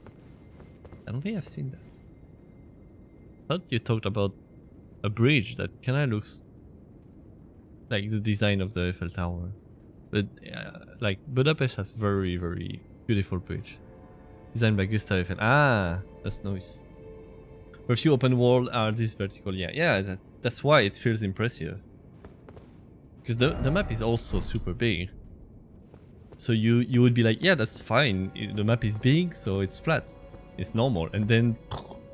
I don't think I've seen that. I thought you talked about a bridge that kinda looks like the design of the Eiffel Tower. But like Budapest has very, very beautiful bridge. Designed by Gustav Eiffel. Ah, that's nice. Very few open world are this vertical. Yeah, that's why it feels impressive. Because the map is also super big. So you would be like, yeah, that's fine. The map is big, so it's flat. It's normal. And then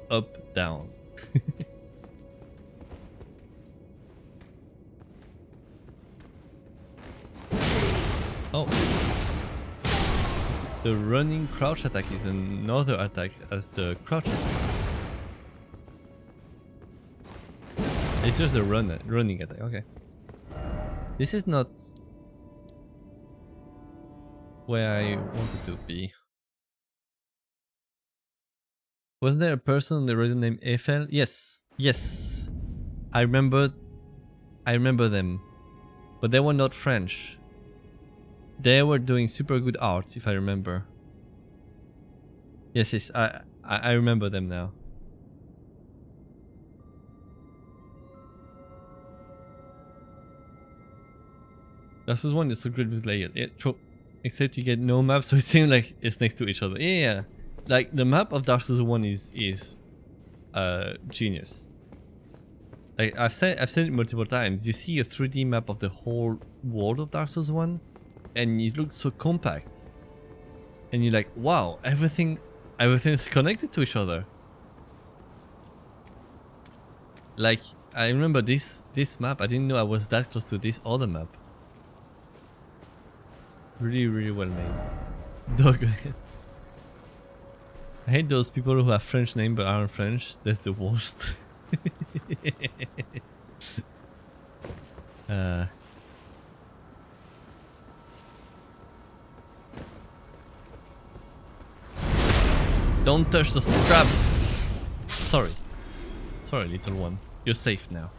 up, down. Oh. The running crouch attack is another attack as the crouch attack. It's just a running attack, okay. This is not where I wanted to be. Wasn't there a person on the radio named Eiffel? Yes. I remember them. But they were not French. They were doing super good art, if I remember. Yes, I remember them now. This is one that's so good with layers. Yeah, true. Except you get no map, so it seems like it's next to each other. Yeah. Like the map of Dark Souls 1 is genius. Like I've said it multiple times. You see a 3D map of the whole world of Dark Souls 1, and it looks so compact. And you're like, wow, everything is connected to each other. Like I remember this map. I didn't know I was that close to this other map. Really, really well made. Dog. I hate those people who have French name but aren't French. That's the worst. Don't touch those crabs. Sorry, little one. You're safe now.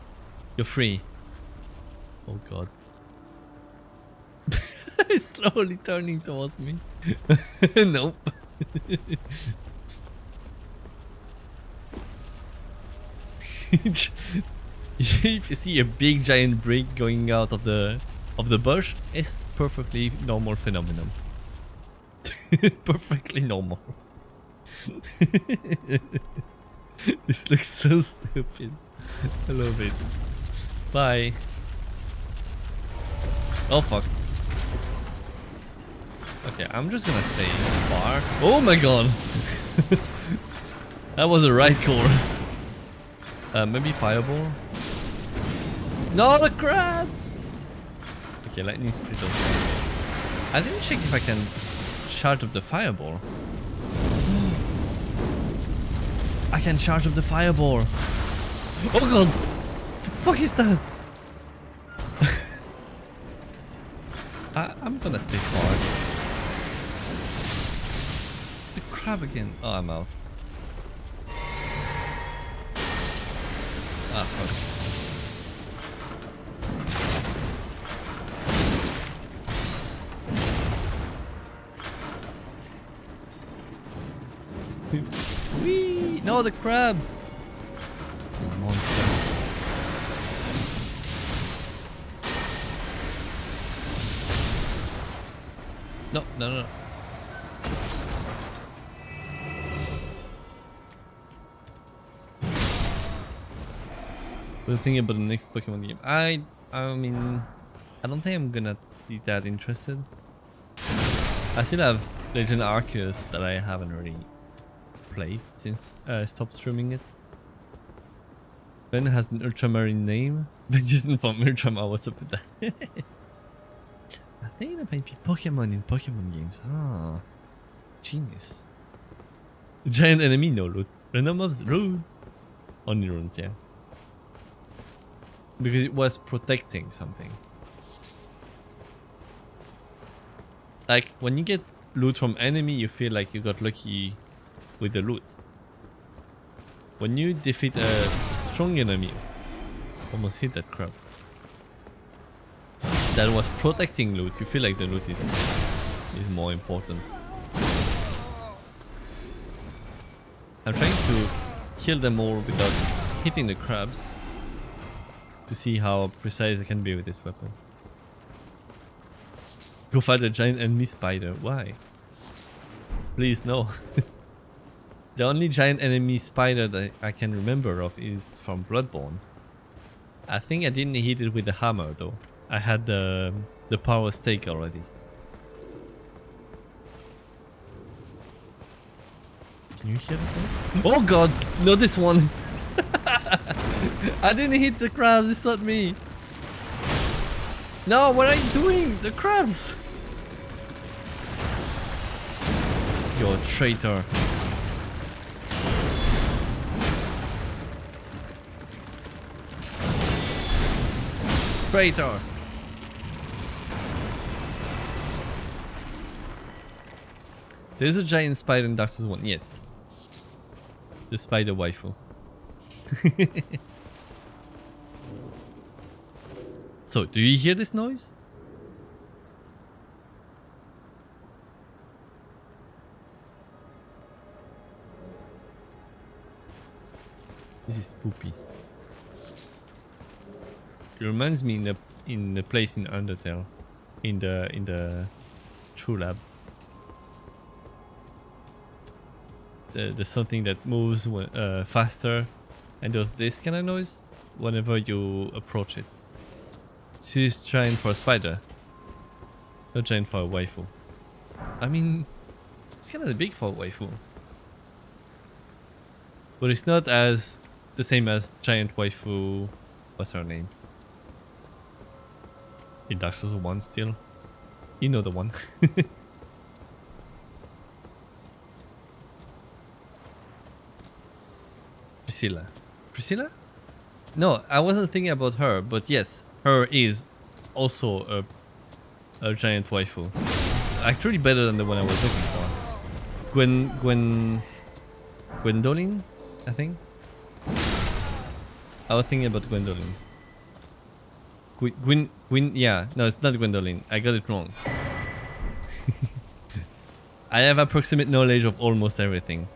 You're free. Oh god. He's slowly turning towards me. Nope. If you see a big giant brick going out of the bush, it's perfectly normal phenomenon. Perfectly normal. This looks so stupid. I love it. Bye. Oh fuck. Okay, I'm just gonna stay far. Oh my god! That was a right call. Maybe fireball? No, the crabs! Okay, lightning speed also. I didn't check if I can charge up the fireball. I can charge up the fireball. Oh god! The fuck is that? I'm gonna stay far. The crab again. Oh, I'm out. Ah, fuck. Whee! No, the crabs! Monster. No, no, no. We're thinking about the next Pokemon game. I mean, I don't think I'm gonna be that interested. I still have Legend Arceus that I haven't really played since I stopped streaming it. Ben has an ultramarine name. Ben isn't from Ultramar. What's up with that? I think there might be Pokemon in Pokemon games. Ah, genius. Giant enemy, no loot. Random mobs, loot. Only runes, yeah. Because it was protecting something. Like when you get loot from enemy, you feel like you got lucky with the loot. When you defeat a strong enemy, almost hit that crab, that was protecting loot, you feel like the loot is more important. I'm trying to kill them all without hitting the crabs to see how precise I can be with this weapon. Go fight a giant enemy spider. Why? Please no. The only giant enemy spider that I can remember of is from Bloodborne. I think I didn't hit it with the hammer though. I had the power stake already. Can you hear that? Oh god, not this one. I didn't hit the crabs, it's not me. No, what are you doing? The crabs! You're a traitor. Traitor! There's a giant spider in Dark Souls 1, yes. The spider waifu. So, do you hear this noise? This is spoopy. It reminds me in the place in Undertale, in the True Lab. There's something that moves faster and does this kind of noise whenever you approach it. She's trying for a spider, not trying for a waifu. I mean, it's kind of big for a waifu, but it's not as the same as giant waifu. What's her name? In Dark Souls 1 still. You know the one. Priscilla. Priscilla? No, I wasn't thinking about her, but yes, her is also a giant waifu. Actually better than the one I was looking for. Gwendoline, I think. I was thinking about Gwendoline. Yeah, no, it's not Gwendoline. I got it wrong. I have approximate knowledge of almost everything.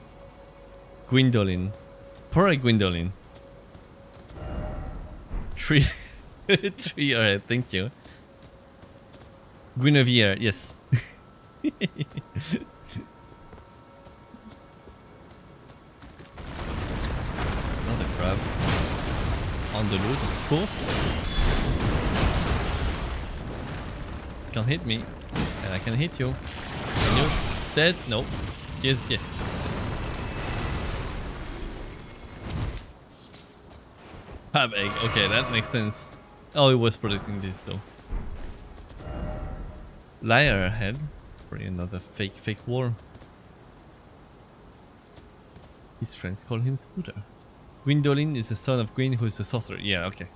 Gwendoline. Poor Gwendoline. Tree. Tree, alright, thank you. Guinevere, yes. Another crab. On the loot, of course. Can't hit me. And I can hit you. And you're dead? No. Yes, yes. Crab egg. Okay, that makes sense. Oh, it was protecting this though. Liar ahead. Probably another fake war. His friends call him Scooter. Gwendolyn is the son of Gwyn, who is a sorcerer. Yeah, okay.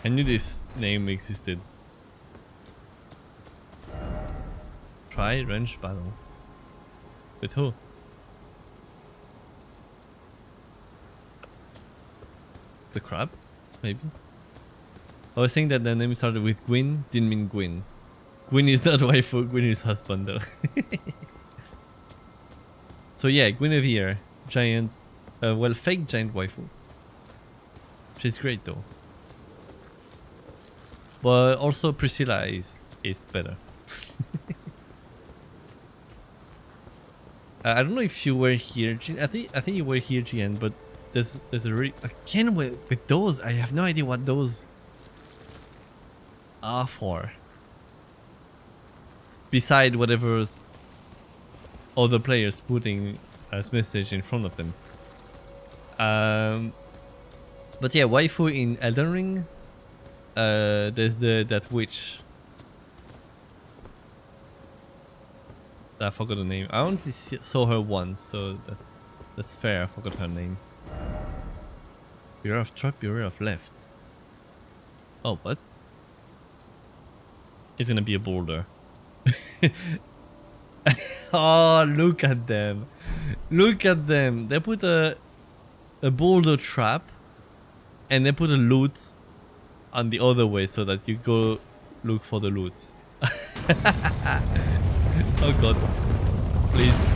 I knew this name existed. Try range battle. With who? The crab? Maybe? I was saying that the name started with Gwyn, didn't mean Gwyn. Gwyn is not waifu, Gwyn is husband though. So yeah, Guinevere, giant, well, fake giant waifu. She's great though. But also Priscilla is better. I don't know if you were here, I think you were here, GN, but there's a really again with those. I have no idea what those are for. Beside whatever's other players putting as message in front of them. But yeah, waifu in Elden Ring. There's that witch. I forgot the name. I only saw her once, so that's fair. I forgot her name. Beware of trap, beware of left. Oh, what? It's gonna be a boulder. Oh, look at them. Look at them. They put a boulder trap and they put a loot on the other way so that you go look for the loot. Oh god. Please.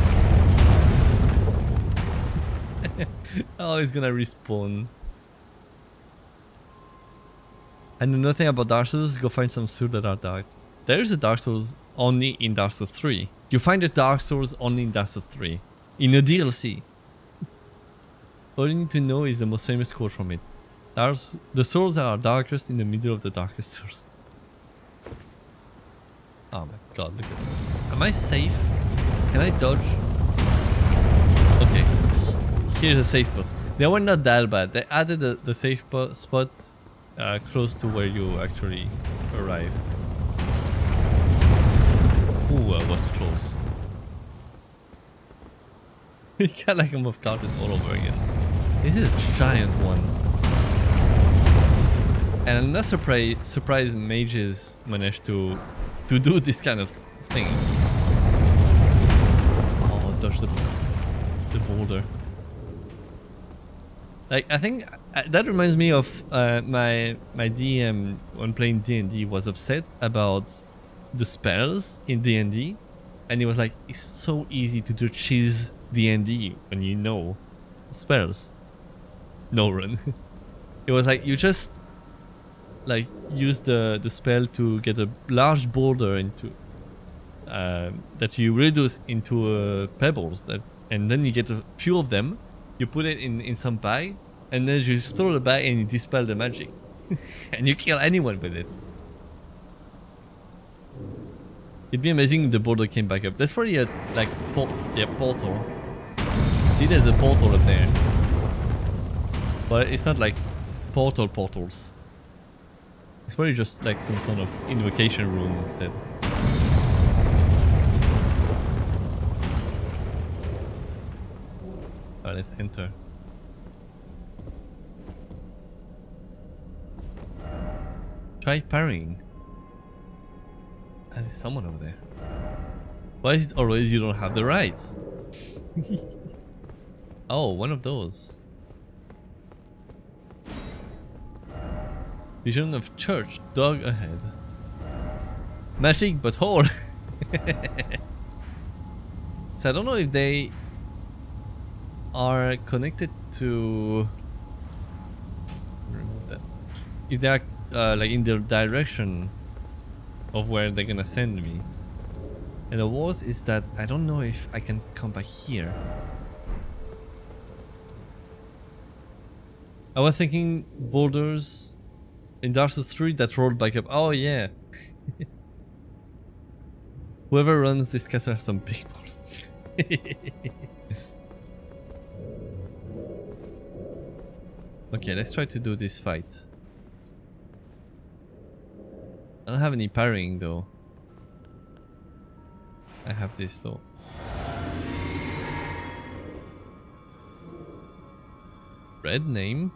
Oh, he's gonna respawn. I know nothing about Dark Souls. Go find some souls that are dark. There is a Dark Souls only in Dark Souls 3. You find a Dark Souls only in Dark Souls 3. In a DLC. All you need to know is the most famous quote from it. The souls are darkest in the middle of the darkest souls. Oh my god, look at that. Am I safe? Can I dodge? Okay. Here's a safe spot. They were not that bad. They added the safe spot close to where you actually arrive. Ooh, I was close. You got like a move counters all over again. This is a giant one. And I'm not surprised mages managed to do this kind of thing. Oh, dodge the boulder. Like, I think that reminds me of my DM when playing D&D was upset about the spells in D&D, and he was like, it's so easy to do cheese D&D when you know spells. No run. It was like you just like use the spell to get a large boulder into that you reduce into pebbles, and then you get a few of them. You put it in some bag, and then you just throw the bag and you dispel the magic, and you kill anyone with it. It'd be amazing if the boulder came back up. There's probably a like portal. See, there's a portal up there, but it's not like portals. It's probably just like some sort of invocation room instead. Alright, let's enter. Try parrying. And there's someone over there. Why is it always you don't have the rights? Oh, one of those. Vision of church, dog ahead. Magic but hole. So I don't know if they are connected to, if they are like in the direction of where they're gonna send me. And the worst is that I don't know if I can come back here. I was thinking boulders in Dark Souls 3 that rolled back up. Oh yeah. Whoever runs this castle has some big balls. Okay, let's try to do this fight. I don't have any parrying though. I have this though. Red name.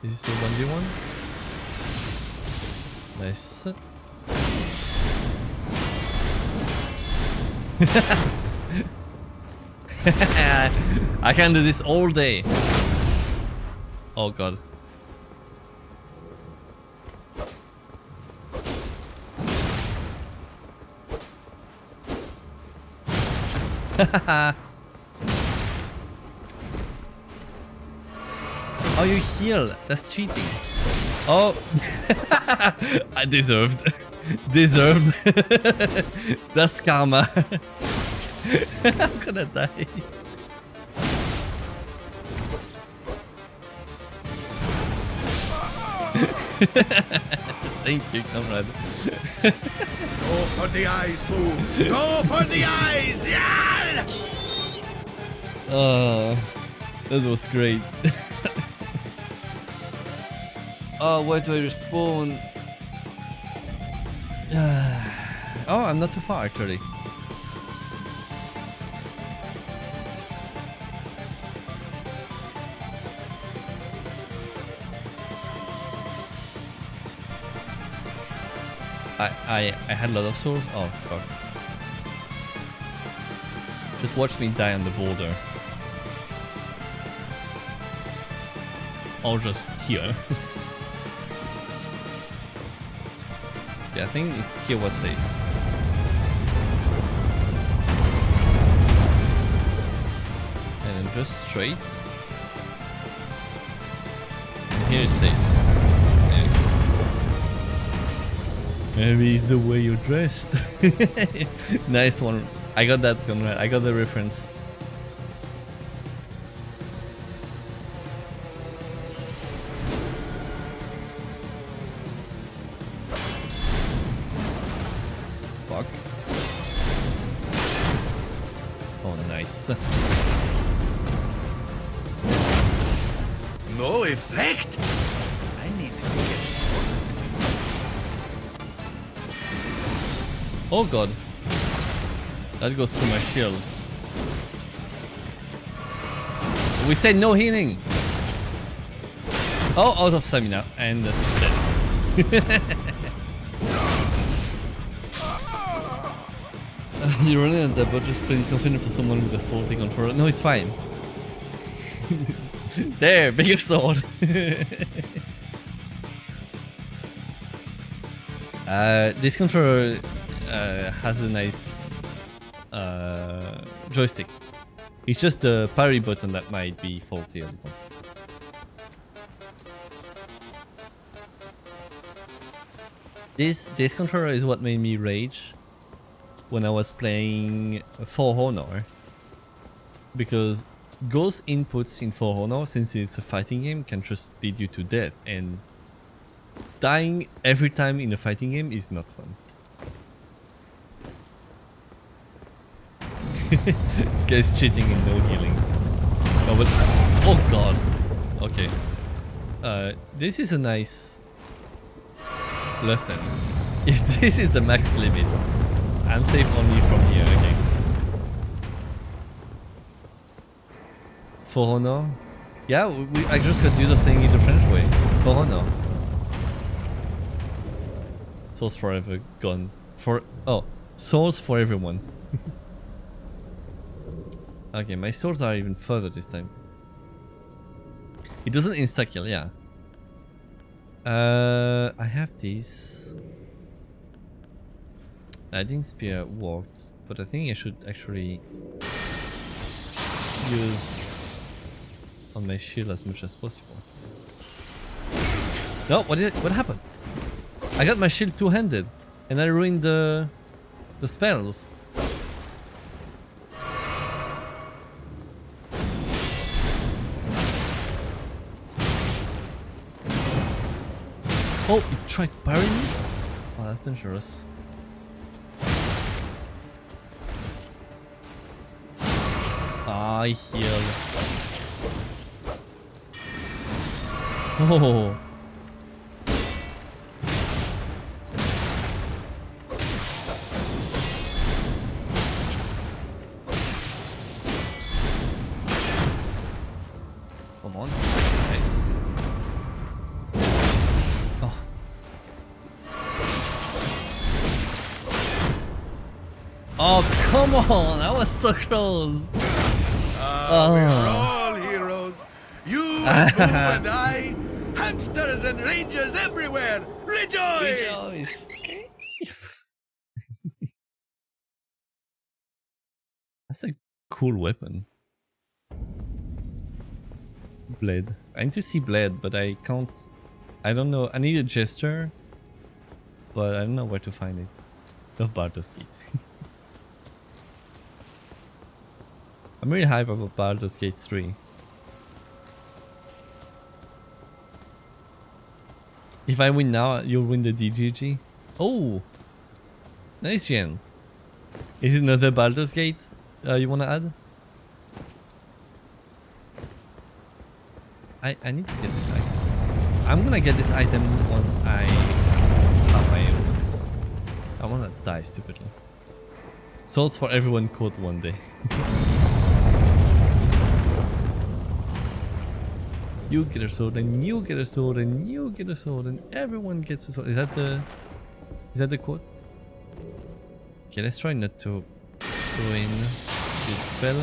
Is this a 1v1? Nice. I can do this all day. Oh god. Oh, you heal. That's cheating. Oh. I deserved. Deserved. That's karma. I'm gonna die. Thank you, comrade. Go for the eyes, fool! Go for the eyes! Yeah! That was great. Oh, where do I respawn? Oh, I'm not too far actually. I had a lot of souls. Oh fuck. Just watch me die on the border. Or just here. Yeah, I think here was safe. And then just straight. And here is safe. Maybe it's the way you're dressed. Nice one. I got that, Conrad. I got the reference. Fuck. Oh, nice. No effect? I need to get some. Oh god. That goes through my shield. We said no healing. Oh, out of stamina and dead. You're running at that, but just playing confident for someone with a faulty controller. No, it's fine. There, bigger sword. This controller has a nice joystick. It's just the parry button that might be faulty a little. This controller is what made me rage when I was playing For Honor, because ghost inputs in For Honor, since it's a fighting game, can just lead you to death, and dying every time in a fighting game is not fun. Guys cheating and no healing. Oh, but oh god. Okay. This is a nice lesson. If this is the max limit, I'm safe only from here. Okay. For Honor. Yeah, I just got used to saying it the French way. For Honor. Souls forever gone. Souls for everyone. Okay, my souls are even further this time. It doesn't insta-kill, yeah. I have these. Lightning Spear worked, but I think I should actually use on my shield as much as possible. No, what happened? I got my shield two-handed and I ruined the spells. Oh, it tried parrying me? Oh, that's dangerous. I heal. Oh. Come on. Nice. Oh. Oh, come on! I was so close. We're all heroes. You, Boo, and I, hamsters and rangers everywhere. Rejoice! Rejoice. That's a cool weapon. Blade. I need to see Blade, but I can't. I don't know. I need a gesture, but I don't know where to find it. Of Baldur's Gate. I'm really hyped about Baldur's Gate 3. If I win now, you'll win the DGG. Oh! Nice, Jen. Is it another Baldur's Gate you wanna add? I need to get this item. I'm gonna get this item once I have my roots. I wanna die stupidly. Swords for everyone code one day. You get a sword and you get a sword and you get a sword and everyone gets a sword. Is that the quote? Okay, let's try not to ruin this spell.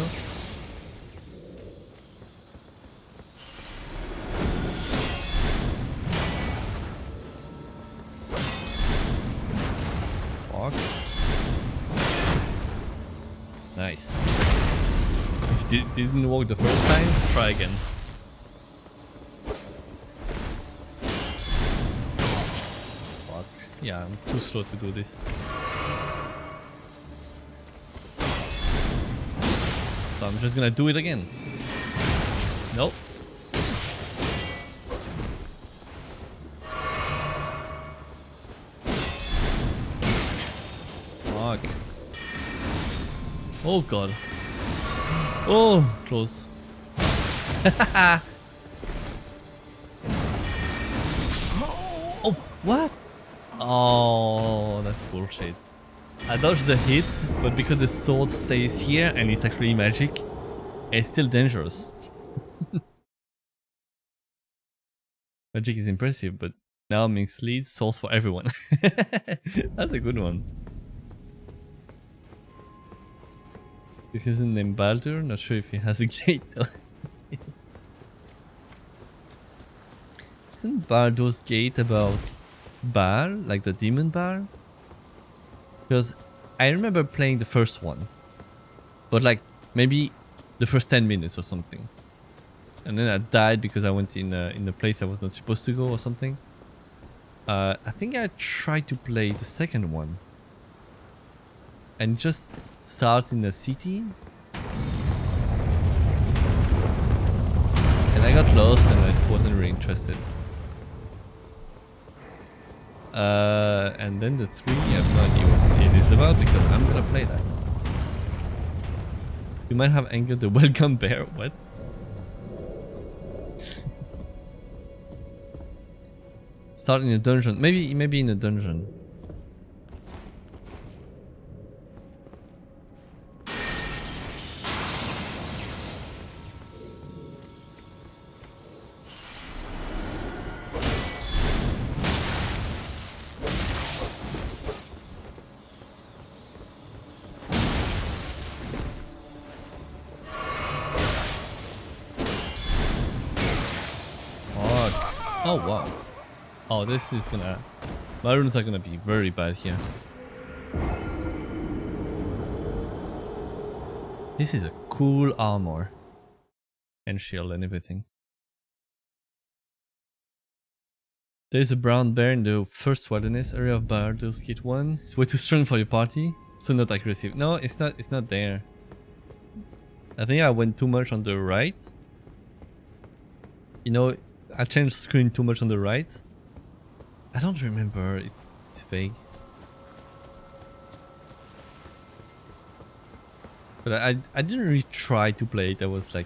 Fuck. Nice. If it didn't work the first time, try again. Fuck. Yeah, I'm too slow to do this. So I'm just gonna do it again. Nope. Fuck. Oh god. Oh, close. Oh, what? Oh, that's bullshit. I dodged the hit, but because the sword stays here and it's actually magic, it's still dangerous. Magic is impressive, but now mixed leads souls for everyone. That's a good one. Because his name Baldur, not sure if he has a gate though. Isn't Baldur's Gate about Baal, like the demon Baal? Because I remember playing the first one, but like maybe the first 10 minutes or something, and then I died because I went in a place I was not supposed to go or something. I think I tried to play the second one, and just starts in the city, and I got lost and I wasn't really interested. And then the 3, I have no idea what it is about because I'm gonna play that. You might have angered the welcome bear. What? Start in a dungeon. Maybe in a dungeon. Oh wow. Oh, this is gonna... My runes are gonna be very bad here. This is a cool armor. And shield and everything. There's a brown bear in the first wilderness area of Baldur's Gate 1. It's way too strong for your party, so not aggressive. No, it's not there. I think I went too much on the right. You know, I changed screen too much on the right. I don't remember, it's vague. But I didn't really try to play it, I was like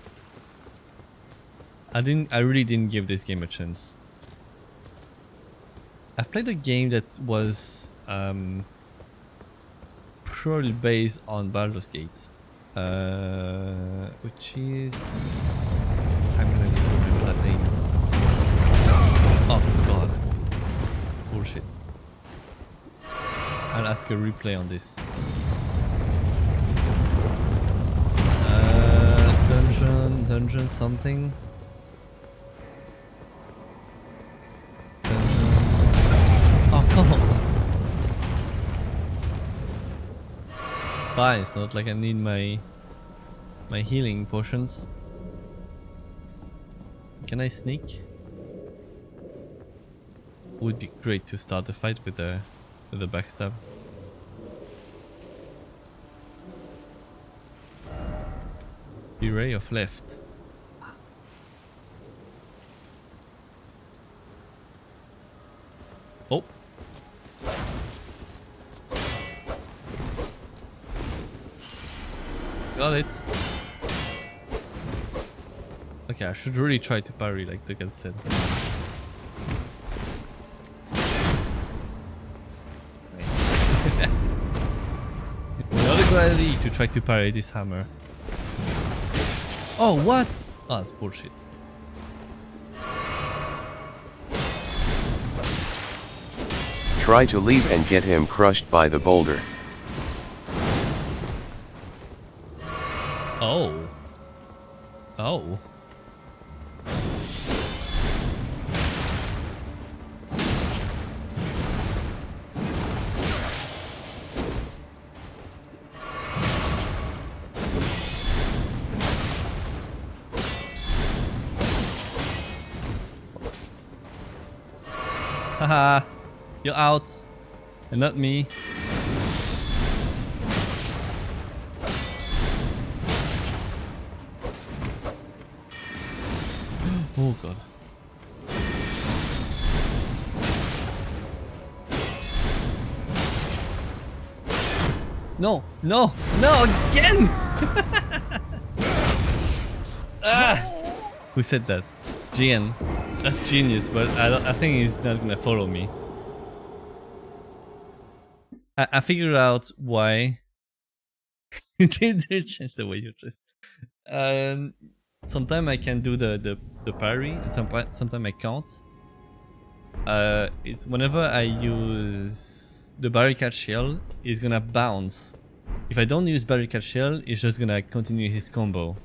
I really didn't give this game a chance. I've played a game that was purely based on Baldur's Gate, which is, I'm gonna need to remember that name. Oh god, it's bullshit. I'll ask a replay on this. Dungeon something. Dungeon. Oh come on. It's fine. It's not like I need my healing potions. Can I sneak? Would be great to start the fight with the backstab. Ray of left. Oh. Got it. Okay, I should really try to parry like the guy said. Nice. Another quality to try to parry this hammer. Oh, what? Oh, that's bullshit. Try to leave and get him crushed by the boulder. Oh. Oh. Haha, you're out, and not me. Oh god. No, no, no, again! Ah! Who said that? GN. That's genius, but I think he's not gonna follow me. I figured out why. Did they change the way you dress? Sometimes I can do the parry, and sometimes I can't. It's whenever I use the barricade shield, it's gonna bounce. If I don't use barricade shield, it's just gonna continue his combo.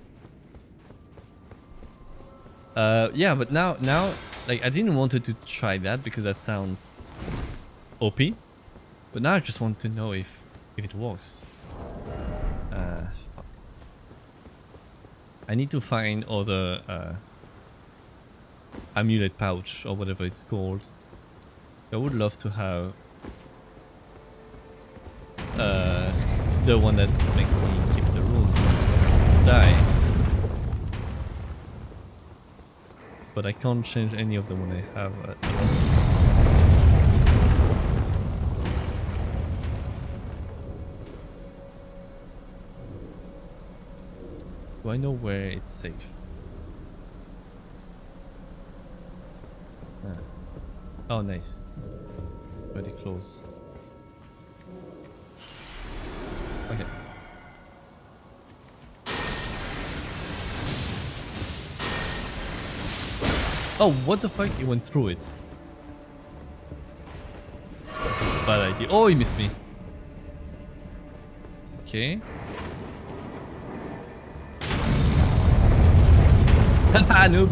Yeah, but now, like, I didn't want to try that because that sounds OP. But now I just want to know if it works. I need to find other amulet pouch or whatever it's called. I would love to have the one that makes me keep the runes and die. But I can't change any of them when I have Do I know where it's safe? Ah. Oh, nice. Pretty close. Okay. Oh, what the fuck? He went through it. This is a bad idea. Oh, he missed me. Okay. Haha, noob.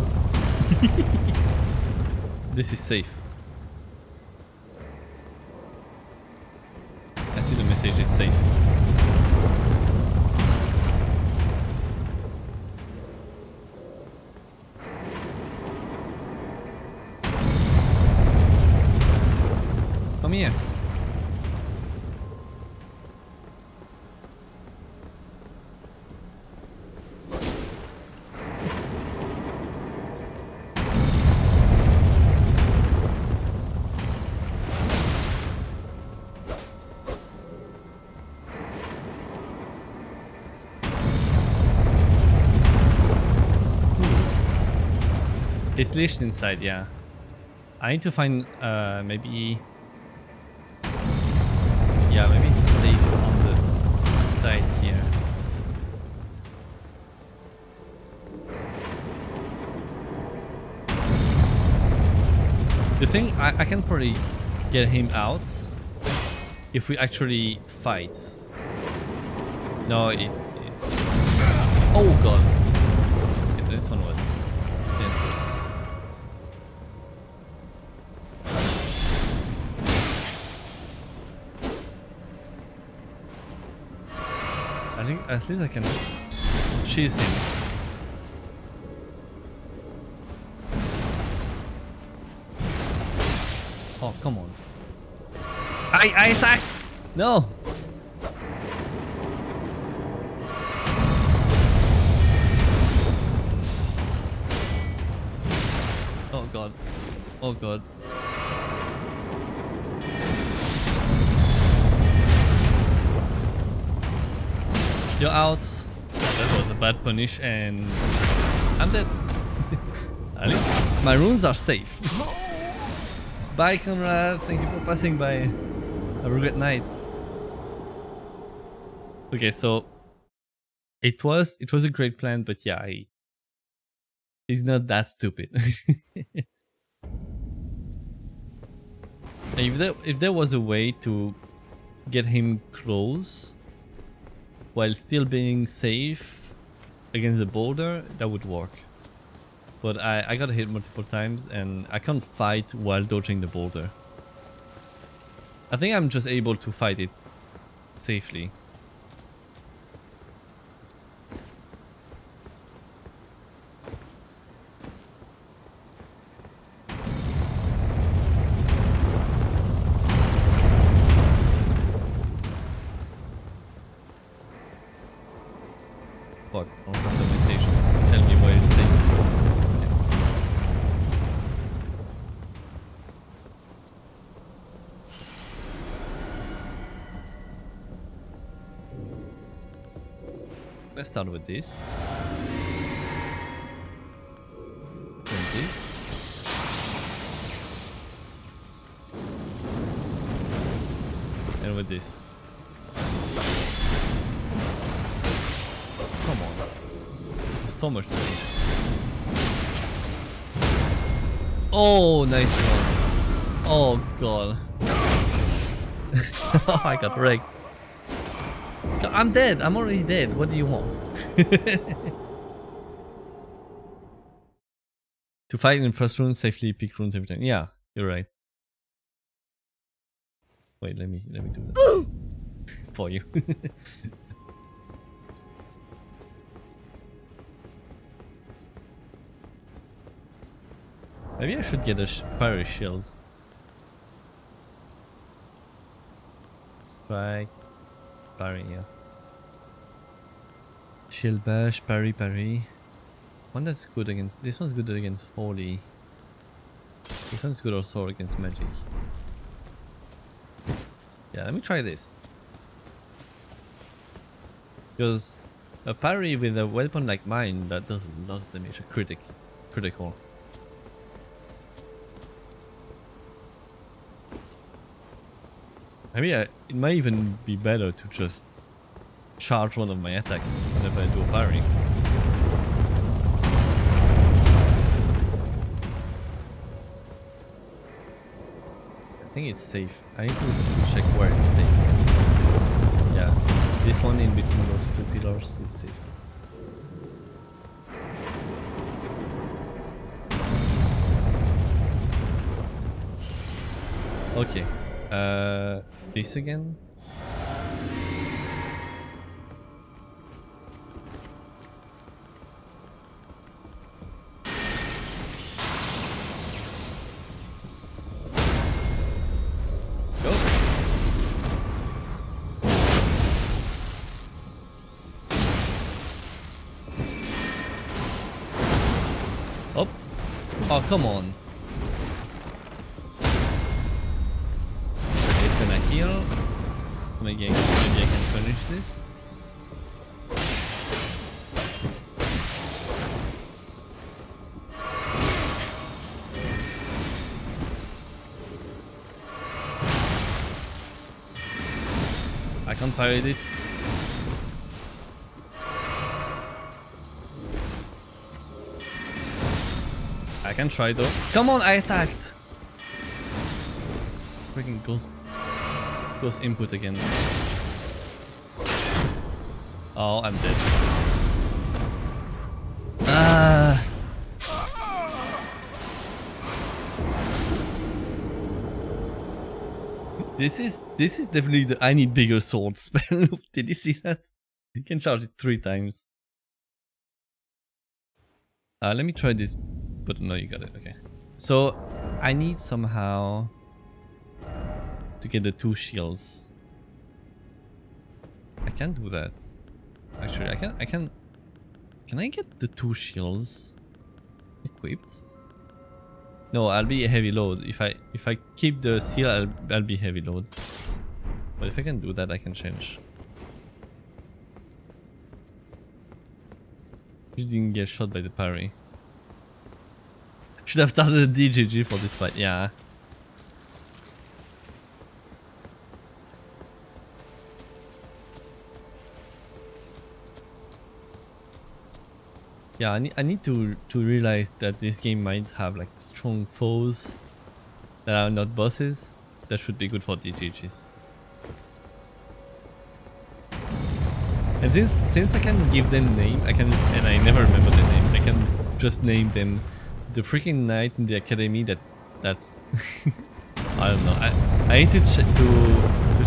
This is safe. I see the message is safe. Come here. It's leashed inside, yeah. I need to find maybe... Yeah, maybe it's safe on the side here. The thing, I can probably get him out if we actually fight. No, it's... Oh god. Okay, this one was dangerous. I think at least I can cheese him. Oh, come on. I attacked! No! Oh god. Oh god. You're out. That was a bad punish and I'm dead. At least my runes are safe. Bye, Conrad. Thank you for passing by. Have a great night. Okay, so it was a great plan, but yeah, he's not that stupid. If there was a way to get him close while still being safe against the boulder, that would work. But I got hit multiple times and I can't fight while dodging the boulder. I think I'm just able to fight it safely. Fuck, I don't have the message to tell me where it's safe. Let's start with this. Then this. And with this. Come on. There's so much damage. Oh, nice one. Oh god. Oh, I got wrecked. I'm dead. I'm already dead. What do you want? To fight in first rune, safely pick runes every time. Yeah, you're right. Wait, let me do that for you. Maybe I should get a parry shield. Strike, parry, yeah. Shield bash, parry, parry. One that's good against. This one's good against holy. This one's good also against magic. Yeah, let me try this. Because a parry with a weapon like mine that does a lot of damage, critical. Maybe it might even be better to just charge one of my attacks whenever I do a parry. I think it's safe. I need to check where it's safe. Yeah, this one in between those two pillars is safe. Okay. This again. Go. Oh. Oh, come on. Heal. Maybe I can finish this. can't parry this. I can try though. Come on, I attacked! Freaking ghost input again. Oh, I'm dead. Ah. This is definitely the I need bigger sword spell. Did you see that? You can charge it 3 times. Let me try this. But no, you got it. Okay. So I need somehow to get the 2 shields. I can't do that. Actually, I can. Can I get the 2 shields equipped? No, I'll be a heavy load. If I keep the seal, I'll be heavy load. But if I can do that, I can change. You didn't get shot by the parry. Should have started a DGG for this fight. Yeah. Yeah, I need to realize that this game might have like strong foes that are not bosses. That should be good for DGGs. And since I can give them name, I can, and I never remember the name. I can just name them. The freaking knight in the academy. That's I don't know. I need to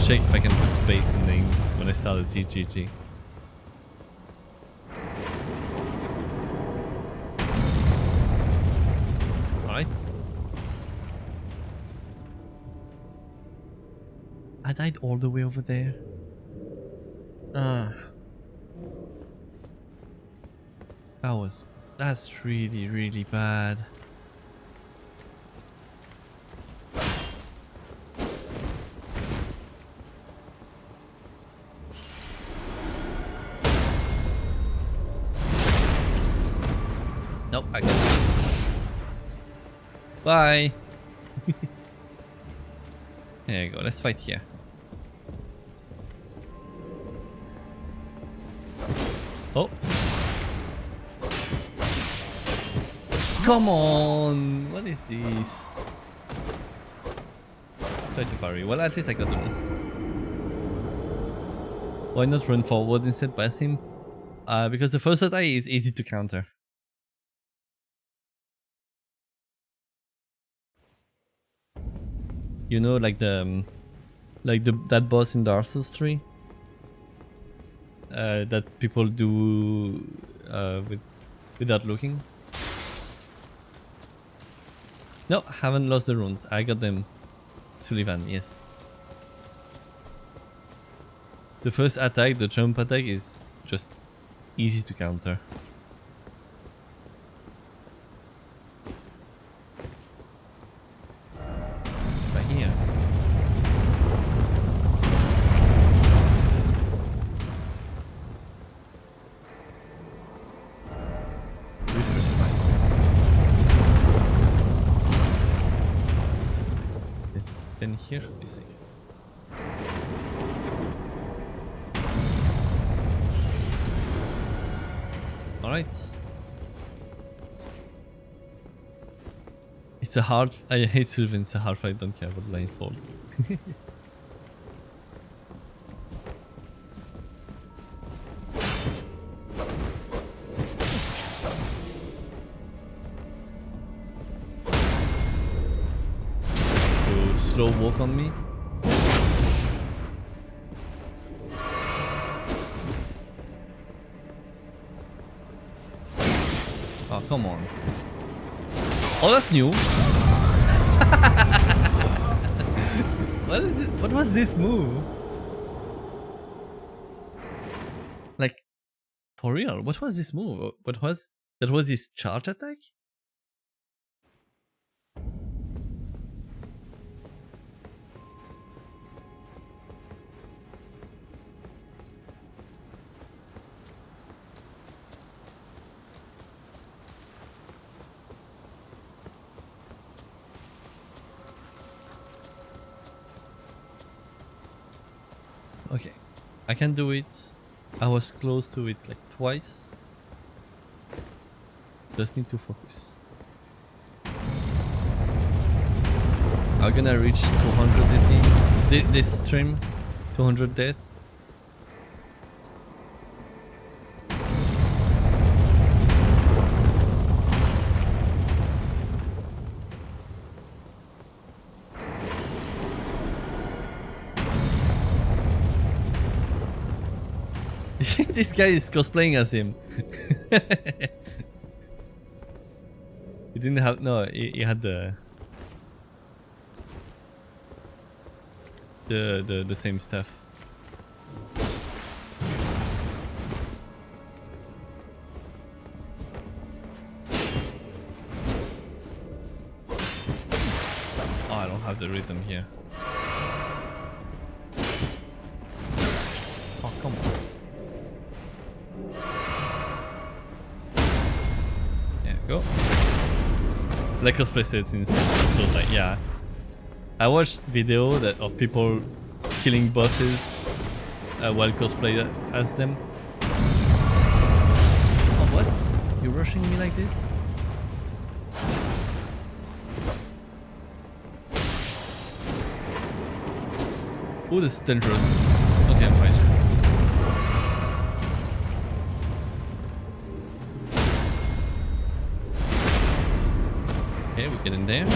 check if I can put space in names when I start a DGG. Alright. I died all the way over there. That's really, really bad. Nope, I can't. Bye. There you go. Let's fight here. Oh. Come on. What is this? Try to parry. Well, at least I got the one. Why not run forward instead pass him? Because the first attack is easy to counter. You know, like that boss in Dark Souls 3 that people do without looking. No, haven't lost the runes. I got them. Sullivan, yes. The first attack, the jump attack, is just easy to counter. Right here. Refresh fight. Then here should be safe. Alright. It's a hard... I hate Sylvan, it's a hard fight, don't care about blindfold. So slow walk on me. Oh, come on. Oh, that's new. What was this move? Like, for real, what was this move? That was his charge attack? Okay, I can do it. I was close to it like twice. Just need to focus. I'm gonna reach 200 this game. This stream. 200 dead. This guy is cosplaying as him. He didn't have he had the same stuff. Oh, I don't have the rhythm here. Oh, come on. Yeah, go. Like cosplay sets in so like yeah. I watched video of people killing bosses while cosplay as them. Oh what? You're rushing me like this? Oh, this is dangerous. Okay, I'm fine. Okay, we get in there.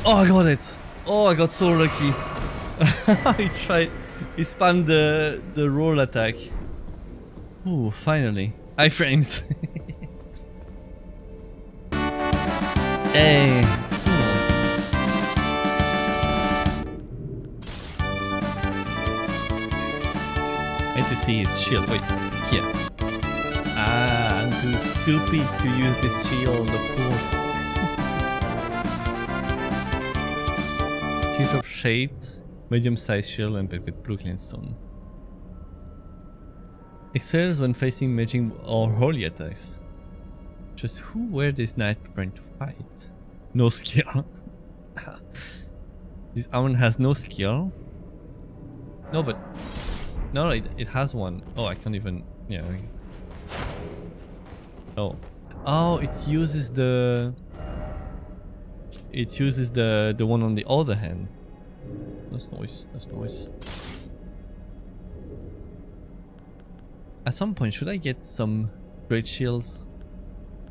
Oh, I got it! Oh, I got so lucky. He spammed the roll attack. Ooh, finally. Iframes. Hey. I need to see his shield. Wait, here. Ah, I'm too stupid to use this shield, of course. Teardrop shaped, medium-sized shield and with blue glintstone. Excels when facing maging or holy attacks. Just who wear this knight preparing to fight? No skill. This armor has no skill. No, but no, it has one. Oh, I can't even. Yeah. Oh, it uses the. It uses the one on the other hand. That's noise. That's noise. At some point, should I get some great shields?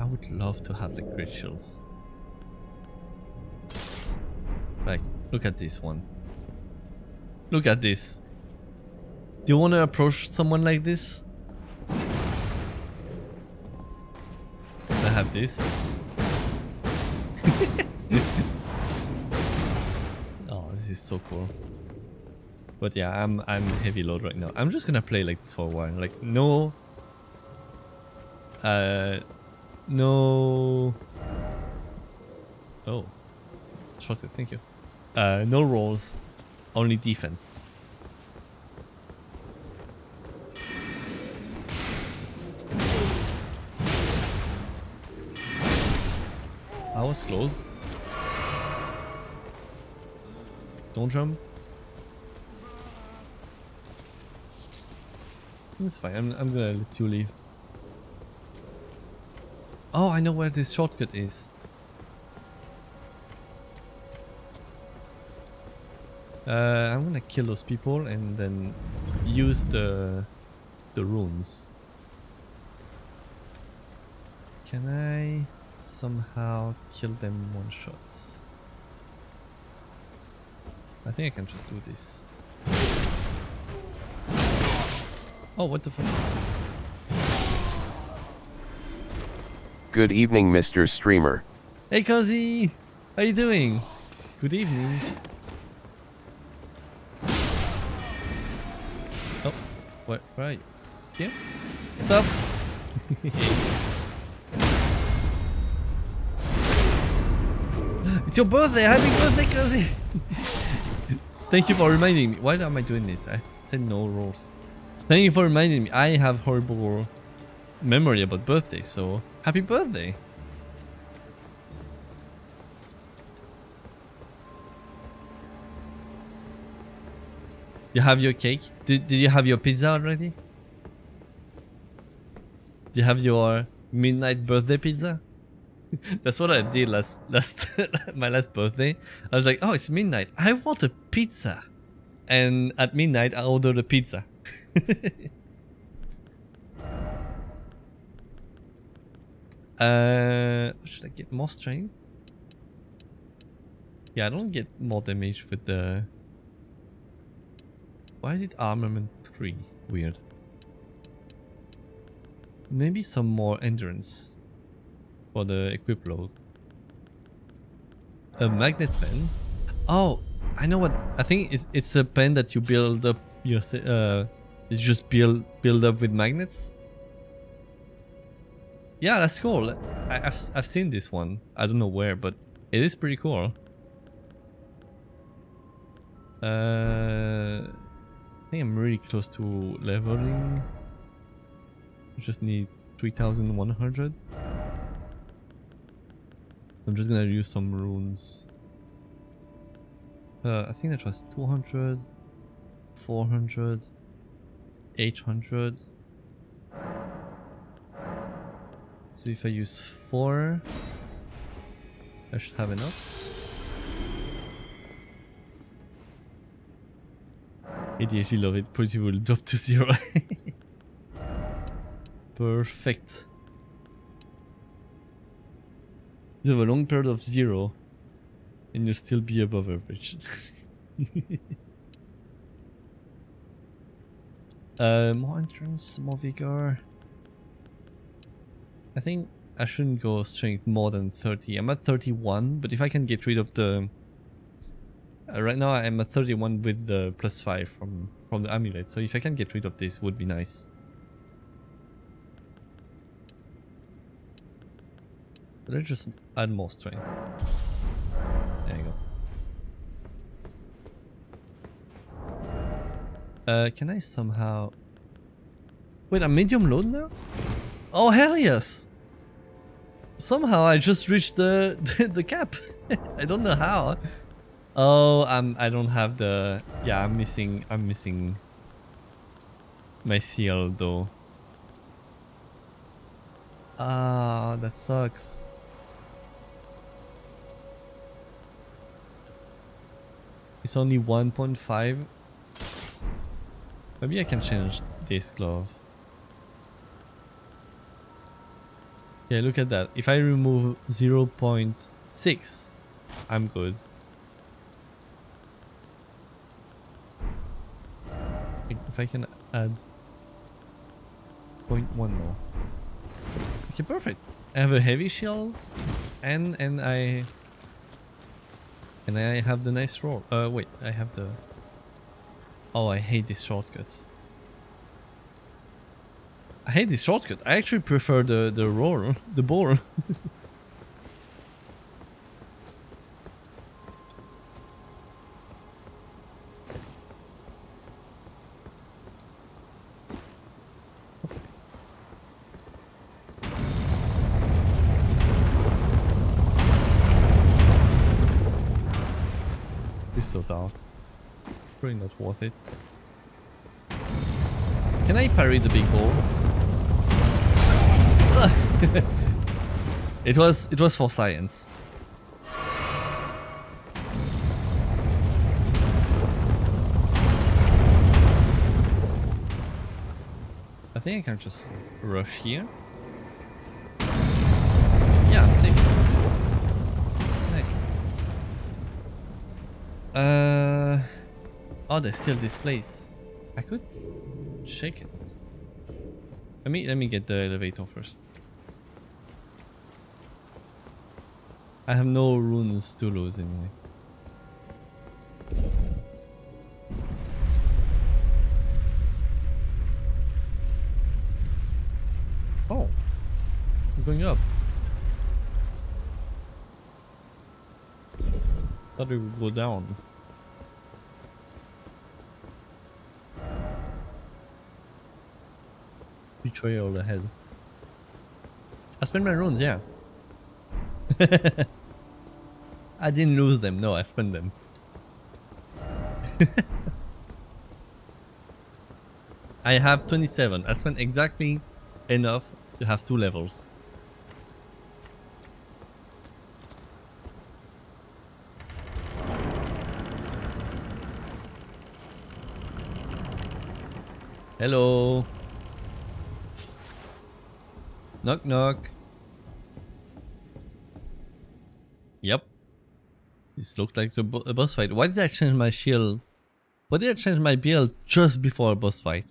I would love to have like great shields. Like, look at this one. Look at this. Do you want to approach someone like this? I have this. Oh, this is so cool. But yeah, I'm heavy load right now. I'm just gonna play like this for a while. Like no oh, shortcut, thank you. No rolls, only defense. I was close. Don't jump. It's fine. I'm gonna let you leave. Oh, I know where this shortcut is. I'm gonna kill those people and then use the runes. Can I somehow kill them one shots? I think I can just do this. Oh, what the fuck? Good evening, Mr. Streamer. Hey, Cozy! How you doing? Good evening. Oh, where are you? Here? Sup? It's your birthday! Happy birthday, Cozy! Thank you for reminding me. Why am I doing this? I said no rules. Thank you for reminding me. I have horrible memory about birthdays, so happy birthday. You have your cake? Did you have your pizza already? Do you have your midnight birthday pizza? That's what I did last my last birthday. I was like, oh, it's midnight. I want a pizza. And at midnight, I ordered a pizza. Should I get more strength? Yeah, I don't get more damage with the... Why is it armament 3? Weird. Maybe some more endurance for the equip load. A magnet pen. Oh, I know what. I think it's a pen that you build up your you just build up with magnets. Yeah, that's cool. I've seen this one. I don't know where, but it is pretty cool. I think I'm really close to leveling. I just need 3,100. I'm just gonna use some runes. I think that was 200, 400, 800. So if I use 4, I should have enough. ADHD love it. Pretty will drop to 0. Perfect. You have a long period of 0 and you'll still be above average. More entrance, more vigor. I think I shouldn't go strength more than 30. I'm at 31, but if I can get rid of the... right now I'm at 31 with the +5 from the amulet, so if I can get rid of this, would be nice. Let's just add more strength. There you go. Can I somehow... Wait, I'm medium load now? Oh hell yes! Somehow I just reached the cap. I don't know how. Oh, I don't have the... Yeah, I'm missing my seal though. Ah, that sucks. It's only 1.5. Maybe I can change this glove. Yeah, look at that. If I remove 0.6, I'm good. If I can add 0.1 more. Okay, perfect. I have a heavy shield and I have the nice roll. Wait, I have the... Oh, I hate this shortcut. I hate this shortcut. I actually prefer the roll, the ball. It's so dark. Probably not worth it. Can I parry the big ball? It was for science. I think I can just rush here. Yeah, I'm safe. Nice. Oh, there's still this place. I could shake it. Let me get the elevator first. I have no runes to lose anyway. Oh, I'm going up. Thought we would go down. Betrayal ahead. I spent my runes, yeah. I didn't lose them, no, I spent them. I have 27. I spent exactly enough to have 2 levels. Hello. Knock knock. Yep. This looked like a boss fight. Why did I change my shield? Why did I change my build just before a boss fight?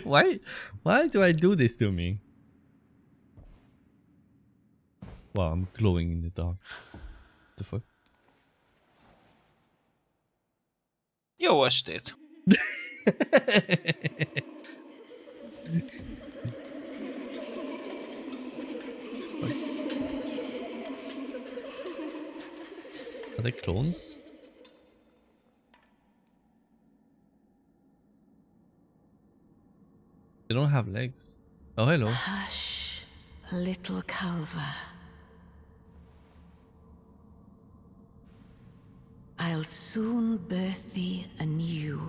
Why do I do this to me? Wow, I'm glowing in the dark. What the fuck? Jó estét! Are they clones? They don't have legs. Oh, hello. Hush, little Calva. I'll soon birth thee anew,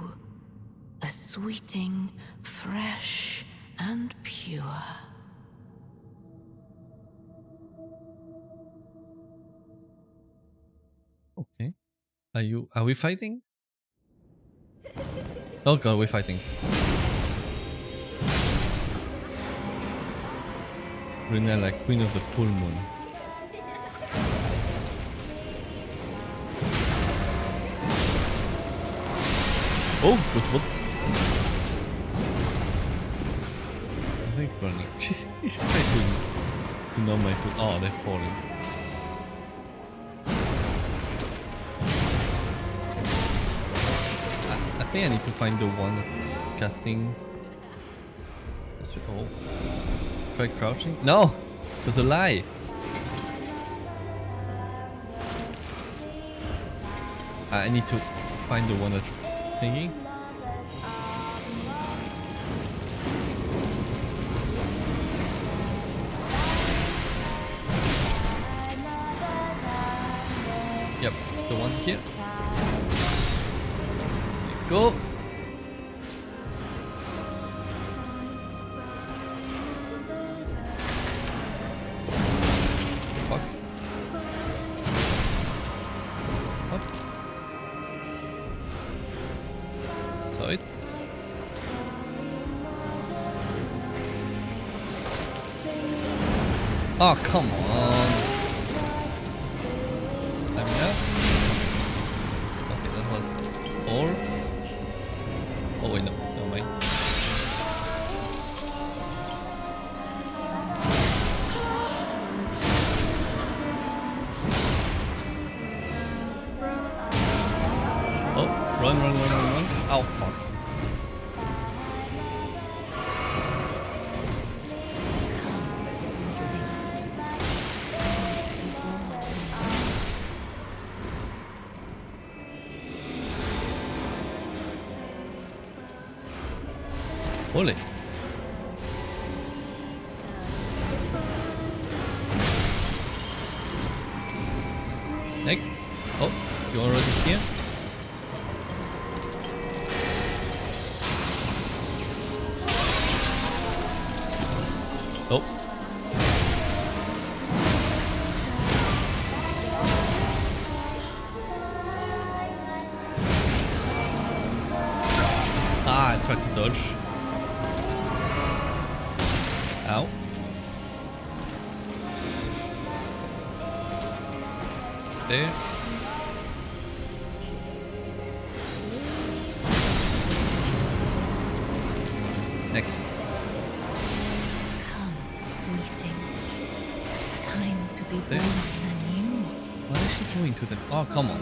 a sweeting, fresh and pure. Okay. Are we fighting? Oh god, we're fighting. Rina, like queen of the full moon. Oh, what? Thanks, Bernie. She's trying to numb my foot. Oh, they're falling. I think I need to find the one that's casting. Oh. Try crouching? No! It was a lie! I need to find the one that's singing. Yep, the one here. Go! Fuck. Up. Saw it. Oh, come on. Stamina. Okay, that was all. Oh wait, no, never mind. Oh, run. Oh, fuck. Holy. Next. Oh, you already here? Oh. Ah, I tried to dodge. Ow. There. Next. Come, sweetings. Time to be There. born anew. What is she doing to them? Oh, come on.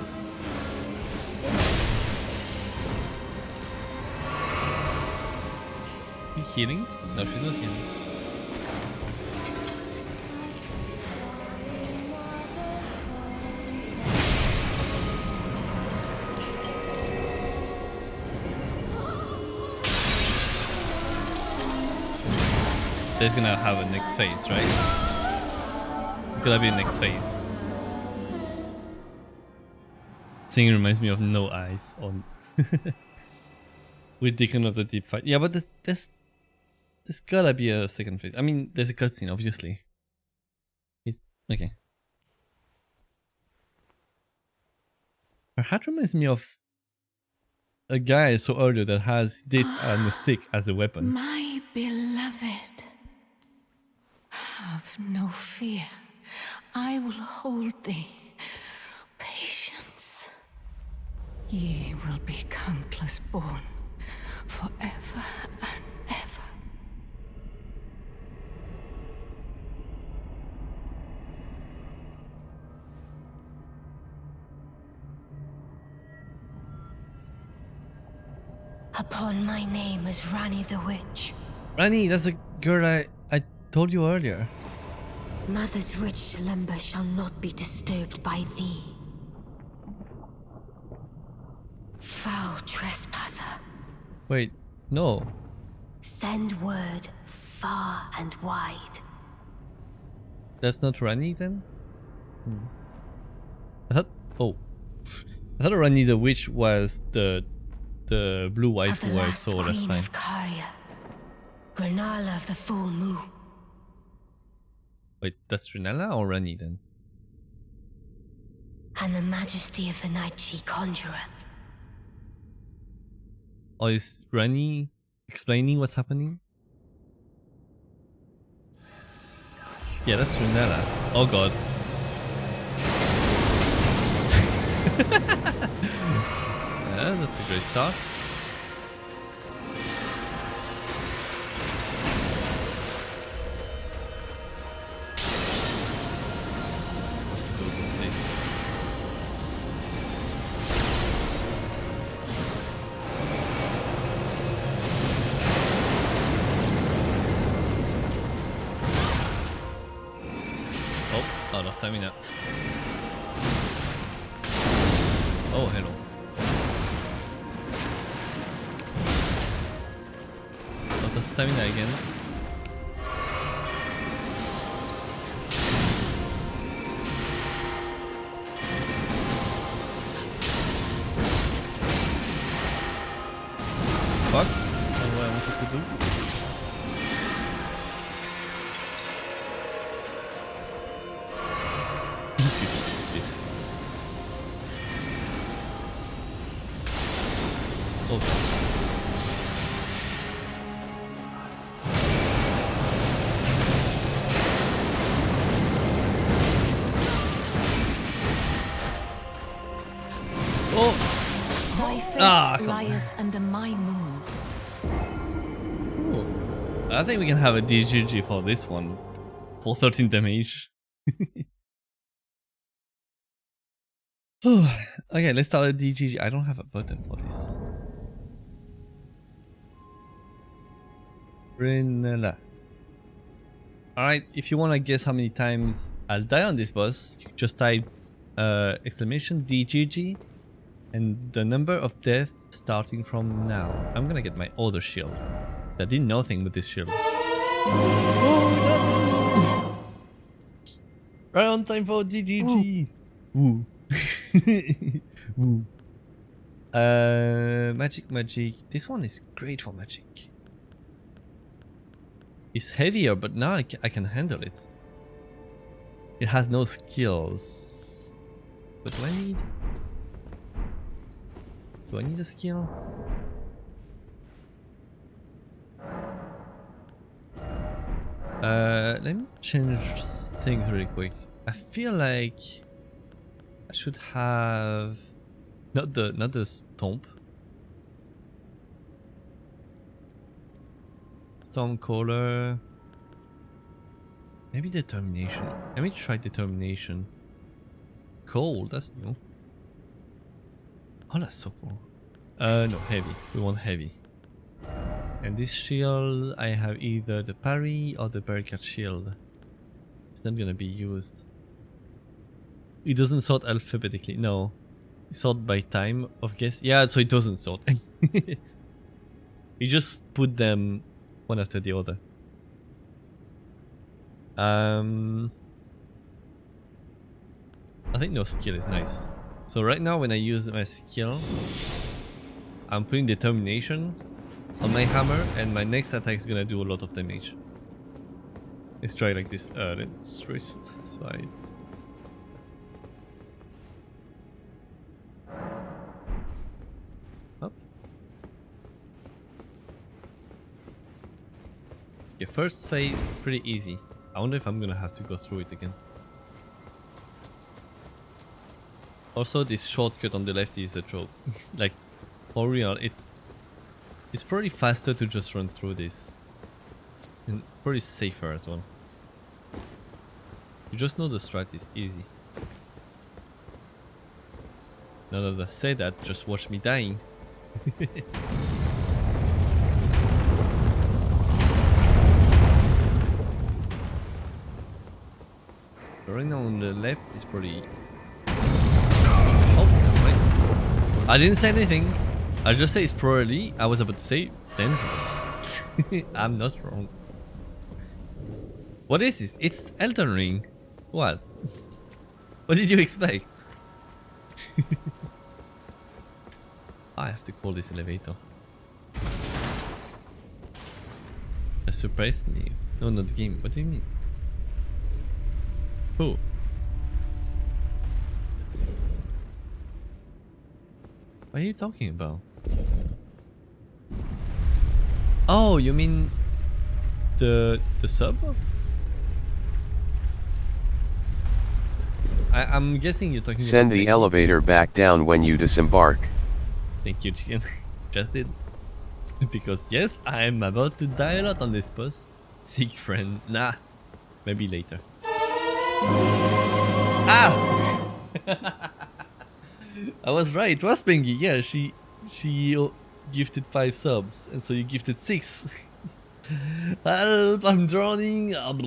Is she healing? No, she's not healing. There's gonna have a next phase, right? It's gonna be a next phase. Thing reminds me of No Eyes on with Deacon of the Deep fight. Yeah, but there's gotta be a second phase. I mean, there's a cutscene, obviously. Okay. Her hat reminds me of a guy I saw earlier that has this and a stick as a weapon. My beloved, have no fear. I will hold thee. Patience. Ye will be countless born, forever and ever. Upon my name as Rani the Witch. Rani, that's a girl I told you earlier. Mother's rich slumber shall not be disturbed by thee. Foul trespasser. Wait, no. Send word far and wide. That's not Rani then? I thought, I thought Rani the Witch was the blue wife who I saw last time. Of Caria, Renala of the full moon. Wait, that's Renala or Rani then? And the majesty of the night she conjureth. Or is Rani explaining what's happening? Yeah, that's Renala. Oh god. Yeah, that's a great start. Supposed to go with this. Oh, out of stamina. Oh, hello. Out of stamina again. Fuck. That's what I wanted to do. This. Oh god. Oh! Thy fate come on. lieth under my moon. Oh. I think we can have a DGG for this one. For 13 damage. Okay, let's start a DGG. I don't have a button for this. Renala. Alright, if you want to guess how many times I'll die on this boss, you just type exclamation DGG and the number of deaths starting from now. I'm gonna get my other shield. I did nothing with this shield. Right on time for DGG. Woo. Woo. Magic. This one is great for magic. It's heavier, but now I can handle it. It has no skills. But do I need? Do I need a skill? Let me change things really quick. I feel like I should have not the stomp. Stormcaller. Maybe determination. Let me try determination. Cold, that's new. Oh, that's so cool. No, heavy. We want heavy. And this shield, I have either the parry or the barricade shield. It's not gonna be used. It doesn't sort alphabetically, no. It sort by time of guess. Yeah, so it doesn't sort. You just put them one after the other. I think no skill is nice. So right now when I use my skill, I'm putting determination on my hammer, and my next attack is gonna do a lot of damage. Let's try like this. Let's rest. So up. Okay, first phase pretty easy. I wonder if I'm gonna have to go through it again. Also, this shortcut on the left is a joke. Like, for real, it's probably faster to just run through this. And probably safer as well. You just know the strat is easy. Now that I say that, just watch me dying. Right now on the left is probably... Oh, never mind. I didn't say anything. I just say it's probably, I was about to say, dangerous. I'm not wrong. What is this? It's Elden Ring. What? What did you expect? I have to call this elevator. That surprised me. No, not the game. What do you mean? Who? What are you talking about? Oh, you mean the sub? I'm guessing you're talking Send about the elevator back down when you disembark. Thank you, Chicken. Just did. Because yes, I'm about to die a lot on this bus. Sick friend. Nah. Maybe later. Ah! I was right. It was Pengy. Yeah, she gifted 5 subs, and so you gifted 6. Help! I'm drowning. I'm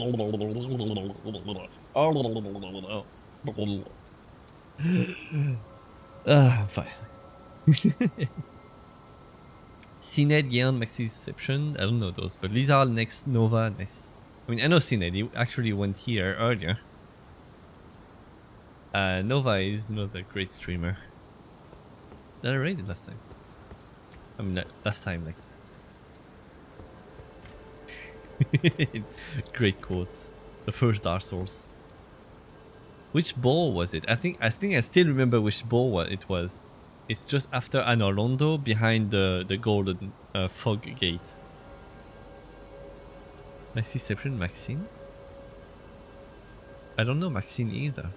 fine. CNED, Yeon, Maxiception. I don't know those, but these are next Nova. Nice. I mean, I know CNED. He actually went here earlier. Nova is not a great streamer. Did I raid it last time? I mean, last time, like. Great quotes. The first Dark Souls. Which ball was it? I think I still remember which ball it was. It's just after Anor Londo, behind the golden fog gate. Maxiception, Maxine? I don't know Maxine either.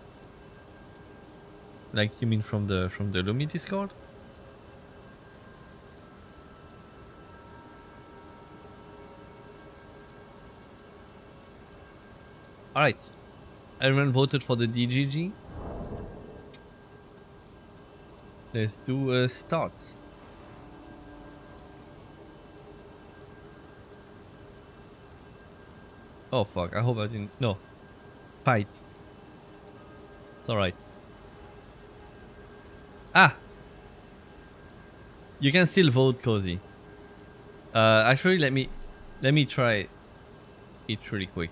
Like, you mean from the Lumi Discord? Alright. Everyone voted for the DGG. Let's do a start. Oh fuck, I hope I didn't... No. Fight. It's alright. Ah! You can still vote, Cozy. Actually, let me try it really quick.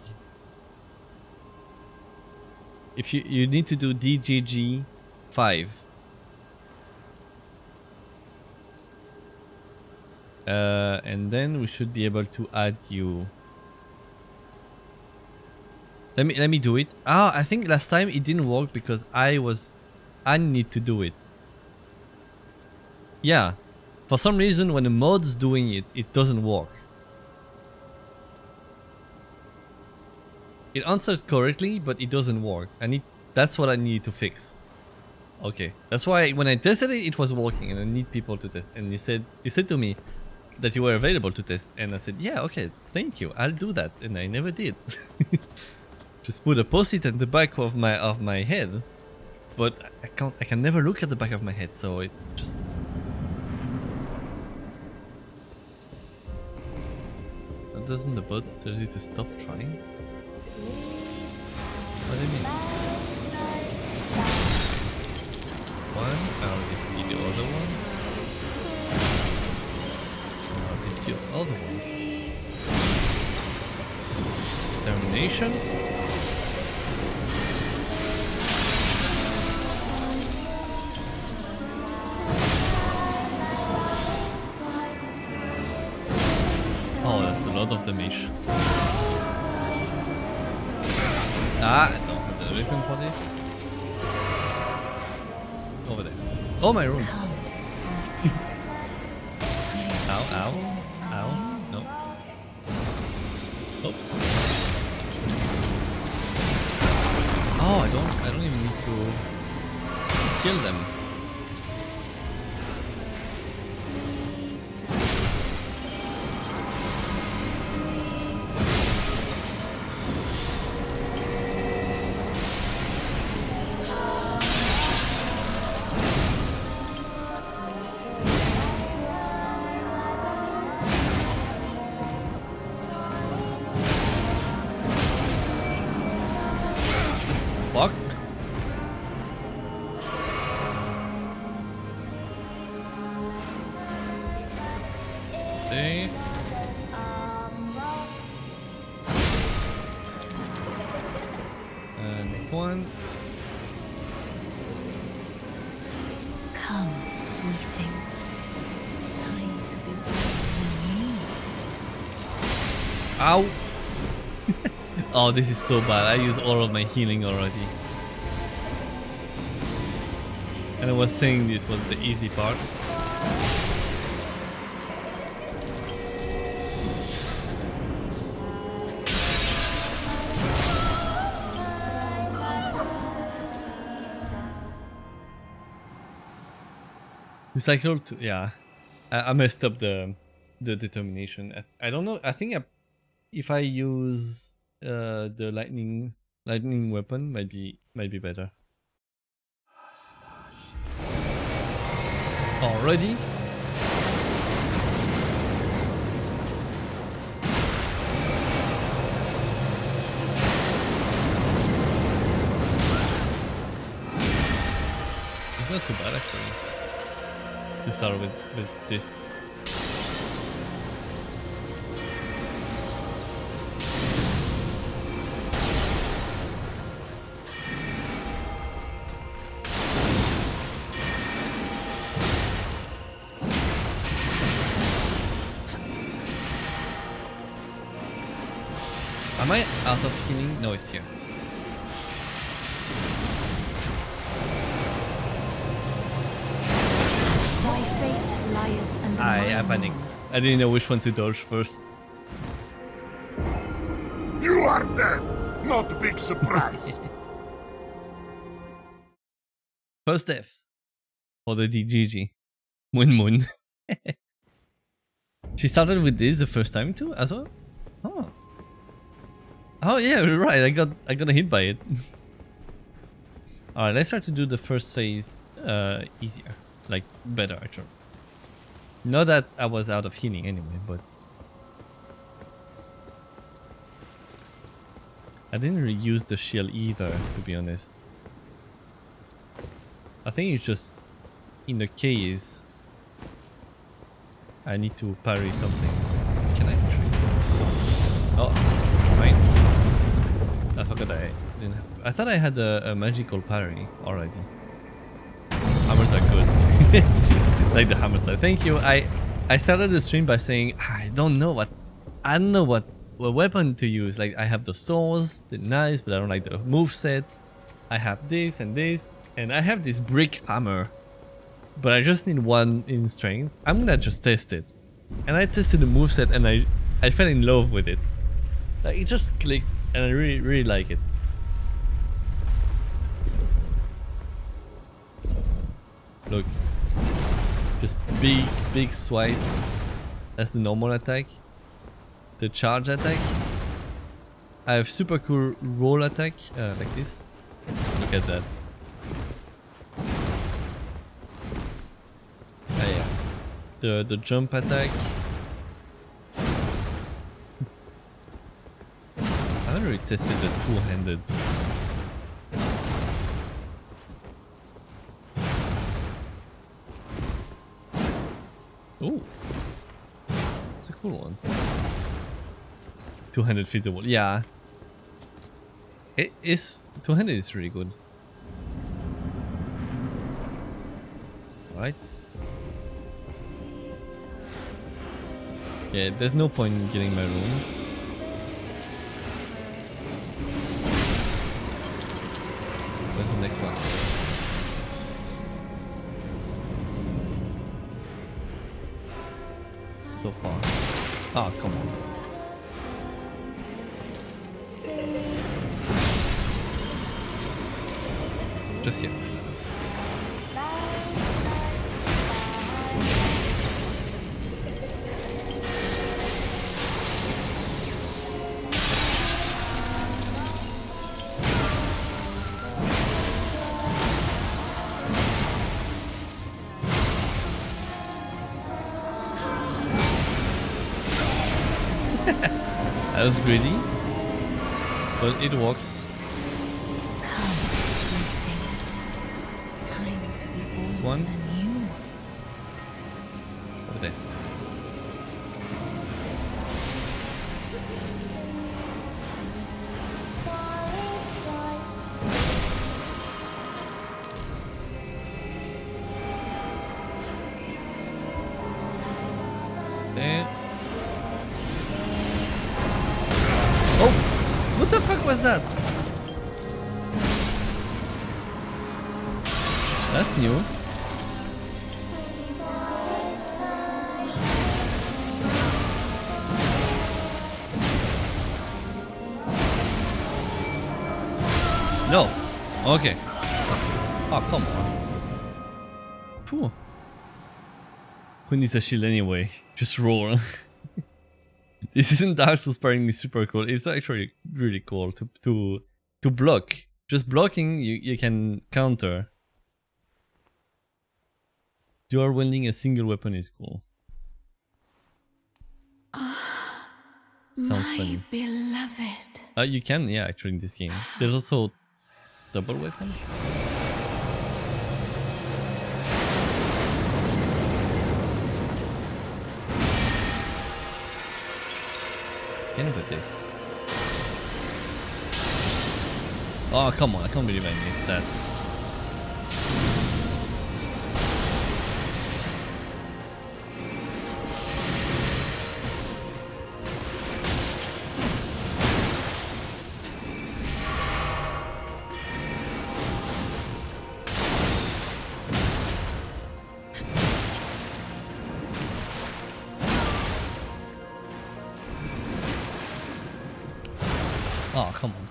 If you need to do DGG 5. And then we should be able to add you. Let me do it. Ah, I think last time it didn't work because I need to do it. Yeah. For some reason when the mod's doing it, it doesn't work. It answers correctly, but it doesn't work. That's what I need to fix. Okay. That's why when I tested it, it was working and I need people to test. And you said to me that you were available to test. And I said, yeah, okay, thank you. I'll do that. And I never did. Just put a post-it at the back of my head. But I can never look at the back of my head, so it just... Doesn't the bot tell you to stop trying? What do you mean? One, I already see the other one. I already see the other one. Termination. lot of damage. Ah, I don't have the weapon for this. Over there. Oh, my rune. Ow, ow, ow. No. Oops. Oh, I don't even need to kill them. Fuck. Okay. Next one. Come, sweetings. Time to do Ow. Oh, this is so bad. I use all of my healing already. And I was saying this was the easy part. Recycle to, yeah. I messed up the determination. I don't know. I think if I use the lightning weapon, might be better. Already? It's not too bad actually. To start with this. Am I out of healing? No, it's here. My fate lieth under I panicked. I didn't know which one to dodge first. You are dead. Not a big surprise. First death for the DGG. Moon. She started with this the first time too, as well. Oh. Oh yeah, you're right. I got a hit by it. All right, let's try to do the first phase easier, like better actually. Not that I was out of healing anyway, but I didn't really use the shield either, to be honest. I think it's just in the case I need to parry something. Can I actually? Oh, fine. I forgot I didn't have to. I thought I had a magical parry already. Hammers are good. Like the hammers are. Thank you. I started the stream by saying I don't know what weapon to use. Like I have the swords, the knives, but I don't like the moveset. I have this and this, and I have this brick hammer. But I just need one in strength. I'm gonna just test it. And I tested the moveset and I fell in love with it. Like it just clicked and I really like it. Look. Just big swipes. That's the normal attack. The charge attack. I have super cool roll attack, like this. Look at that. Yeah. The jump attack. I haven't really tested the two-handed. Ooh. It's a cool one. 200 feet the wall. Yeah. It is 200 is really good. Right? Yeah, there's no point in getting my runes. Where's the next one? So far. Ah, come on. Just here. That was greedy, but it works. Come, sweet days. Time to be born This one. anew. Over there. There. Oh! What the fuck was that? That's new. No. Okay. Oh, come on. Phew. Who needs a shield anyway? Just roll. This isn't Dark Souls sparingly super cool. It's actually really cool to block. Just blocking, you can counter. Dual wielding a single weapon is cool. Sounds My funny. beloved. You can, yeah, actually in this game. There's also double weapon. Can look at this. Oh, come on, I can't believe I missed that. Oh, come on.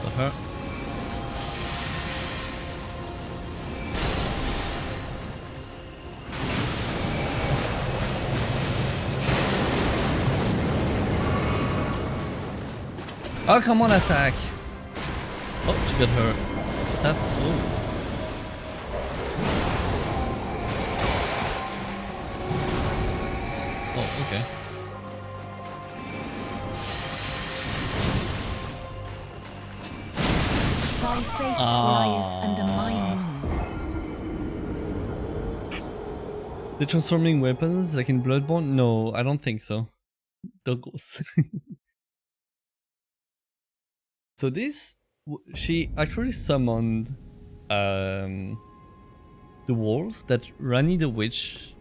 Got her. Oh, come on, attack! Oh, she got her staff. Oh. Oh, okay. Thy fate lieth under my moon. The transforming weapons, like in Bloodborne? No, I don't think so. Doggles. So this, she actually summoned the walls that Rani the Witch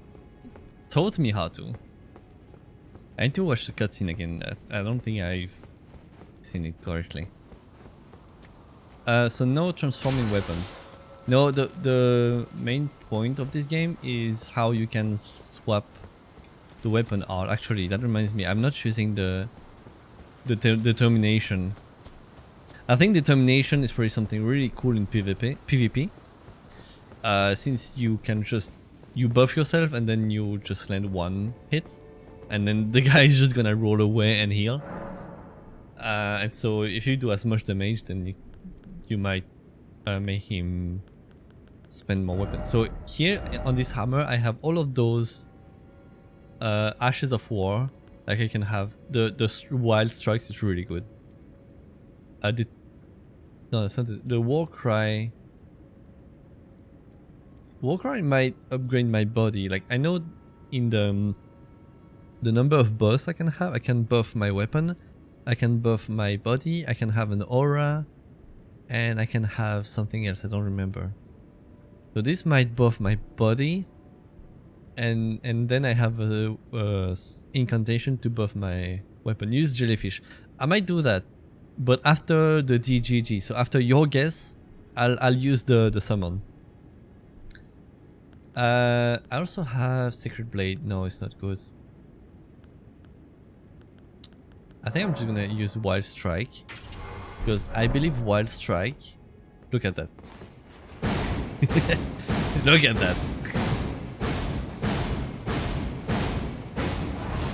taught me how to. I need to watch the cutscene again. I don't think I've seen it correctly. So no transforming weapons. No, the main point of this game is how you can swap the weapon out. Actually, that reminds me, I'm not using the determination. I think determination is probably something really cool in PvP. Since you can just buff yourself and then you just land one hit, and then the guy is just gonna roll away and heal. And so if you do as much damage, then you might make him spend more weapons. So here on this hammer, I have all of those ashes of war. Like I can have the wild strikes is really good. No, it's not the war cry. War cry might upgrade my body. Like I know in the number of buffs I can have. I can buff my weapon, I can buff my body, I can have an aura, and I can have something else I don't remember. So this might buff my body, and then I have a incantation to buff my weapon. Use jellyfish. I might do that, but after the DGG. So after your guess, I'll use the summon. I also have Sacred Blade. No, it's not good. I think I'm just gonna use Wild Strike, because I believe Wild Strike. Look at that. Look at that.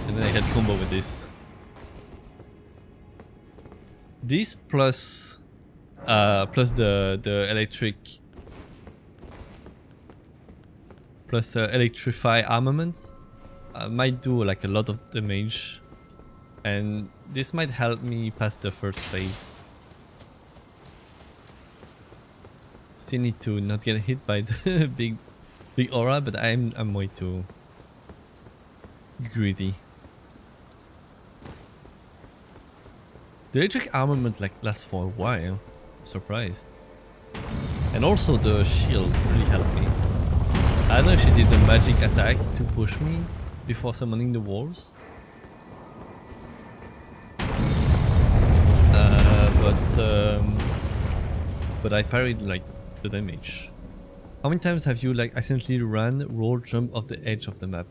And then I can combo with this. This plus the electric plus electrify armament might do like a lot of damage, and this might help me pass the first phase. Still need to not get hit by the big aura, but I'm way too greedy. The electric armament like lasts for a while. I'm surprised. And also the shield really helped me. I don't know if she did the magic attack to push me before summoning the walls. But I parried like the damage. How many times have you like accidentally run, roll, jump off the edge of the map?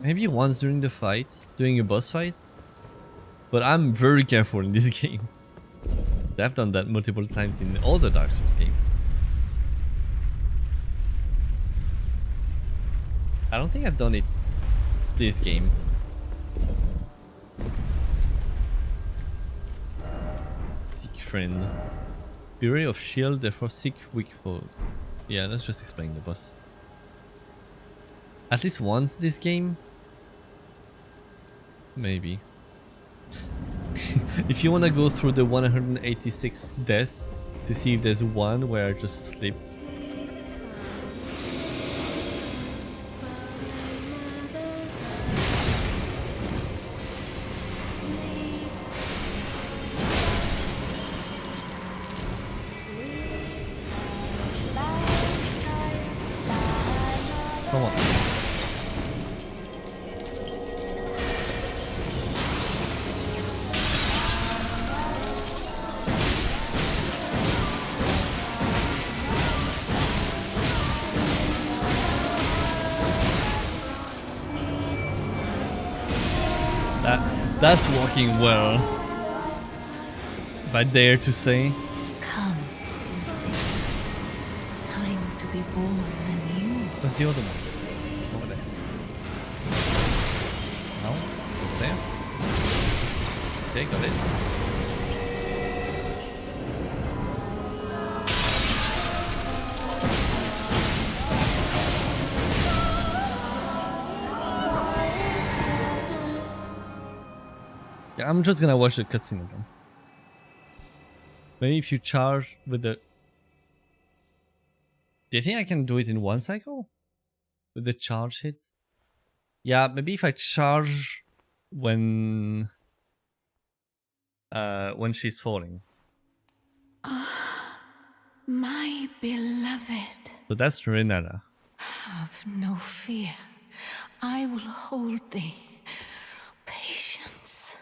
Maybe once during the fight, during a boss fight. But I'm very careful in this game. I've done that multiple times in all the Dark Souls games. I don't think I've done it this game. Seek friend. Be wary of shield, therefore seek weak foes. Yeah, let's just explain the boss. At least once this game? Maybe. If you want to go through the 186 death to see if there's one where I just slipped. Come on. That's working well, if I dare to say. Come, sweetie. Time to be born anew. What's the other one? Over there. No? It's there? Okay, got it. Yeah, I'm just gonna watch the cutscene again. Maybe if you charge with the... Do you think I can do it in one cycle? With the charge hit? Yeah, maybe if I charge when she's falling. My beloved, So that's Renala. have no fear. I will hold thee. Patience.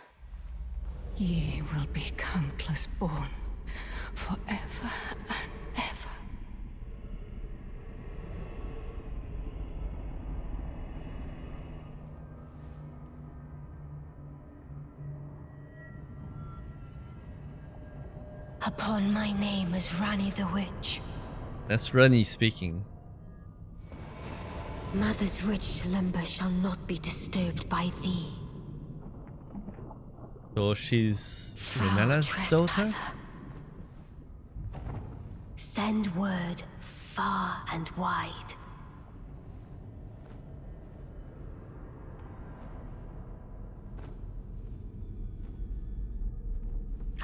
Ye will be countless born, forever and ever. Upon my name as Rani the Witch. That's Rani speaking. Mother's rich lumber shall not be disturbed by thee. So she's Foul Renala's daughter? trespasser. Send word far and wide.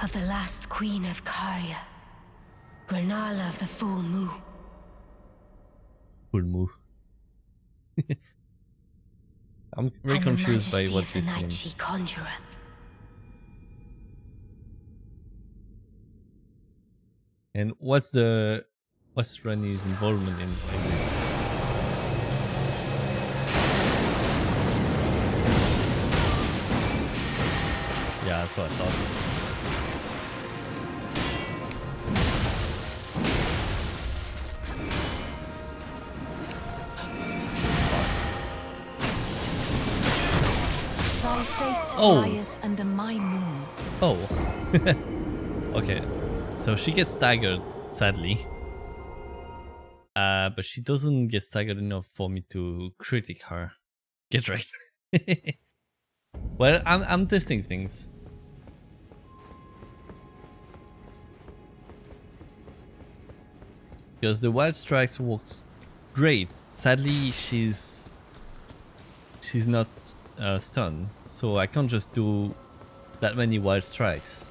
Of the last queen of Karya, Renala of the Full Moon. Full move. I'm very And the confused by majesty what of the this night means. she conjureth. And what's Rani's involvement in this? Yeah, that's what I thought. Thy fate Oh. lieth under my moon. Oh. Okay. So she gets staggered, sadly. But she doesn't get staggered enough for me to critic her. Get right. Well, I'm testing things. Because the wild strikes works great. Sadly, she's not stunned, so I can't just do that many wild strikes.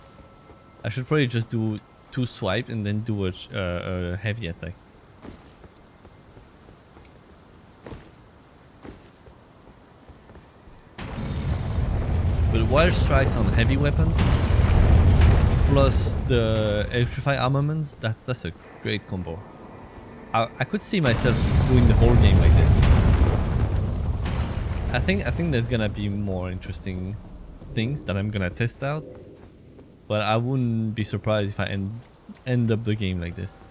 I should probably just do 2 swipe and then do a heavy attack. But wild strikes on heavy weapons plus the electrify armaments, that's a great combo. I could see myself doing the whole game like this. I think there's gonna be more interesting things that I'm gonna test out, but I wouldn't be surprised if I end up the game like this.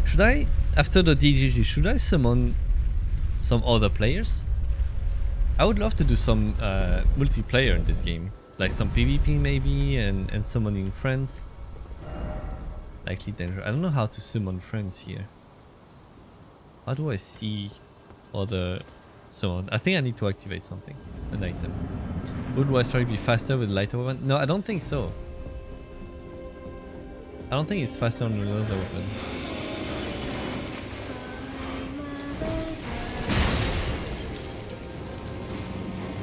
Should I, after the DGG, should I summon some other players? I would love to do some multiplayer in this game, like some PvP maybe, and summoning friends. Likely danger. I don't know how to summon friends here. How do I see other summon? I think I need to activate something, an item. Would Wild Strike be faster with lighter weapon? No, I don't think so. I don't think it's faster on another weapon.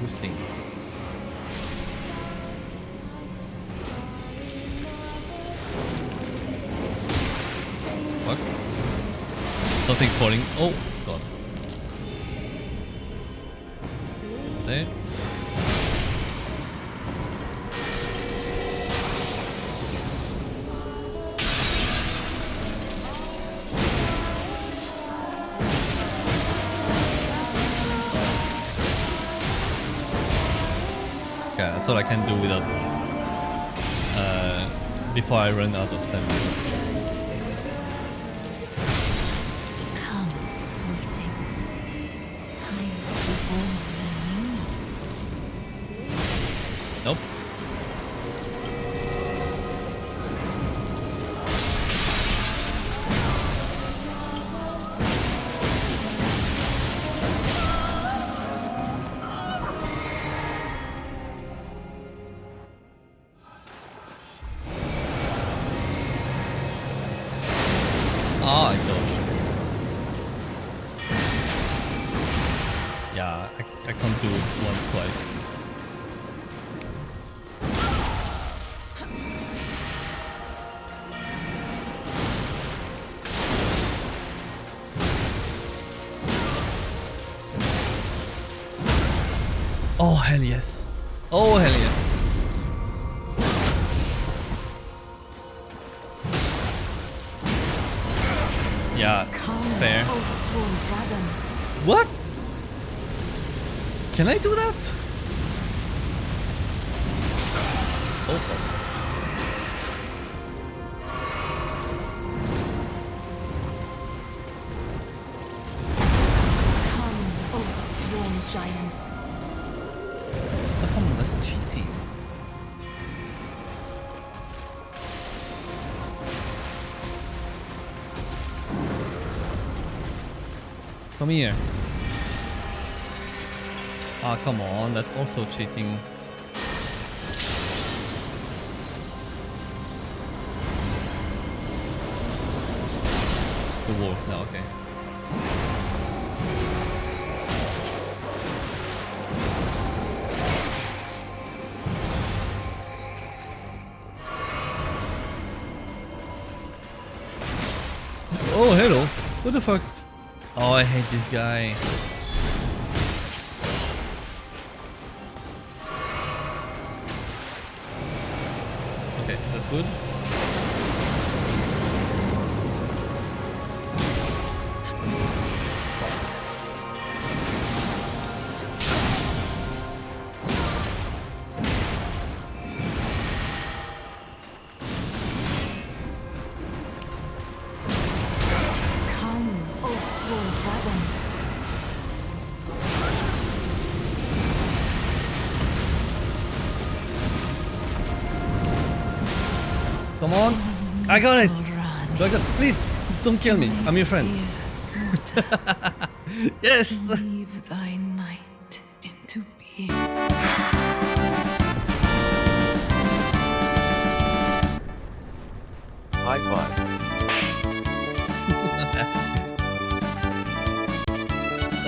Boosting. What? Something's falling. Oh god. There. Okay, that's all I can do without before I run out of stamina. Come, sweetings. Time to be born anew. Nope. Ah, I dodged. Yeah, I can't do one swipe. Oh hell yes. Oh hell yes. Yeah, Come, fair. oath-sworn dragon. What? Can I do that? Oh. Come, oath-sworn giant. Oh, come on, that's cheating. Come here. Ah, come on, that's also cheating. The wolf now, okay. the fuck? Oh, I hate this guy. Okay, that's good. Come, oath-sworn dragon. Come on. I got it. Run, Dragon, please don't kill me. I'm your friend. dear daughter. Yes. Leave thy night into being. High five.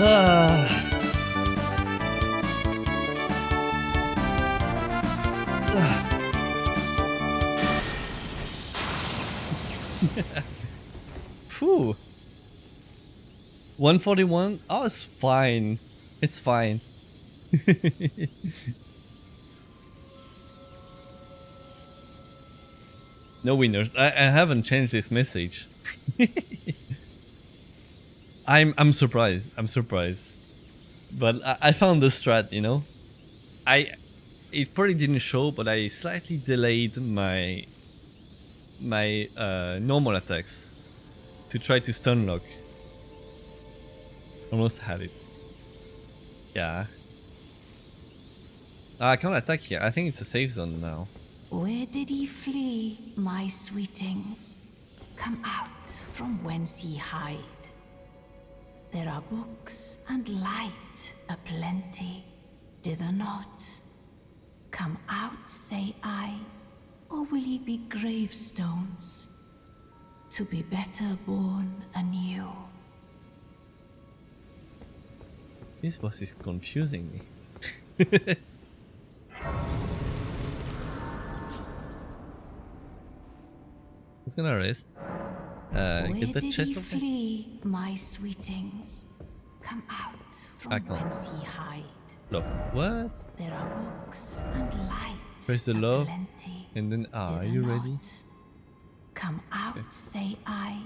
Ah. Ah. Phew. 141. Oh, it's fine. It's fine. No winners. I haven't changed this message. I'm surprised. I'm surprised. But I found the strat, you know. It probably didn't show, but I slightly delayed my normal attacks to try to stun lock. Almost had it. Yeah. I can't attack here. I think it's a safe zone now. Where did ye flee, my sweetings? Come out from whence ye hide. There are books and light aplenty, dither not. Come out, say I, or will ye be gravestones, to be better born anew? This boss is confusing me. It's gonna rest. Where Get the did chest ye open. flee, my sweetings? Come out from I can't. whence ye hide. Look, what? There are books and light. Press the love, aplenty, and then are dither you ready? not. Come out, say I,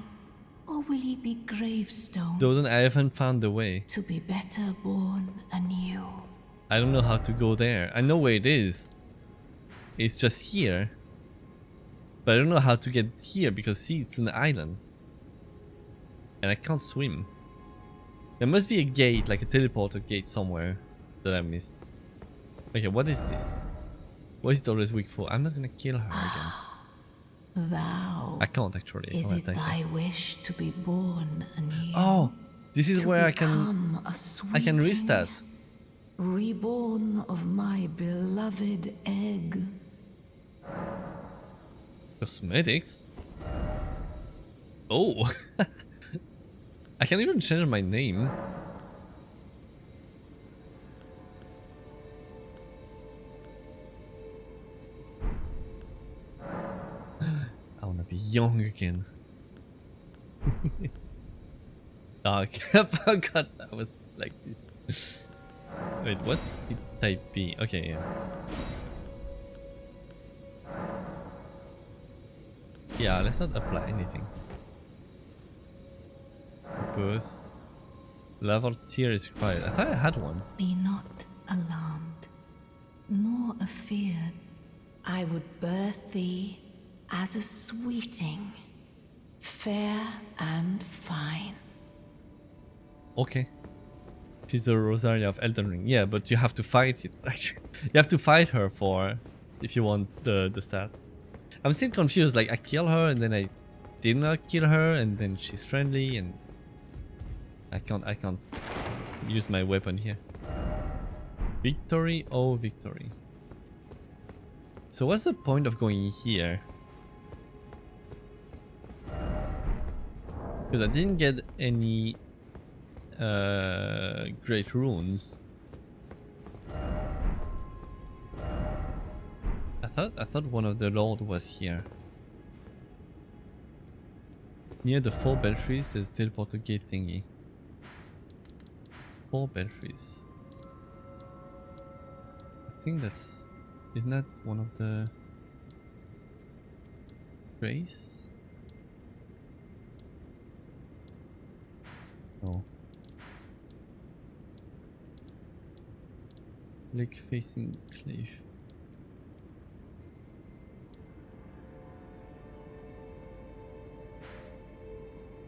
or will ye be gravestones? Doesn't I haven't found the way. To be better born anew. I don't know how to go there. I know where it is. It's just here. But I don't know how to get here because see, it's an island. And I can't swim. There must be a gate, like a teleporter gate somewhere that I missed. Okay, what is this? What is it always weak for? I'm not gonna kill her again. Thou, I can't actually. I is wanna it attack her. thy wish to be born anew? Oh, this is To where I become a can restart. Reborn of my beloved egg. Cosmetics? Oh. I can even change my name. I wanna be young again. Oh, I forgot that was like this. Wait, what's it type B? Okay, yeah. Yeah, let's not apply anything. Birth. Level tier is required. I thought I had one. Be not alarmed, nor afeared. I would birth thee as a sweeting, fair and fine. Okay. She's a Rosaria of Elden Ring. Yeah, but you have to fight it. Actually, you have to fight her for if you want the stat. I'm still confused. Like I kill her and then I did not kill her and then she's friendly and I can't use my weapon here. Victory, oh victory. So what's the point of going here? Because I didn't get any great runes. I thought one of the lord was here. Near the 4 belfries, there's a teleporter gate thingy. 4 belfries. I think that's... Isn't that one of the... Grace? No. Lake facing cliff.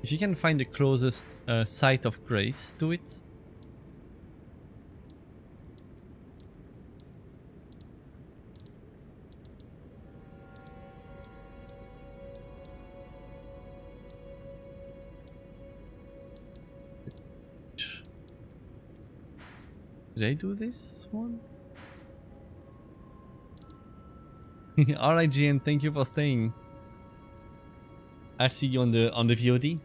If you can find the closest site of grace to it. Did I do this one? Alright, GN, thank you for staying. I'll see you on the VOD.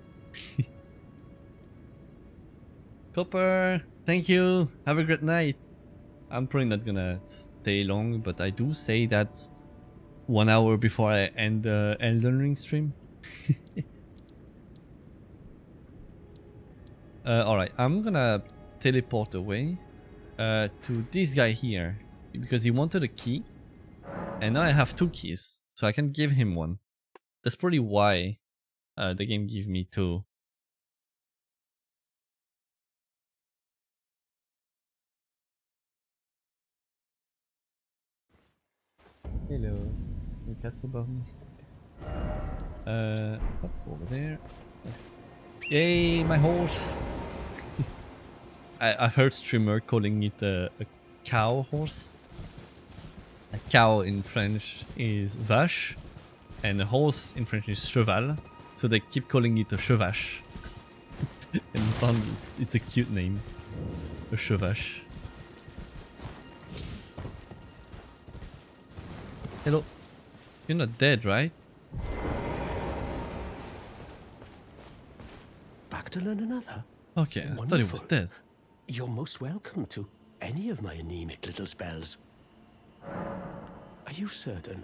Copper, thank you. Have a great night. I'm probably not gonna stay long, but I do say that 1 hour before I end the Elden Ring stream. Alright, I'm gonna teleport away to this guy here because he wanted a key, and now I have 2 keys, so I can give him one. That's probably why the game gave me 2. Hello. The cat's above me. Up over there. Yay, my horse! I've heard streamer calling it a cow horse. A cow in French is vache, and a horse in French is cheval. So they keep calling it a chevache. And found it's a cute name. A chevache. Hello. You're not dead, right? Back to learn another? Okay, I thought he was dead. You're most welcome to any of my anemic little spells. Are you certain?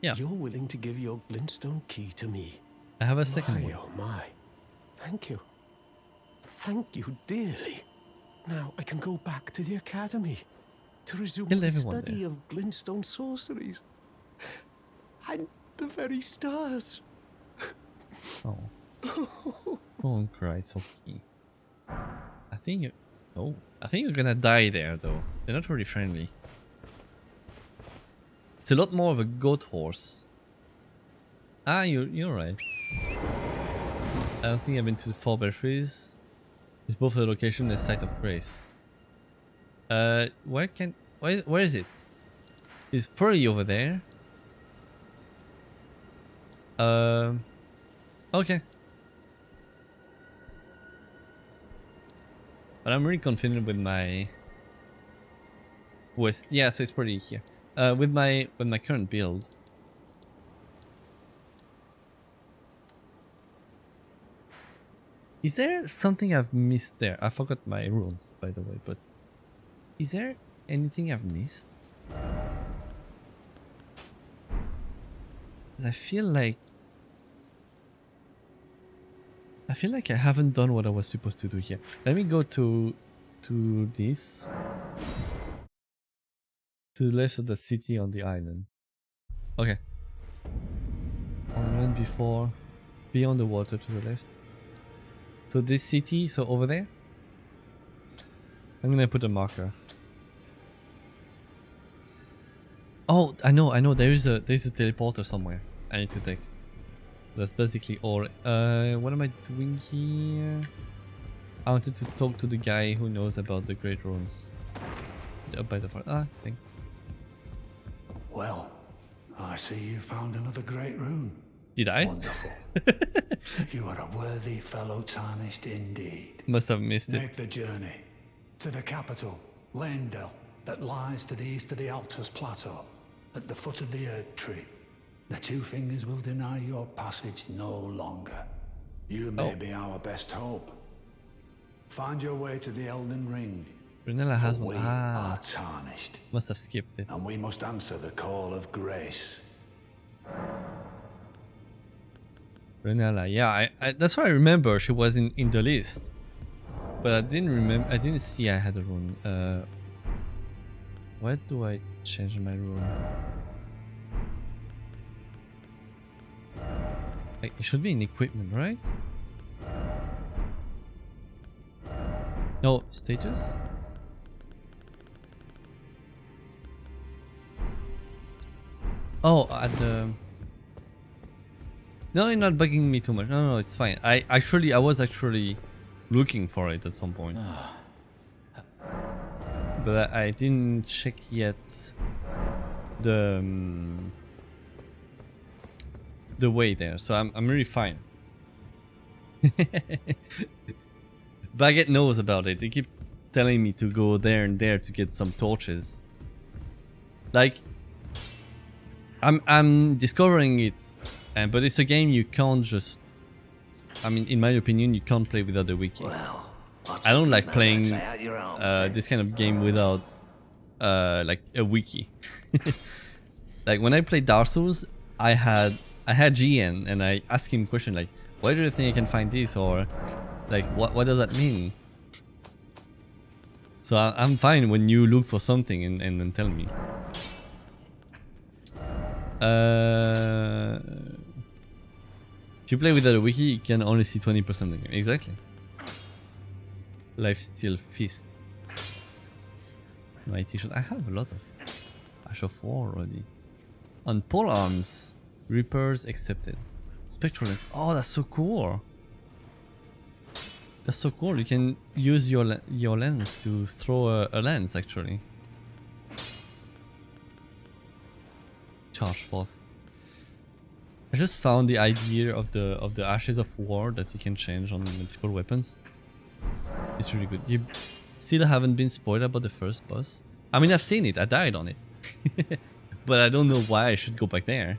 Yeah. You're willing to give your glintstone key to me? I have a second My, one. oh my. Thank you. Thank you dearly. Now I can go back to the academy to resume Kill my everyone study there. of glintstone sorceries. And the very stars. Oh. Don't cry, it's okay. I think you... Oh, I think you're gonna die there though. They're not really friendly. It's a lot more of a goat horse. Ah, you're right. I don't think I've been to the 4 belfries. It's both the location and the site of grace. Where is it? It's probably over there. Okay. But I'm really confident with my west. Yeah, so it's probably here. With my current build. Is there something I've missed there? I forgot my runes, by the way, but is there anything I've missed? 'Cause I feel like I haven't done what I was supposed to do here. Let me go to this. To the left of the city on the island. Okay. On land before, beyond the water to the left. So this city, so over there. I'm gonna put a marker. Oh, I know. There's a teleporter somewhere. I need to take. That's basically all. What am I doing here? I wanted to talk to the guy who knows about the great runes. Up by the fire. Ah, thanks. Well, I see you found another great rune. Did I? Wonderful. You are a worthy fellow tarnished indeed. Must have missed it. Make the journey to the capital, Leyndell, that lies to the east of the Altus Plateau, at the foot of the Erd Tree. The Two Fingers will deny your passage no longer. You may be our best hope. Find your way to the Elden Ring. Brunella has For one. we Ah, are tarnished, must have skipped it. and we must answer the call of grace. Renala, yeah, that's what I remember. She was in the list, but I didn't remember. I didn't see I had a rune. Where do I change my rune? Like, it should be in equipment, right? No, status? Oh, at the... No, you're not bugging me too much. No, it's fine. I was actually looking for it at some point. But I didn't check yet the way there, so I'm really fine. Baguette knows about it. They keep telling me to go there and there to get some torches. Like, I'm discovering it, but it's a game you can't just... I mean, in my opinion, you can't play without the wiki. Well, I don't like playing out your arms, this kind of game without like a wiki. Like when I played Dark Souls, I had GN and I asked him question like, why do you think I can find this, or like what does that mean? So I'm fine when you look for something and then tell me. If you play without a wiki, you can only see 20% of the game. Exactly. Lifesteal Feast. My t-shirt. I have a lot of Ash of War already. On pole arms, Reapers accepted. Spectral lens. Oh, that's so cool. That's so cool. You can use your lens to throw a lens actually. Charge forth. I just found the idea of the Ashes of War that you can change on multiple weapons. It's really good. You still haven't been spoiled about the first boss. I mean, I've seen it. I died on it. But I don't know why I should go back there.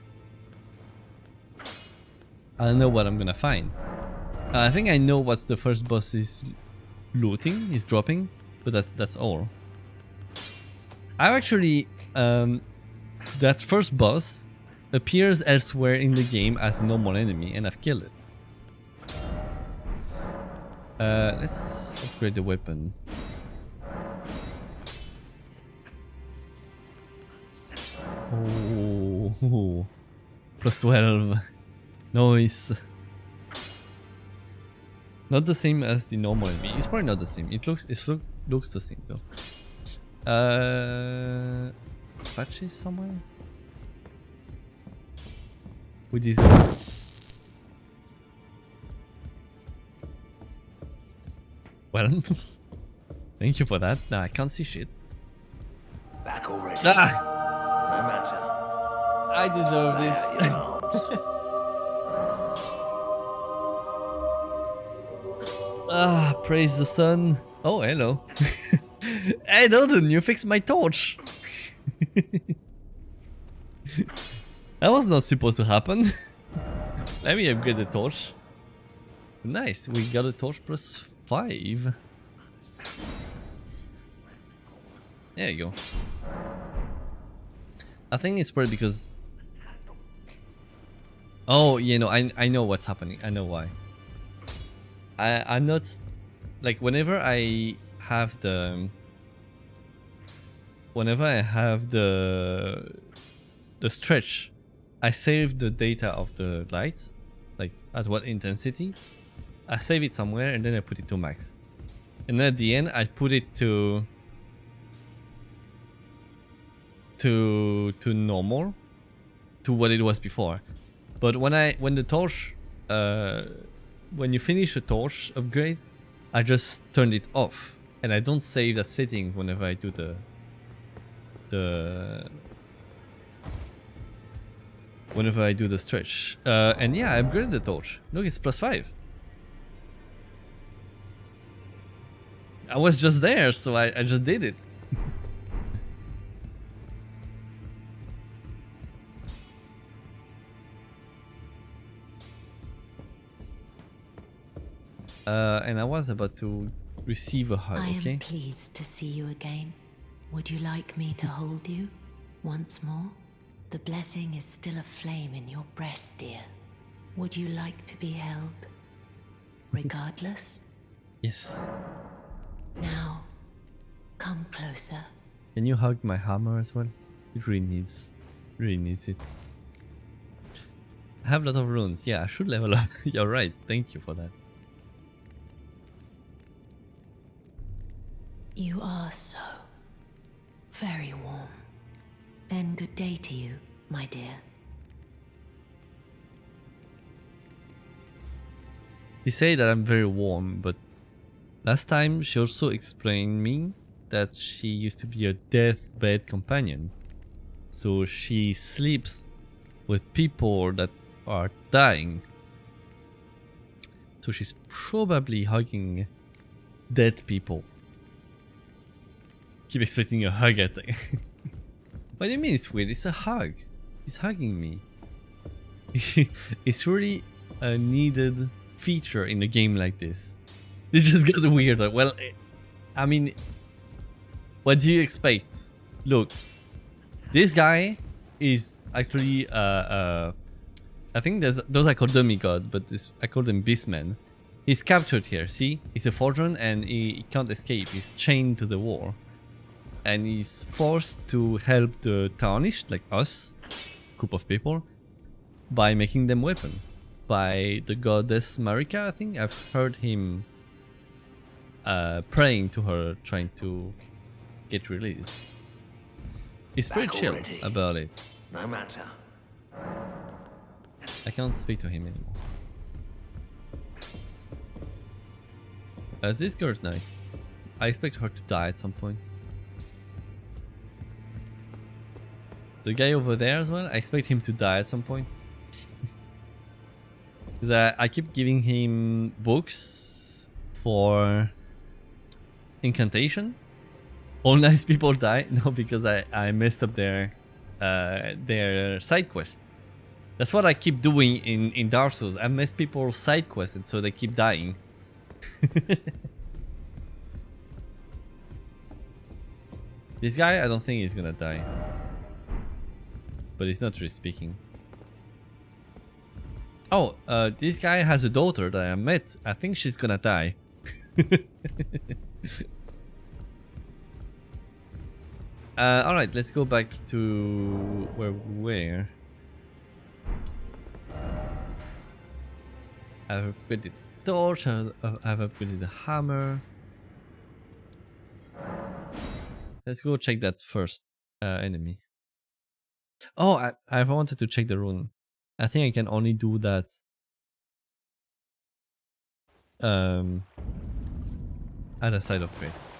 I don't know what I'm gonna find. I think I know what the first boss is looting, is dropping, but that's all. I actually... that first boss appears elsewhere in the game as a normal enemy, and I've killed it. Let's upgrade the weapon. Oh, plus 12. Nice. Not the same as the normal enemy. It's probably not the same. It looks the same though. Patches somewhere? With these guys. Well, thank you for that. Nah, I can't see shit. Back already. Ah! No matter. I deserve Lay this. out your arms. Ah, praise the sun. Oh, hello. Hey, Elden, you fixed my torch. That was not supposed to happen. Let me upgrade the torch. Nice, we got a torch plus 5. There you go. I think it's probably because... Oh, you know, I know what's happening. I know why. I'm not... Like, whenever I have the... Whenever I have the stretch, I save the data of the light, like at what intensity. I save it somewhere and then I put it to max. And then at the end I put it to normal, to what it was before. But when the torch when you finish a torch upgrade, I just turned it off and I don't save that settings whenever I do whenever I do the stretch. And yeah, I upgraded the torch. Look, it's plus 5. I was just there, so I just did it. And I was about to receive a hug, I okay? am pleased to see you again. Would you like me to hold you once more? The blessing is still aflame in your breast, dear. Would you like to be held? Regardless? Yes. Now, come closer. Can you hug my hammer as well? It really needs it. I have a lot of runes. Yeah, I should level up. You're right. Thank you for that. You are so very warm. Then good day to you, my dear. She say that I'm very warm, but last time she also explained me that she used to be a deathbed companion. So she sleeps with people that are dying. So she's probably hugging dead people. Keep expecting a hug at thing. What do you mean it's weird? It's a hug. He's hugging me. It's really a needed feature in a game like this. This just got weird. Well, I mean, what do you expect? Look, this guy is actually I think those I call demigod, but I call them beastmen. He's captured here. See, he's a fortune and he can't escape. He's chained to the wall, and he's forced to help the tarnished, like us, group of people, by making them weapon. By the goddess Marika, I think. I've heard him praying to her, trying to get released. He's pretty chill already. about it. No matter. I can't speak to him anymore. This girl's nice. I expect her to die at some point. The guy over there as well, I expect him to die at some point. Because I keep giving him books for incantation. All nice people die. No, because I messed up their side quest. That's what I keep doing in Dark Souls. I mess people's side quests, and so they keep dying. This guy, I don't think he's gonna die. But he's not really speaking. Oh, this guy has a daughter that I met. I think she's gonna die. Alright, let's go back to where we were. I've upgraded the torch, I've upgraded the hammer. Let's go check that first enemy. Oh, I wanted to check the rune. I think I can only do that at a side of grace.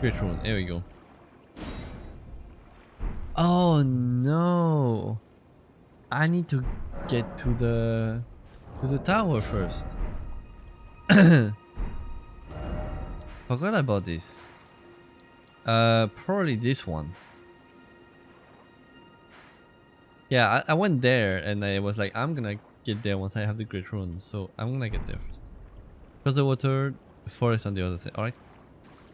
Great rune, there we go. Oh no! I need to get to the tower first. Forgot about this. Probably this one. Yeah, I went there and I was like, I'm gonna get there once I have the great rune, so I'm gonna get there first. Cross the water, the forest on the other side. Alright.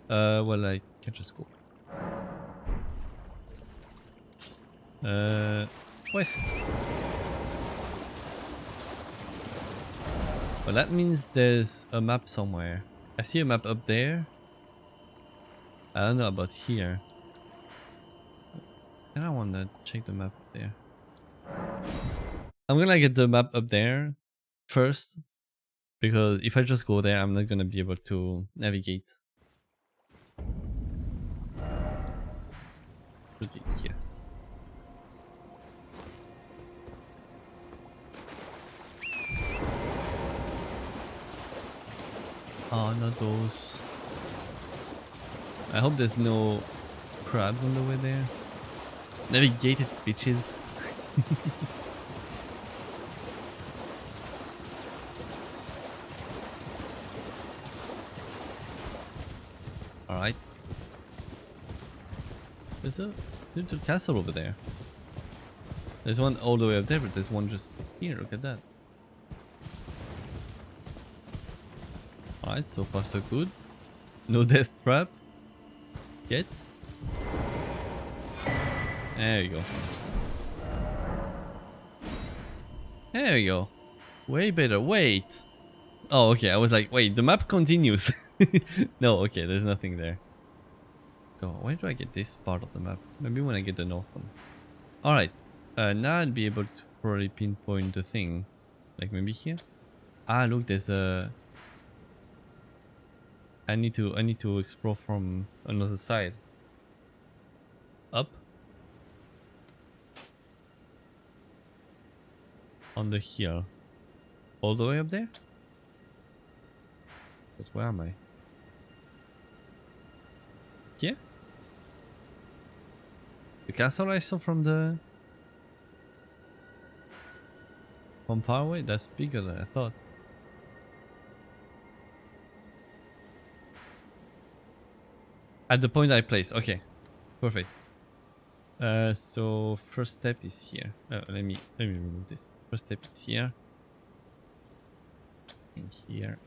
Well, I can just go. West. Well, that means there's a map somewhere. I see a map up there. I don't know about here. And I want to check the map there. I'm gonna get the map up there first, because if I just go there, I'm not gonna be able to navigate. Should be here. Oh, not those. I hope there's no crabs on the way there. Navigated, bitches. Alright. There's a little castle over there. There's one all the way up there, but there's one just here. Look at that. Alright, so far so good. No death trap yet. There you go. There you go. Way better. Wait. Oh, okay. I was like, wait, the map continues. No, okay, there's nothing there. So, where do I get this part of the map? Maybe when I get the north one. Alright. Now I'll be able to probably pinpoint the thing. Like maybe here? Ah, look, there's a... I need to explore from another side. Up. On the hill. All the way up there? But where am I? Here? The castle I saw from far away? That's bigger than I thought. At the point I placed. Okay. Perfect. So first step is here. Let me remove this. First step is here. And here.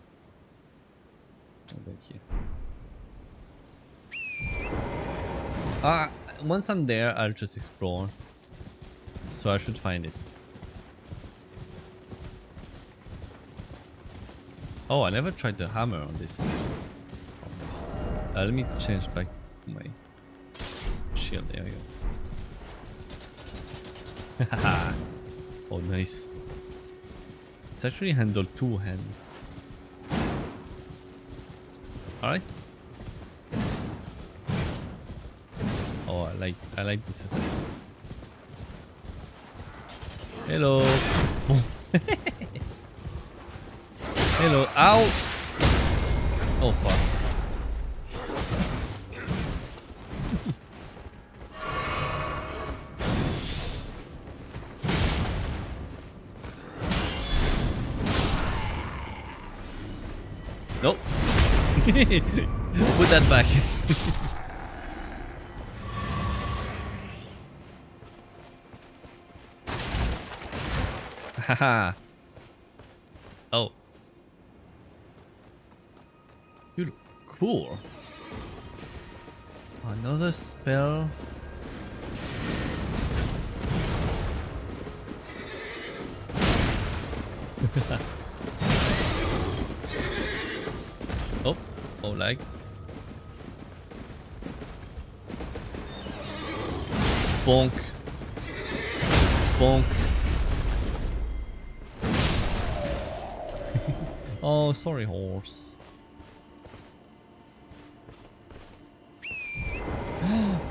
And then here. Once I'm there, I'll just explore. So I should find it. Oh, I never tried the hammer on this. Let me change back my shield. There we go. Oh, nice. It's actually handled two-hand. Alright. Oh, I like this attacks. Hello. Hello. Ow. Oh fuck. Nope. Put that back. Haha. Oh. You look cool. Another spell. Oh, lag. Bonk. Bonk. Oh, sorry, horse.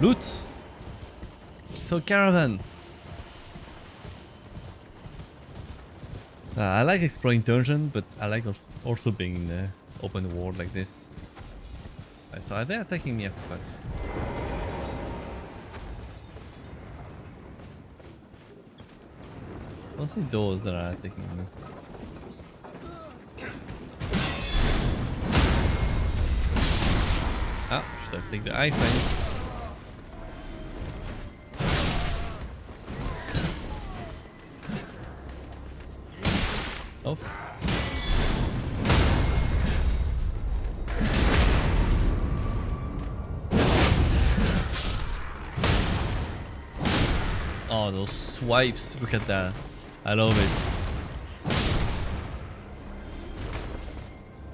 Loot. So caravan. I like exploring dungeon, but I like also being in the open world like this. Right, so are they attacking me after that? Mostly those that are attacking me. Ah, should I take the iframe? Oh. Oh, those swipes. Look at that. I love it.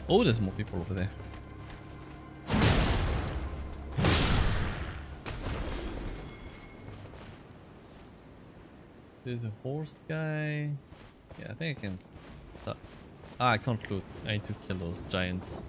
Oh, there's more people over there. There's a horse guy. Yeah, I think I can stop. Ah, I can't loot. I need to kill those giants.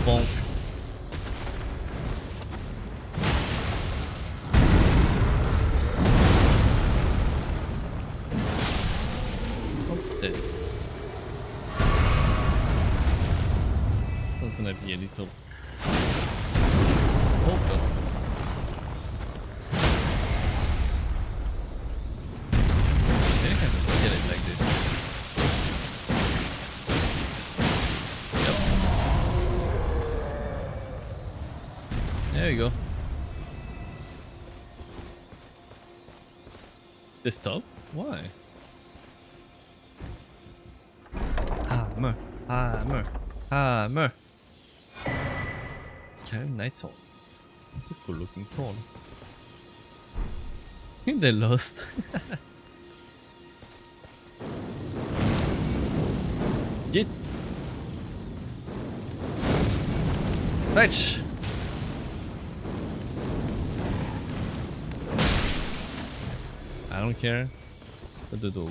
Bonk. Dead. That's gonna be a little. Oh god. I think I can just kill it like this. There you go. They stop? Why? Hammer, hammer, hammer. Okay, nice sword. It's a cool looking sword. They lost. Get. Fetch. I don't care. Put the door.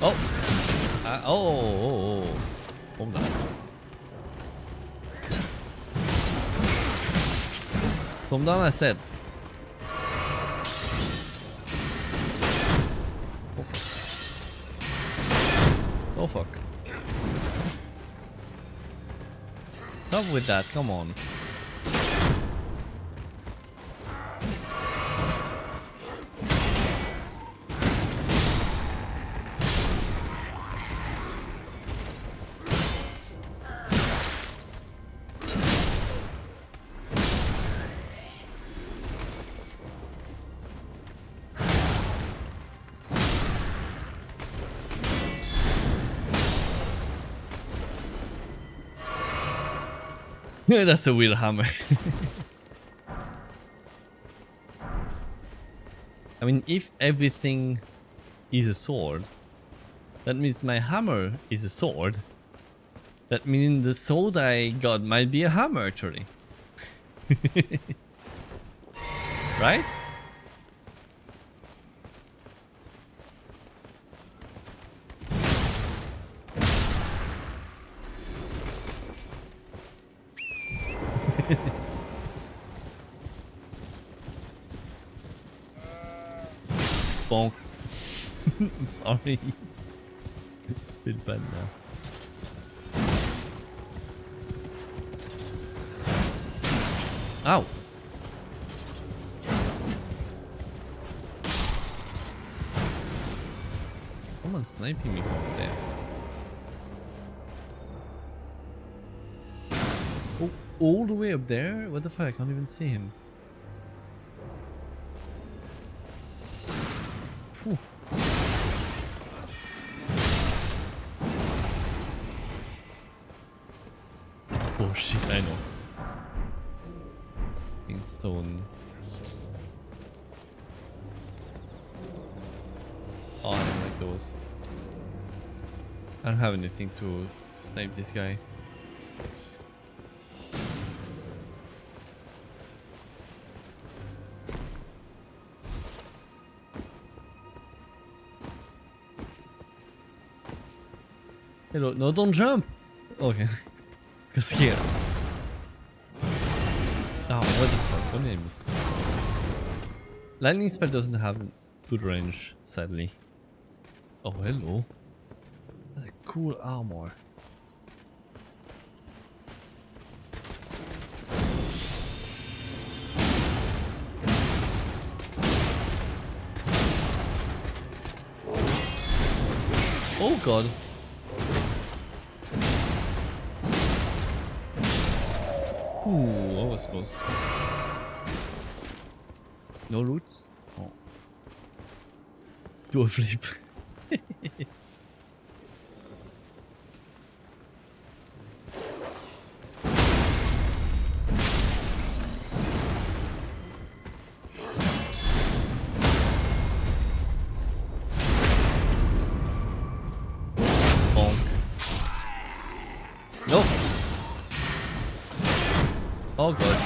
Oh. Oh. Hold on. Come down, I said. Oh fuck. Stop with that, come on. That's a weird hammer. I mean, if everything is a sword, that means my hammer is a sword. That means the sword I got might be a hammer actually. Right? Bonk. Sorry. Feel bad now. Ow. Someone's sniping me from there. Oh, all the way up there? What the fuck? I can't even see him. Phew. Oh shit, I know. In stone. Oh, I don't like those. I don't have anything to snipe this guy. Hello, no, don't jump! Okay. Got scared. Oh, what the fuck? What name is this? Lightning spell doesn't have good range, sadly. Oh, hello. That's a cool armor. Oh god. Ooh, that was close. No roots? Oh. Do a flip. Bonk. Nope. Oh god.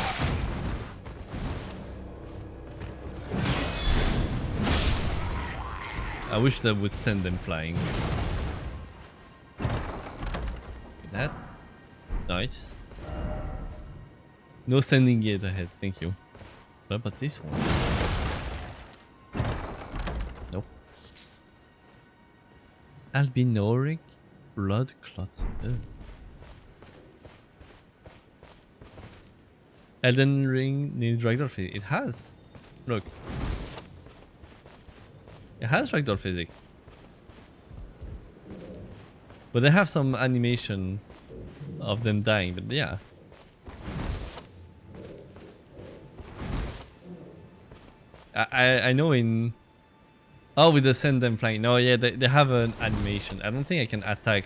I wish that would send them flying. That. Nice. No sending yet ahead, thank you. What about this one? Nope. Albinoric blood clot. Ugh. Elden Ring needs ragdoll physics. It has. Look. It has ragdoll physics. But they have some animation of them dying, but yeah. I know in... Oh, with the send them flying. No, yeah, they have an animation. I don't think I can attack.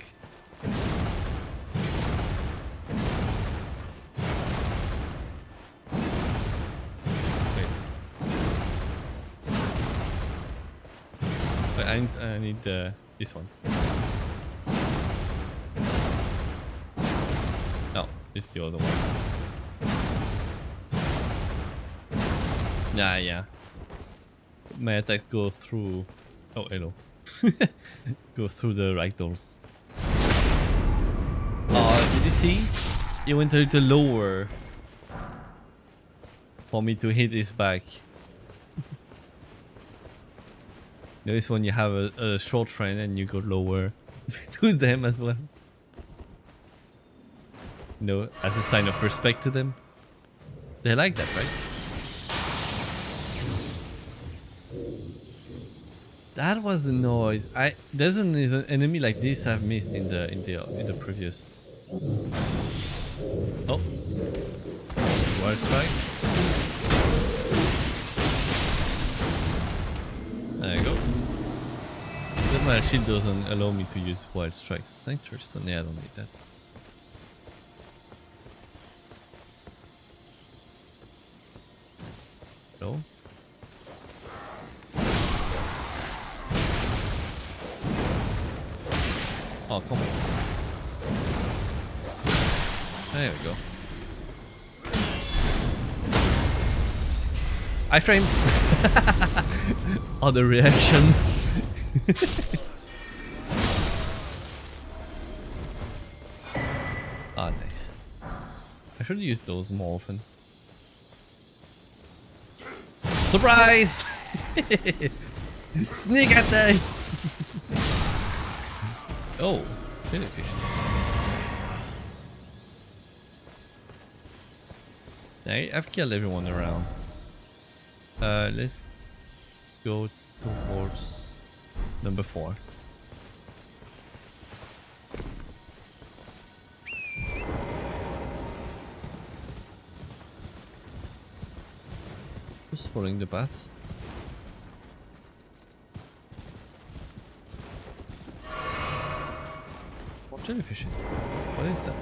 Wait. Wait, I need this one. No, it's the other one. Yeah. My attacks go through... Oh, hello. Go through the ragdolls. Oh, did you see? It went a little lower for me to hit his back. Notice when you have a short friend and you go lower to them as well. You know, as a sign of respect to them. They like that, right? That was the noise. There's an enemy like this I've missed in the previous. Oh, wild strikes. There you go. But my shield doesn't allow me to use wild strikes. Sanctuary stone. Yeah, I don't need that. No. Oh, come on. There we go. Iframes! Oh, the reaction. Ah, nice. I should use those more often. Surprise! Sneak attack! Oh, jellyfish. I've killed everyone around. Let's go towards number 4. Just following the path. Jellyfishes. What is that?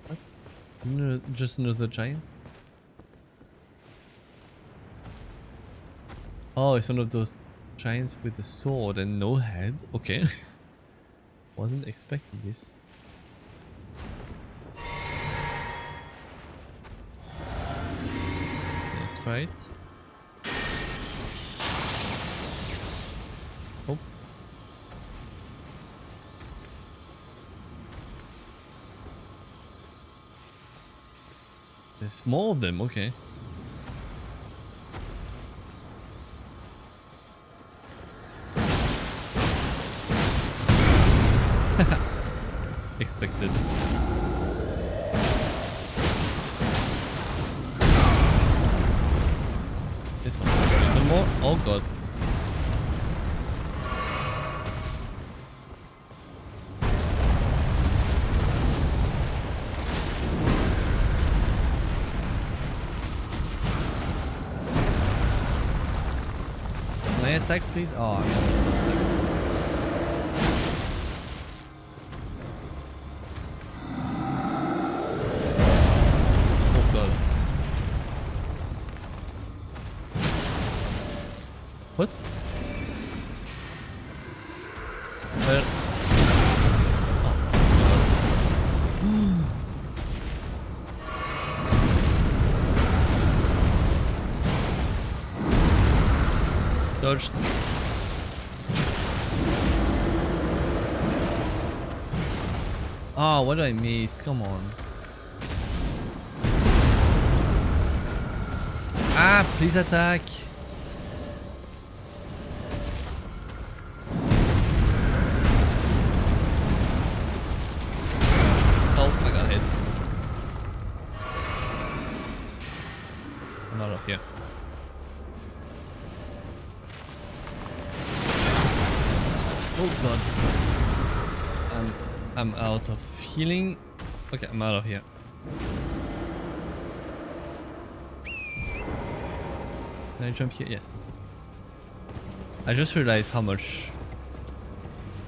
What? No, just another giant? Oh, it's one of those giants with a sword and no head. Okay. Wasn't expecting this. That's right. Oh. There's more of them, okay. Expected. This one. No more? Oh god. Can I attack please? Oh, I'm stuck. What? Where? Oh. Dodged. Oh, what did I miss? Come on. Ah, please attack. Yeah. Oh. I'm out of healing. Okay, I'm out of here. Can I jump here? Yes. I just realized how much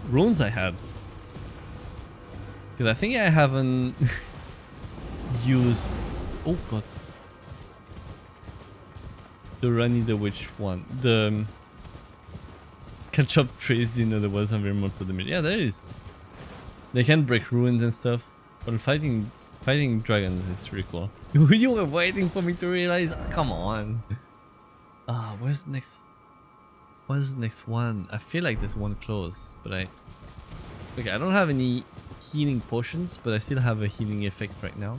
runes I had. Because I think I haven't used... Oh god. The Rani the Witch one. The catch up trace, do you know there was some very more to the middle? Yeah, there is. They can break ruins and stuff. But fighting dragons is pretty cool. You were waiting for me to realize? Come on. Where's the next... What's the next one? I feel like there's one close, but okay, I don't have any healing potions, but I still have a healing effect right now.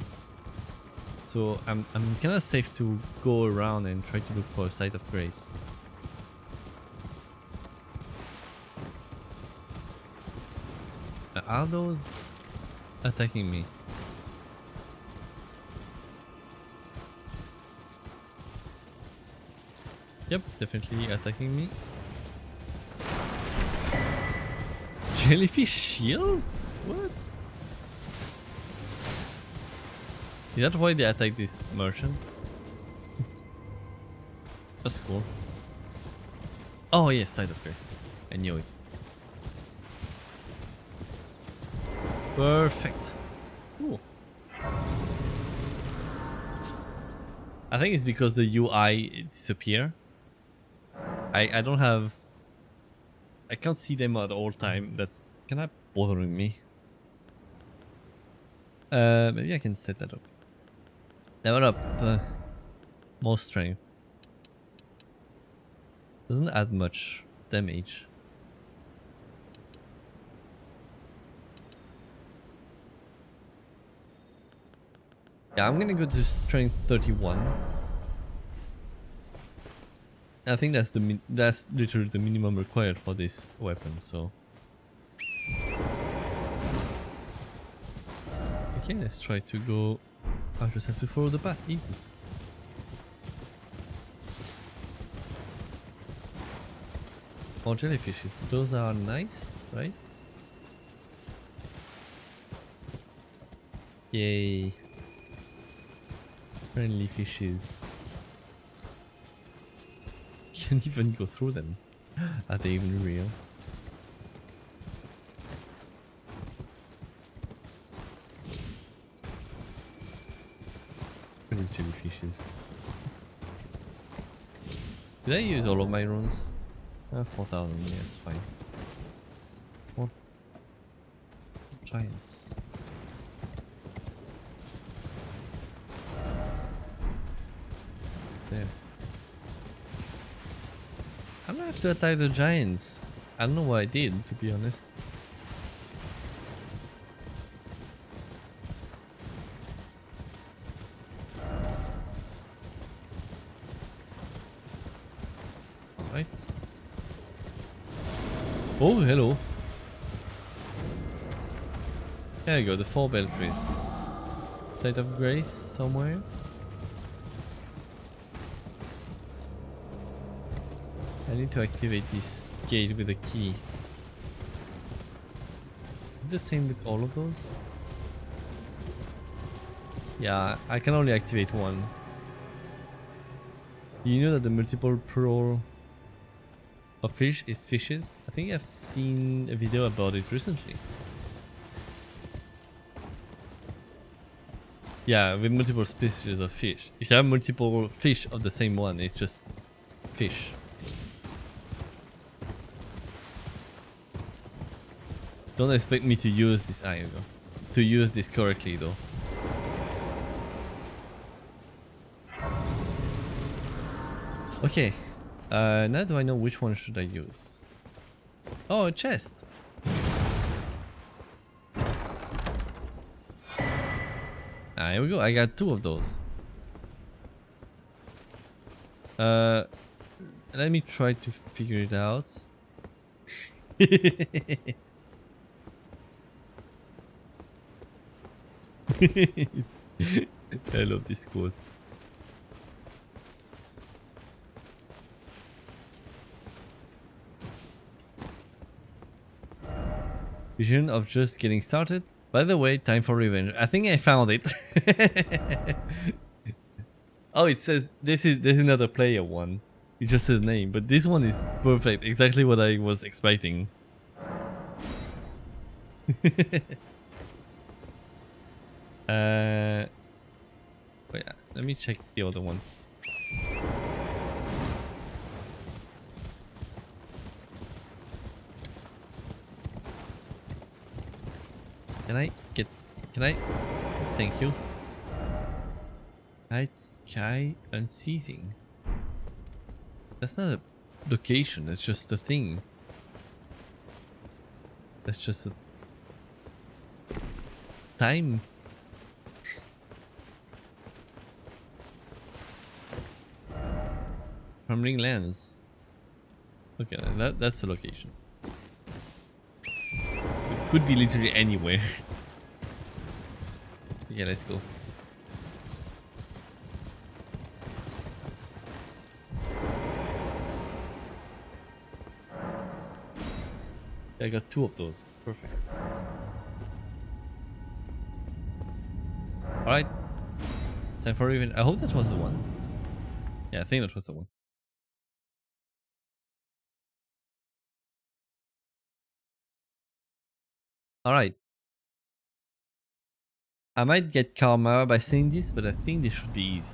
So I'm kind of safe to go around and try to look for a site of grace. Are those attacking me? Yep, definitely attacking me. Jellyfish shield? What? Is that why they attack this merchant? That's cool. Oh yes, side of grace. I knew it. Perfect. Ooh. I think it's because the UI disappear. I don't have... I can't see them at all time. That's kind of bothering me. Maybe I can set that up. Level up. More strength. Doesn't add much damage. Yeah, I'm gonna go to strength 31. I think that's that's literally the minimum required for this weapon, so... Okay, let's try to go... I just have to follow the path, easy. More jellyfishes, those are nice, right? Yay. Friendly fishes. Can't even go through them. Are they even real? Pretty jellyfishes. Did I use all of my runes? 4,000, yeah, it's fine. What? Giants. There. I'm gonna have to attack the giants. I don't know what I did, to be honest. Alright. Oh, hello. There you go, the 4 belfries. Site of grace somewhere. I need to activate this gate with a key. Is it the same with all of those? Yeah, I can only activate one. Do you know that the multiple plural of fish is fishes? I think I've seen a video about it recently. Yeah, with multiple species of fish. If you have multiple fish of the same one, it's just fish. Don't expect me to use this either. To use this correctly though. Okay. Now do I know which one should I use? Oh, a chest. Ah, here we go. I got 2 of those. Let me try to figure it out. I love this quote. Vision of just getting started. By the way, time for revenge. I think I found it. Oh, it says there's another player one. It just says name, but this one is perfect. Exactly what I was expecting. Wait, let me check the other one. Can I? Thank you. Night sky unceasing. That's not a location, that's just a thing. That's just a time. From Ring Lands. Okay, that's the location. It could be literally anywhere. Yeah, let's go. I got 2 of those. Perfect. Alright. Time for even. I hope that was the one. Yeah, I think that was the one. Alright. I might get karma by saying this, but I think this should be easy.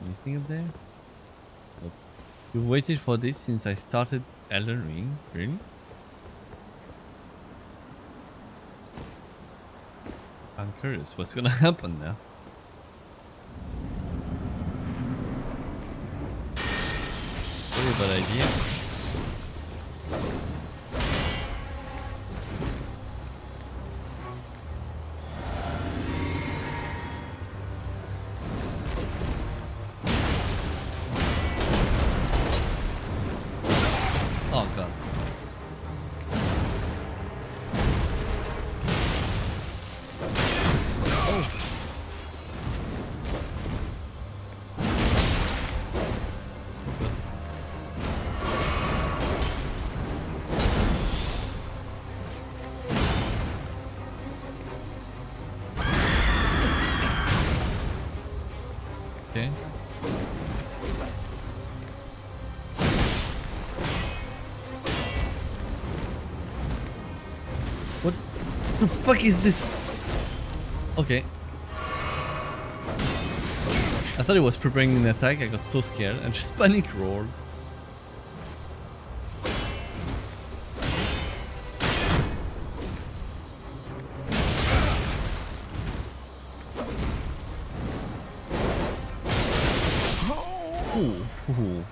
Anything up there? Nope. You waited for this since I started Elden Ring? Really? I'm curious what's gonna happen now. Very bad idea. Oh god. Okay. What the fuck is this? Okay. I thought it was preparing an attack. I got so scared and just panic rolled. Ooh.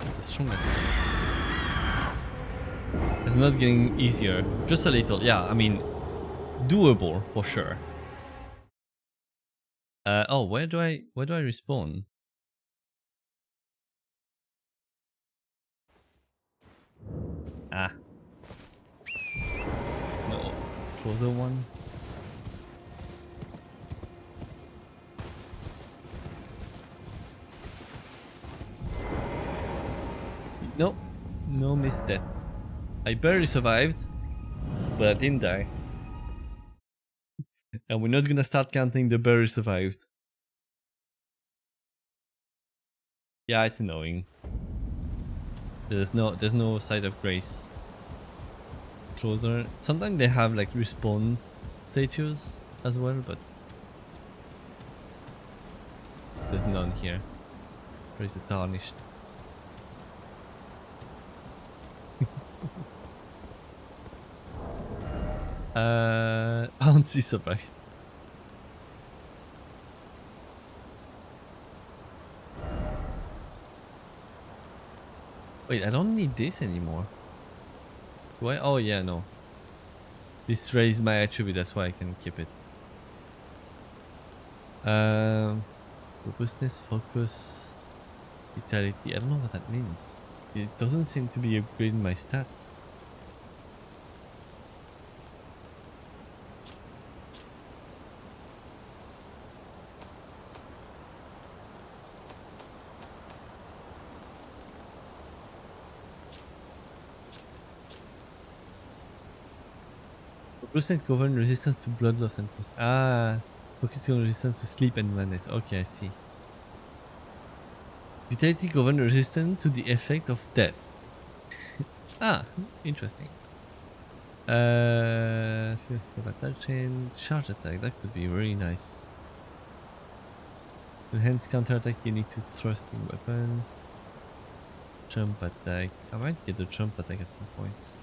That's a strong attack. It's not getting easier. Just a little. Yeah, I mean, doable for sure. Oh, where do I respawn? Ah. No. Closer one. Nope. No missed death. I barely survived, but I didn't die. And we're not gonna start counting the barely survived. Yeah, it's annoying. There's no sight of grace. Closer. Sometimes they have like respawn statues as well, but there's none here. Where is it tarnished? I don't see surprised. Wait, I don't need this anymore. Do I? Oh yeah, no. This raised my attribute, that's why I can keep it. Robustness, focus, vitality. I don't know what that means. It doesn't seem to be upgrading my stats. Percent govern resistance to blood loss and focusing on resistance to sleep and madness. Okay, I see. Vitality govern resistant to the effect of death. Interesting. Attack chain, charge attack. That could be very nice. Enhance counter attack unique to thrusting weapons. Jump attack. I might get the jump attack at some points.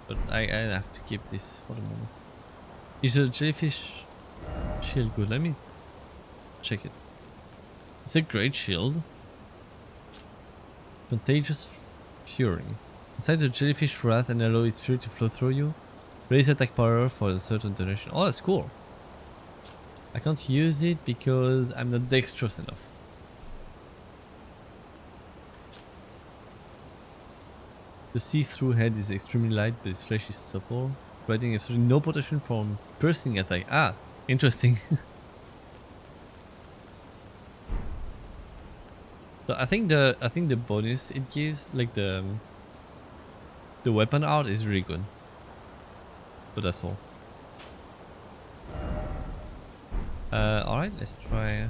But I have to keep this for the moment. Is a jellyfish shield good? Let me check it. It's a great shield. Contagious Fury. Inside the jellyfish wrath and allow its fury to flow through you. Raise attack power for a certain duration. Oh, that's cool. I can't use it because I'm not dexterous enough. The see-through head is extremely light, but its flesh is supple, providing absolutely no protection from piercing attack. Interesting. So I think the bonus it gives, like the weapon art, is really good. But that's all. Alright, let's try.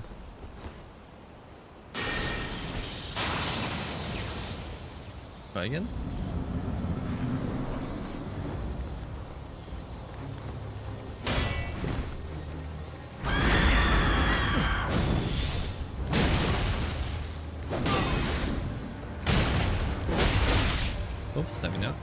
Try again. Oops, stamina.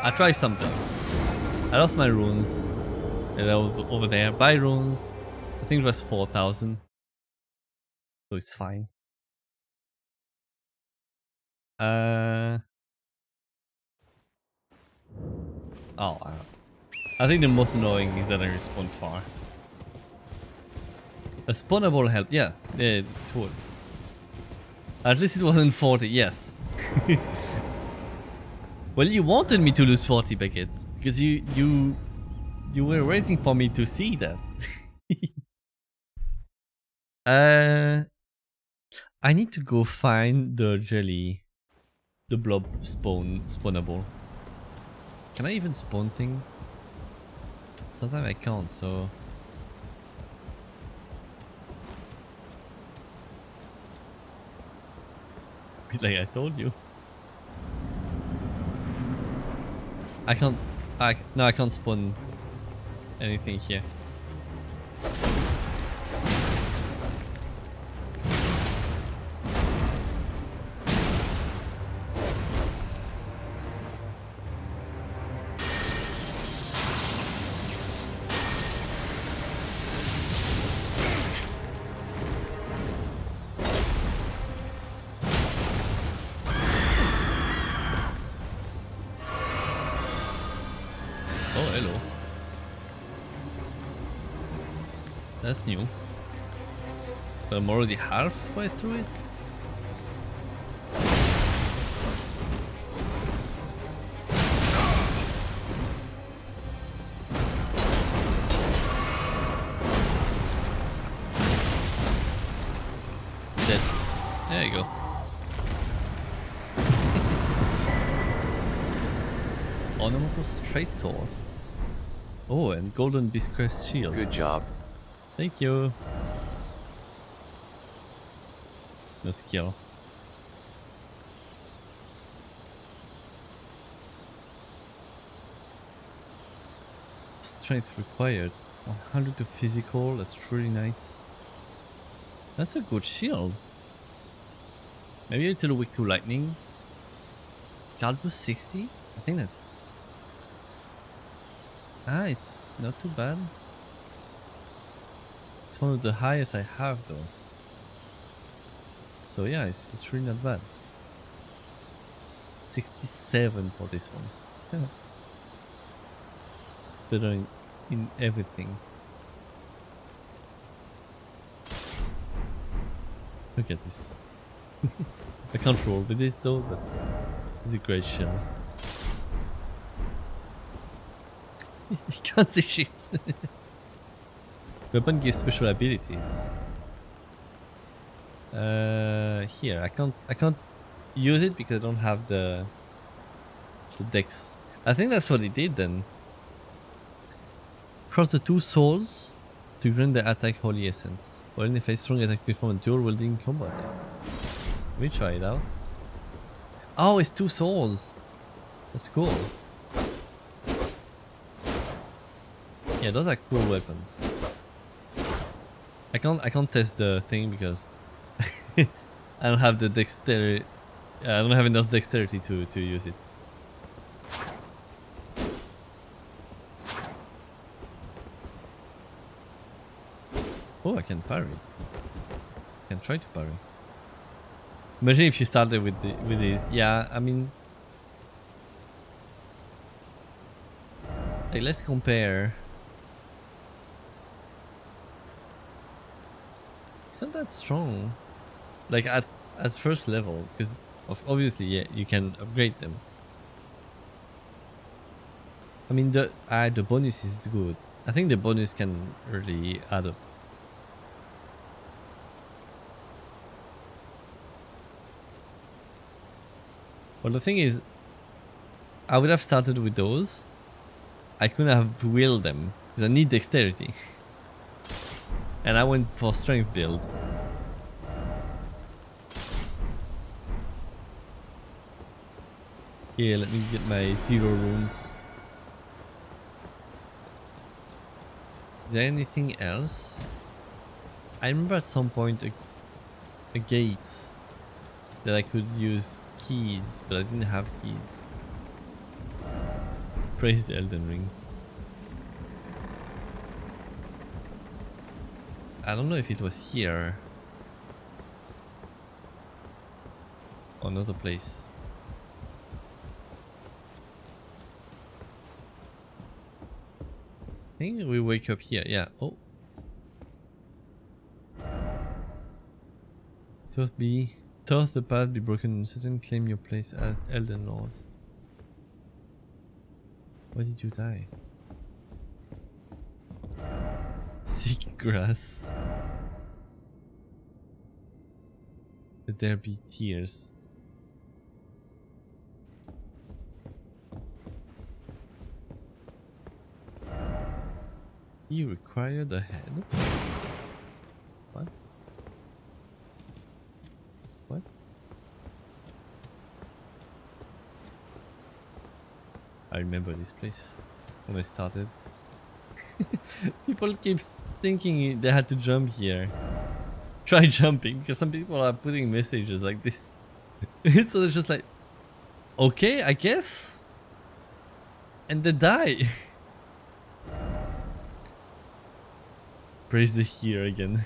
I tried something. I lost my runes. And I was over there. Buy runes. I think it was 4,000. So it's fine. I think the most annoying is that I respawn far. A spawnable help. Yeah, tool. At least it wasn't 40. Yes. Well, you wanted me to lose 40 packets because you were waiting for me to see that. I need to go find the jelly, the blob spawnable. Can I even spawn thing? Sometimes I can't, so. Like I told you. I can't. No, I can't spawn anything here. Oh, hello. That's new. But I'm already halfway through it. Dead. There you go. Ornamental straight sword. Oh, and golden biscuit shield. Good job. Thank you. No skill. Strength required. 100 to physical. That's really nice. That's a good shield. Maybe a little weak to lightning. Guard boost 60. I think that's. It's not too bad. It's one of the highest I have though. So yeah, it's really not bad. 67 for this one. Yeah. Better in everything. Look at this. I can't roll with this though, but it's a great shell. You can't see shit. Weapon gives special abilities. Here I can't use it because I don't have the dex. I think that's what it did then. Cross the two swords to grant the attack Holy Essence. Or if a strong attack perform a dual wielding combat. Let me try it out. Oh, it's two swords. That's cool. Yeah, those are cool weapons. I can't test the thing because I don't have the dexterity. I don't have enough dexterity to use it. Oh, I can parry. I can try to parry. Imagine if you started with these. Yeah, I mean, like, let's compare. It's not that strong. Like at first level, because obviously, yeah, you can upgrade them. I mean, the bonus is good. I think the bonus can really add up. Well, the thing is, I would have started with those. I couldn't have wielded them because I need dexterity. And I went for strength build. Yeah, let me get my 0 runes. Is there anything else? I remember at some point a gate that I could use keys, but I didn't have keys. Praise the Elden Ring. I don't know if it was here or another place. I think we wake up here. Yeah. Oh. Thus the path be broken and certain claim your place as Elden Lord. Why did you die? Seek grass. Let there be tears. You require the head? What? What? I remember this place when I started. People keep thinking they had to jump here. Try jumping, because some people are putting messages like this. So they're just like, okay, I guess. And they die. Praise the here again.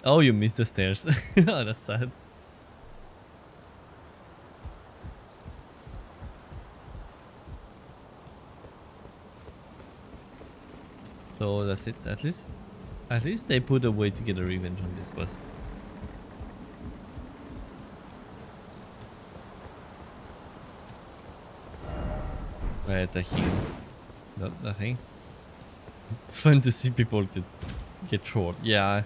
Oh, you missed the stairs. Oh, that's sad. So that's it. At least they put a way to get a revenge on this boss. Right, I heal. Nothing. It's fun to see people get trolled. Yeah.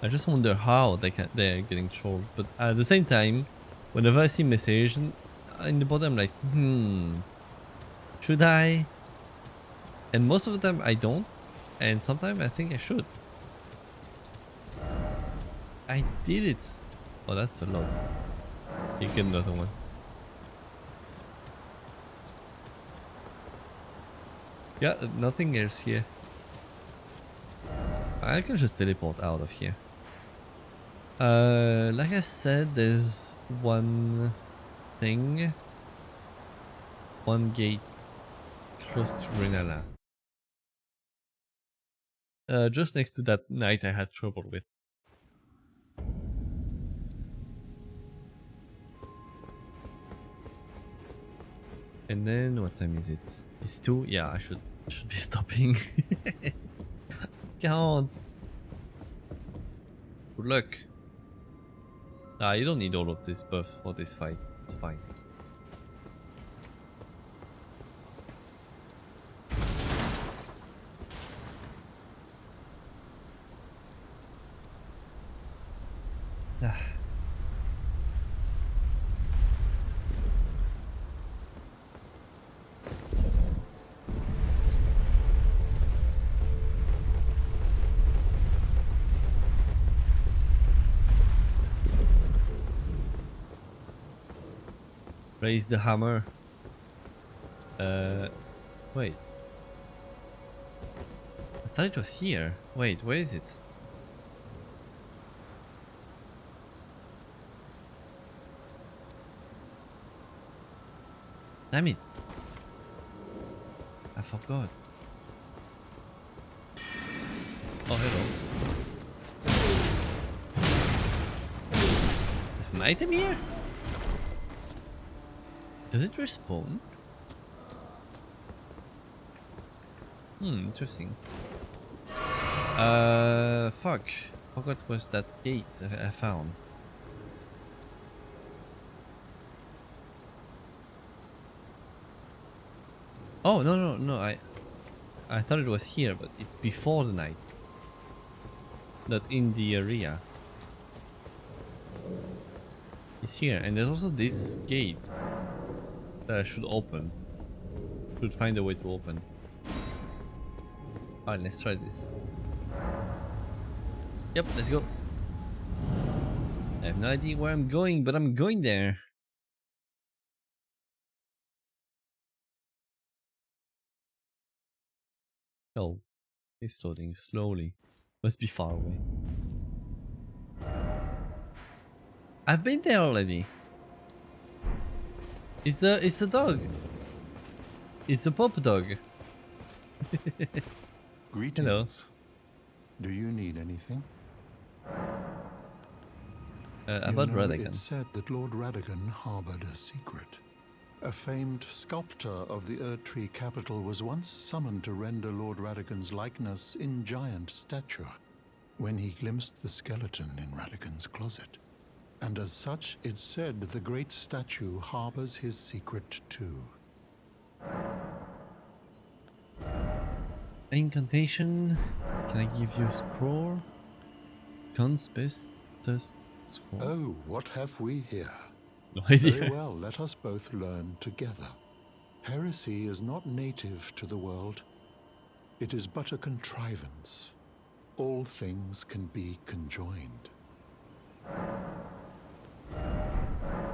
I just wonder how they're getting trolled. But at the same time, whenever I see message in the bottom, I'm like, should I? And most of the time I don't, and sometimes I think I should. I did it. Oh, that's a lot. You get another one. Yeah, nothing else here. I can just teleport out of here. Like I said, there's one thing. One gate close to Renala. Just next to that knight I had trouble with. And then what time is it? It's 2? Yeah, I should be stopping. Can't. Good luck. Ah, you don't need all of this buff for this fight. It's fine. Raise the hammer. Wait. I thought it was here. Wait, where is it? Damn it. I forgot. Oh, hello. There's an item here? Does it respawn? Interesting. Fuck. Forgot was that gate I found. Oh, no, I thought it was here, but it's before the night. Not in the area. It's here, and there's also this gate that I should open. Should find a way to open. Alright, let's try this. Yep, let's go. I have no idea where I'm going, but I'm going there. Oh, it's loading slowly. Must be far away. I've been there already. It's the dog. It's the pop dog. Greetings. Hello. Do you need anything? About Radagon. It's said that Lord Radagon harbored a secret. A famed sculptor of the Erdtree capital was once summoned to render Lord Radagon's likeness in giant stature when he glimpsed the skeleton in Radagon's closet. And as such, it's said the great statue harbors his secret too. Incantation. Can I give you a scroll? Conspicious scroll. Oh, what have we here? No idea. Very well, let us both learn together. Heresy is not native to the world. It is but a contrivance. All things can be conjoined.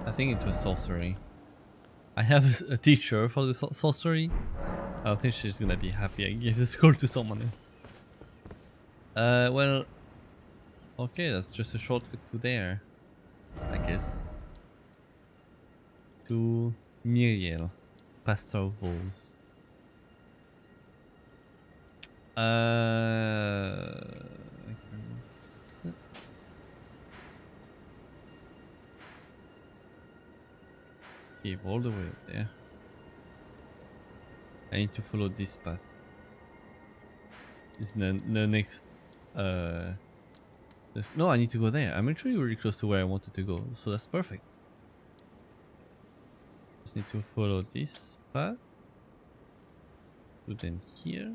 I think it was sorcery. I have a teacher for the sorcery. I don't think she's gonna be happy I gave the score to someone else. Well, okay, that's just a shortcut to there, I guess. To Muriel, Pastor of Wolves. Okay, all the way up there. I need to follow this path. Is the next no, I need to go there. I'm actually really close to where I wanted to go, so that's perfect. Just need to follow this path. To then here.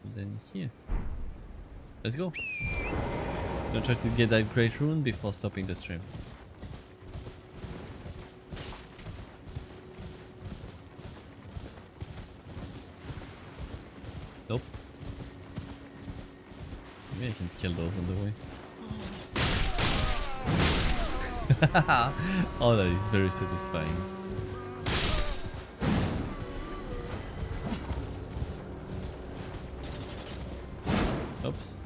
And then here. Let's go. Gonna try to get that great rune before stopping the stream. Nope. Maybe I can kill those on the way. Oh, that is very satisfying. Oops.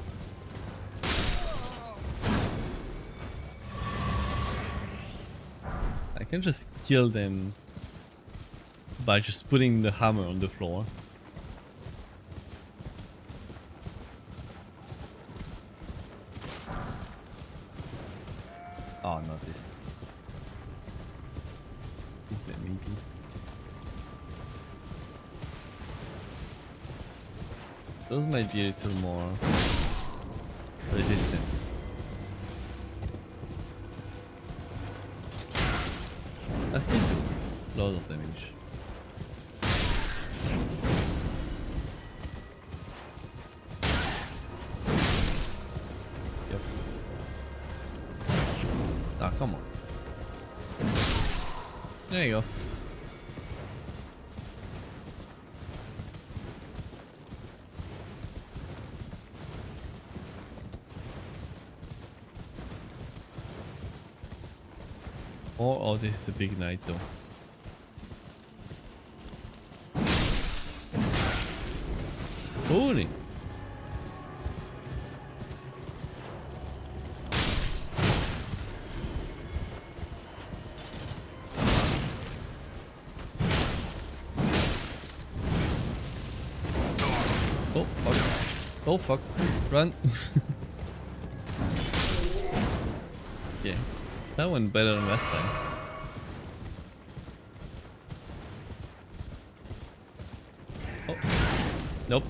I can just kill them by just putting the hammer on the floor. Oh, not this. Please let me be. Those might be a little more resistant. I still do a lot of damage. Yep. Ah, come on. There you go. Oh, this is a big night though. Holy. Oh fuck. Oh fuck. Run. Yeah. That went better than last time. Oh. Nope.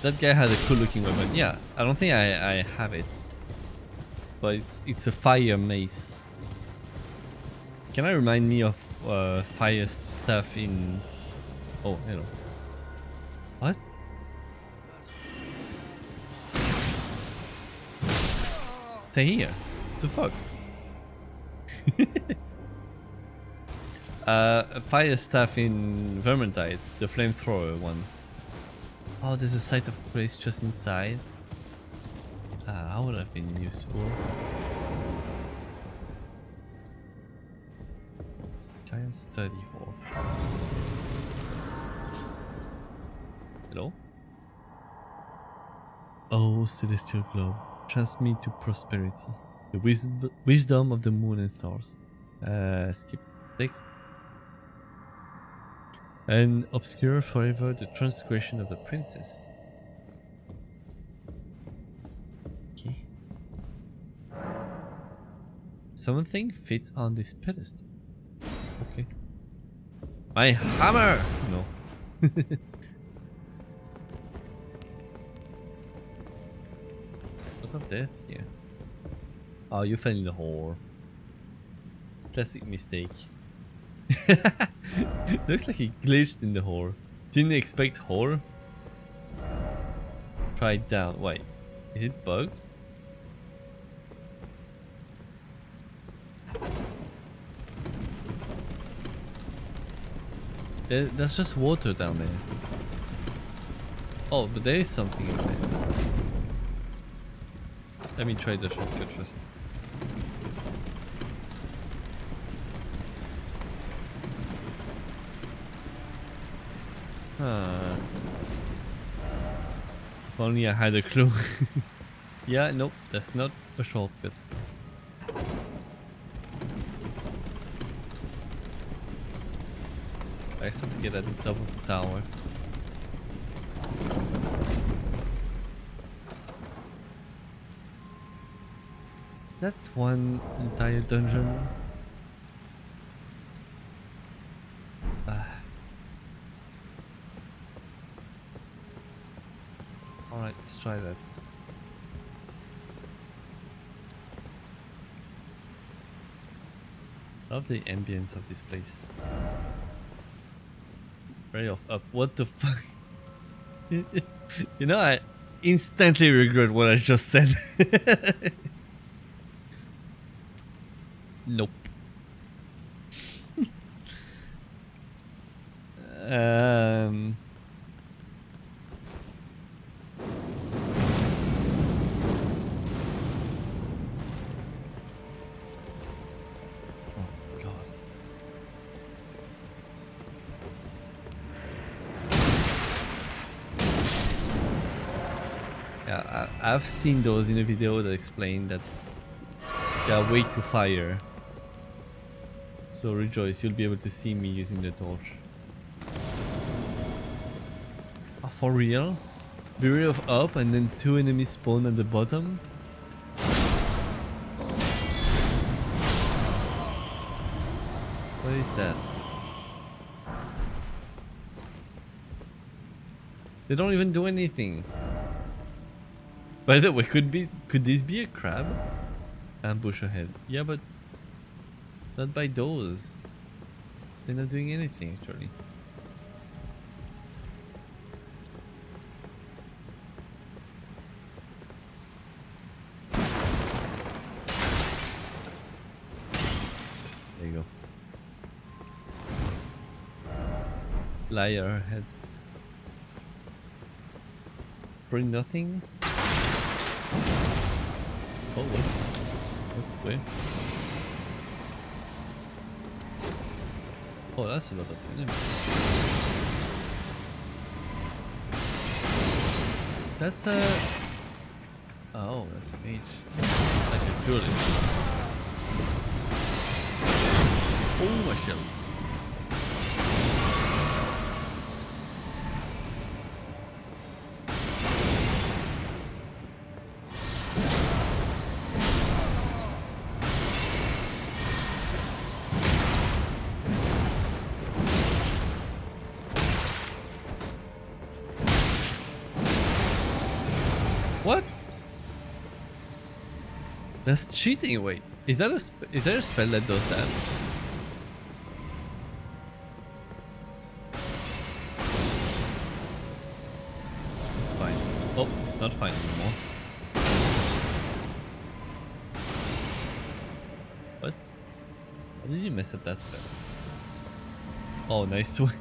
That guy had a cool looking weapon. Yeah, I don't think I have it. But it's a fire mace. Can I remind me of fire stuff in... Oh, hello. What? Stay here. What the fuck? Fire stuff in Vermintide, the flamethrower one. Oh, there's a site of grace just inside. That would have been useful. Giant study hall. Hello? Oh, celestial globe, transmit to prosperity. The wisdom of the moon and stars. Skip text. And obscure forever the transgression of the princess. Okay. Something fits on this pedestal. Okay. My hammer! No. What of death? Yeah. Oh, you fell in the hole. Classic mistake. Looks like he glitched in the hole. Didn't expect hole. Try it down. Wait, is it bugged? There's just water down there. Oh, but there is something in there. Let me try the shortcut first. If only I had a clue. Yeah, nope, that's not a shortcut. I still have to get at the top of the tower. That one entire dungeon. Alright, let's try that. Love the ambience of this place. Very off up. What the fuck? You know, I instantly regret what I just said. Nope. Oh God. Yeah, I've seen those in a video that explain that they are weak to fire. So rejoice, you'll be able to see me using the torch. Oh, for real? Beware of up and then 2 enemies spawn at the bottom? What is that? They don't even do anything. By the way, could this be a crab? Ambush ahead. Yeah, but not by those. They're not doing anything actually. There you go. Liar ahead. Spring nothing. Oh, what? Wait. Oh, that's a lot of enemies. That's a... Oh, that's a mage. Like a duelist. Oh, my shield. What? That's cheating. Wait, is that is there a spell that does that? It's fine. Oh, it's not fine anymore. What? How did you mess up that spell? Oh, nice swing.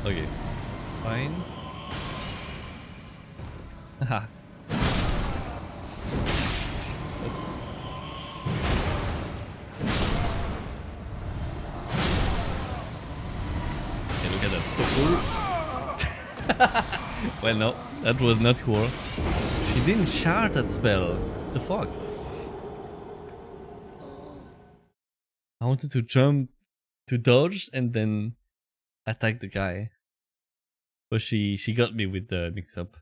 Okay, it's fine. Haha. Oops. Okay, look at that. So cool. Well, no, that was not cool. She didn't shard that spell. The fuck? I wanted to jump to dodge and then attack the guy. But she got me with the mix-up.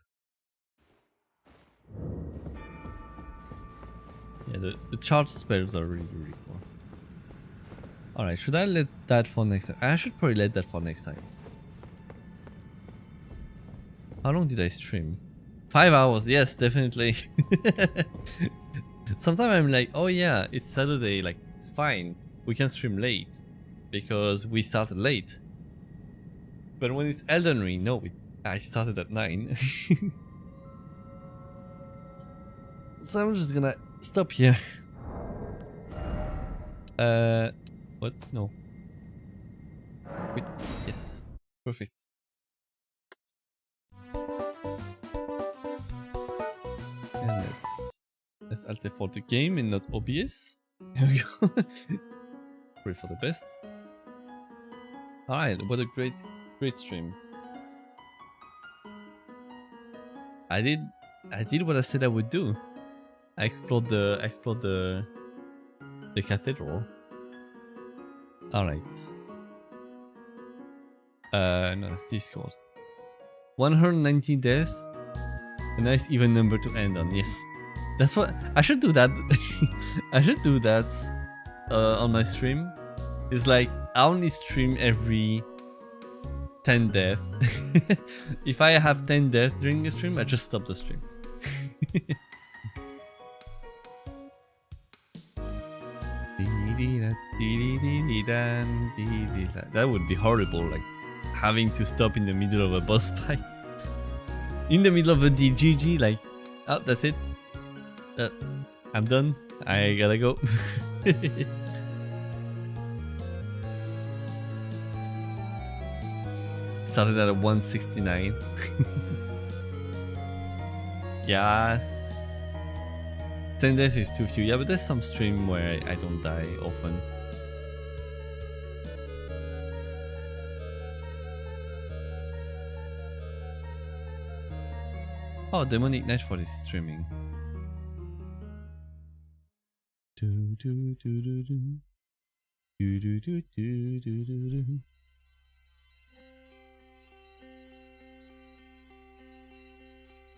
Yeah, the charged spells are really, really cool. Alright, should I let that for next time? I should probably let that for next time. How long did I stream? 5 hours, yes, definitely. Sometimes I'm like, oh yeah, it's Saturday, like, it's fine. We can stream late. Because we started late. But when it's Elden Ring, no, I started at 9. So I'm just gonna stop here. What? No. Wait, yes. Perfect. And let's Alt F4 the game and not OBS. Here we go. Pray for the best. Alright, what a great stream. I did what I said I would do. I explored the cathedral. Alright. No, it's Discord. 190 death. A nice even number to end on. Yes. That's what I should do that. I should do that on my stream. It's like I only stream every 10 death. If I have 10 death during the stream, I just stop the stream. That would be horrible, like having to stop in the middle of a boss fight. In the middle of a DGG, like, oh, that's it. I'm done. I gotta go. Started at a 169. Yeah. 10 deaths is too few. Yeah, but there's some stream where I don't die often. Oh, Demonic Nightfall is streaming.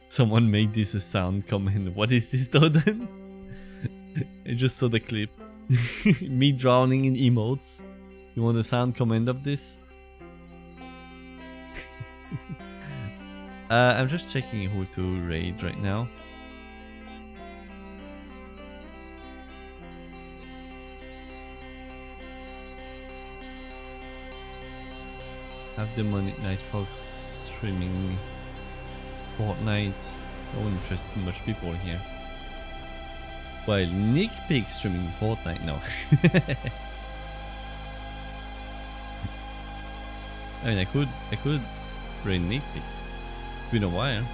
Someone made this a sound comment. What is this, Doden? I just saw the clip. Me drowning in emotes. You want a sound comment of this? I'm just checking who to raid right now. Have Demonic Night Fox streaming Fortnite. No interest in much people here. While Nick Pig streaming Fortnite, no. I mean, I could raid Nick Pig. It's been a while.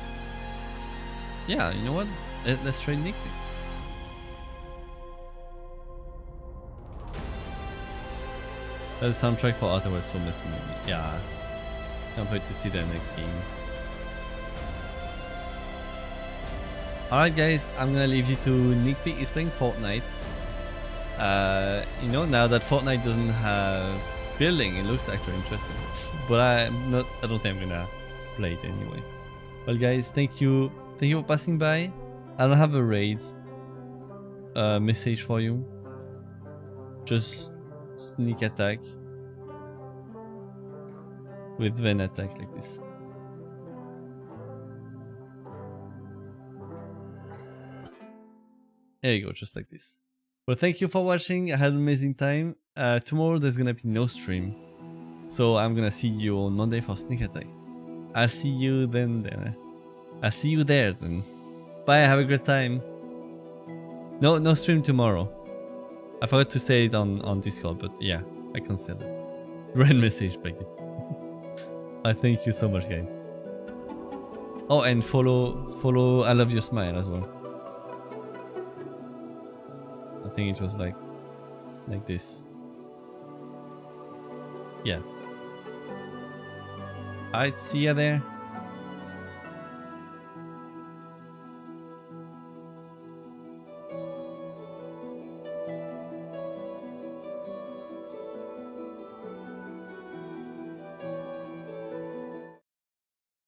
Yeah, you know what? Let's trade Nick. The soundtrack for Ottawa was so messy. Yeah. Can't wait to see the next game. Alright guys, I'm gonna leave you to Nick P is playing Fortnite. You know, now that Fortnite doesn't have building, it looks actually interesting. But I don't think I'm gonna play it anyway. Well guys, thank you for passing by. I don't have a raid message for you. Just sneak attack with Ven attack like this. There you go, just like this. Well, thank you for watching. I had an amazing time. Tomorrow there's gonna be no stream, so I'm gonna see you on Monday for sneak attack. I'll see you then. I'll see you there then. Bye. Have a great time. No stream tomorrow. I forgot to say it on Discord, but yeah, I can send it. Red message, Becky. I thank you so much, guys. Oh, and follow I Love Your Smile as well. I think it was like this. Yeah. Alright, see ya there.